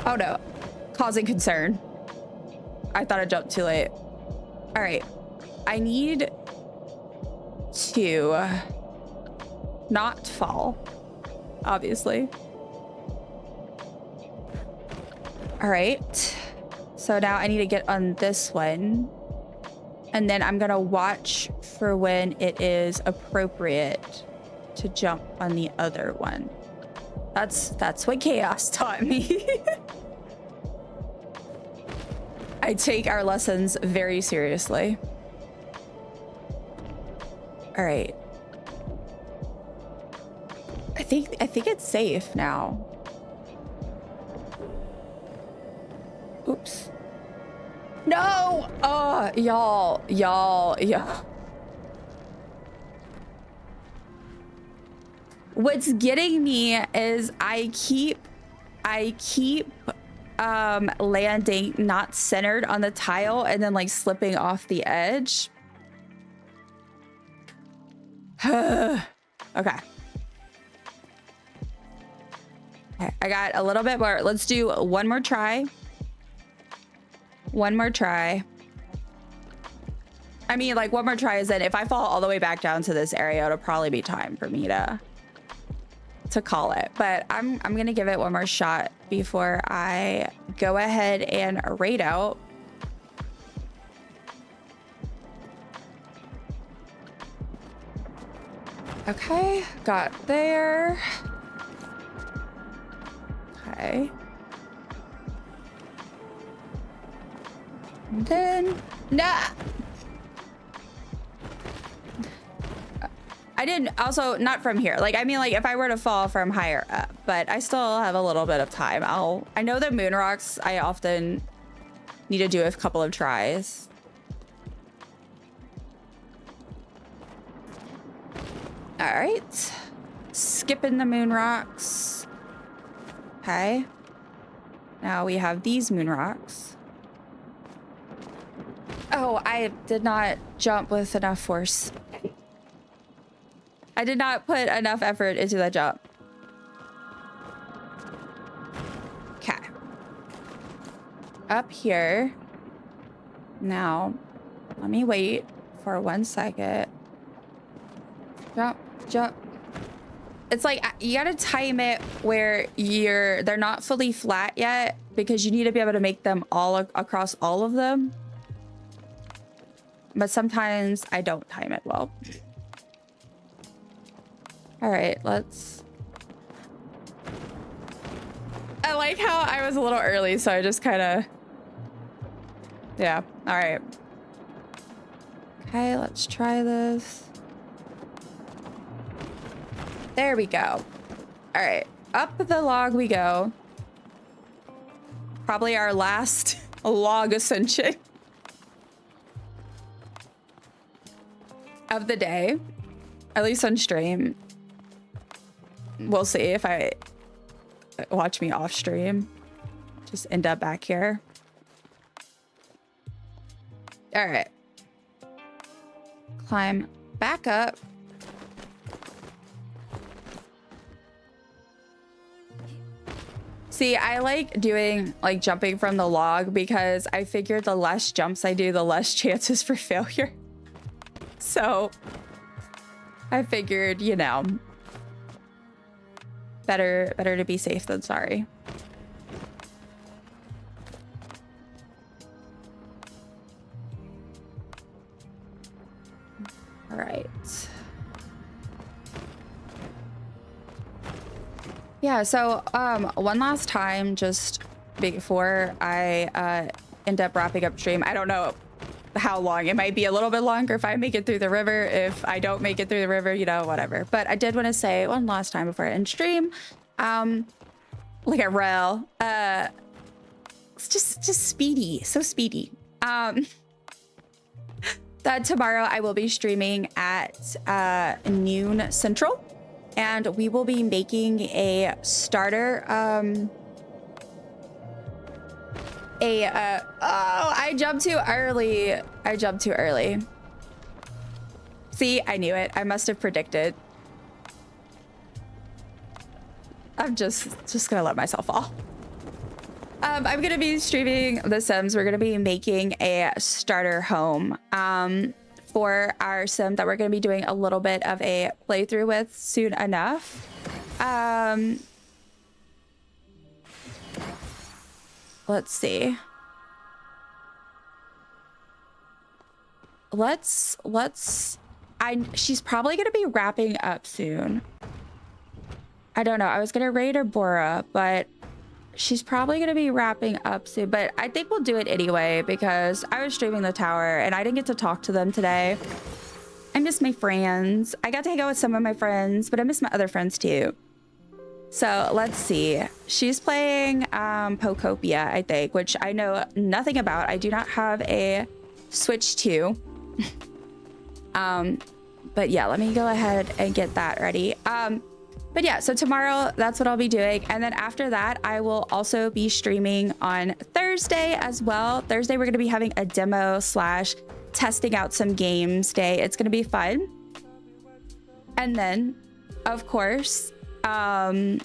[SPEAKER 1] oh no, causing concern. I thought I jumped too late. All right, I need to not fall, obviously. All right, so now I need to get on this one, and then I'm gonna watch for when it is appropriate to jump on the other one. That's what Chaos taught me. I take our lessons very seriously. All right. I think it's safe now. Oops. No! Oh, y'all. What's getting me is I keep landing not centered on the tile and then like slipping off the edge. Okay. I got a little bit more. Let's do one more try. One more try. I mean, like, one more try is that if I fall all the way back down to this area, it'll probably be time for me to call it. But I'm gonna give it one more shot before I go ahead and raid out. Okay, got there. Okay. And then, nah. I didn't, also not from here. Like, I mean, like if I were to fall from higher up, but I still have a little bit of time. I know the moon rocks, I often need to do a couple of tries. All right, skipping the moon rocks. Okay. Now we have these moon rocks. Oh, I did not jump with enough force. I did not put enough effort into that jump. Okay. Up here. Now, let me wait for 1 second. Jump, jump. It's like you gotta time it where they're not fully flat yet because you need to be able to make them all across all of them. But sometimes I don't time it well. All right, let's. I like how I was a little early, so I just kind of. Yeah, all right. Okay, let's try this. There we go. All right, up the log we go. Probably our last log ascension of the day, at least on stream. We'll see if I watch me off stream. Just end up back here. All right. climb back up. See, I like doing like jumping from the log because I figured the less jumps I do, the less chances for failure. So I figured, you know, better to be safe than sorry. All right. Yeah, so one last time just before I end up wrapping up stream. I don't know how long. It might be a little bit longer if I make it through the river. If I don't make it through the river, you know, whatever. But I did want to say one last time before I end stream. Look at Rel. It's just speedy, so speedy. That tomorrow I will be streaming at noon Central. And we will be making a starter, oh, I jumped too early. I jumped too early. See, I knew it. I must have predicted. I'm just gonna let myself fall. I'm gonna be streaming The Sims. We're gonna be making a starter home. For our sim that we're going to be doing a little bit of a playthrough with soon enough. Let's see. She's probably going to be wrapping up soon. I don't know. I was going to raid her Bora, but she's probably going to be wrapping up soon, but I think we'll do it anyway because I was streaming the tower and I didn't get to talk to them today. I miss my friends. I got to hang out with some of my friends, but I miss my other friends too. So let's see. She's playing Pokopia, I think, which I know nothing about. I do not have a Switch 2. But yeah, let me go ahead and get that ready. But yeah, so tomorrow, that's what I'll be doing. And then after that, I will also be streaming on Thursday as well. Thursday, we're going to be having a demo / testing out some games day. It's going to be fun. And then, of course, on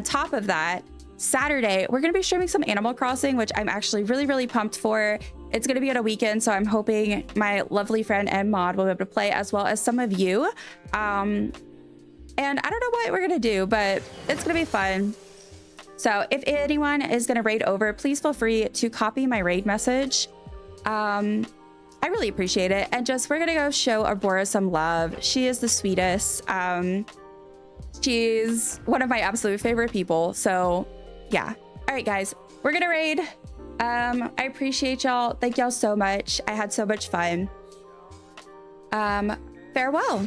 [SPEAKER 1] top of that, Saturday, we're going to be streaming some Animal Crossing, which I'm actually really, really pumped for. It's going to be on a weekend, so I'm hoping my lovely friend and mod will be able to play as well as some of you. And I don't know what we're gonna do, but it's gonna be fun. So if anyone is gonna raid over, please feel free to copy my raid message. I really appreciate it. And just, we're gonna go show Arbora some love. She is the sweetest. She's one of my absolute favorite people. So yeah. All right, guys, we're gonna raid. I appreciate y'all. Thank y'all so much. I had so much fun. Farewell.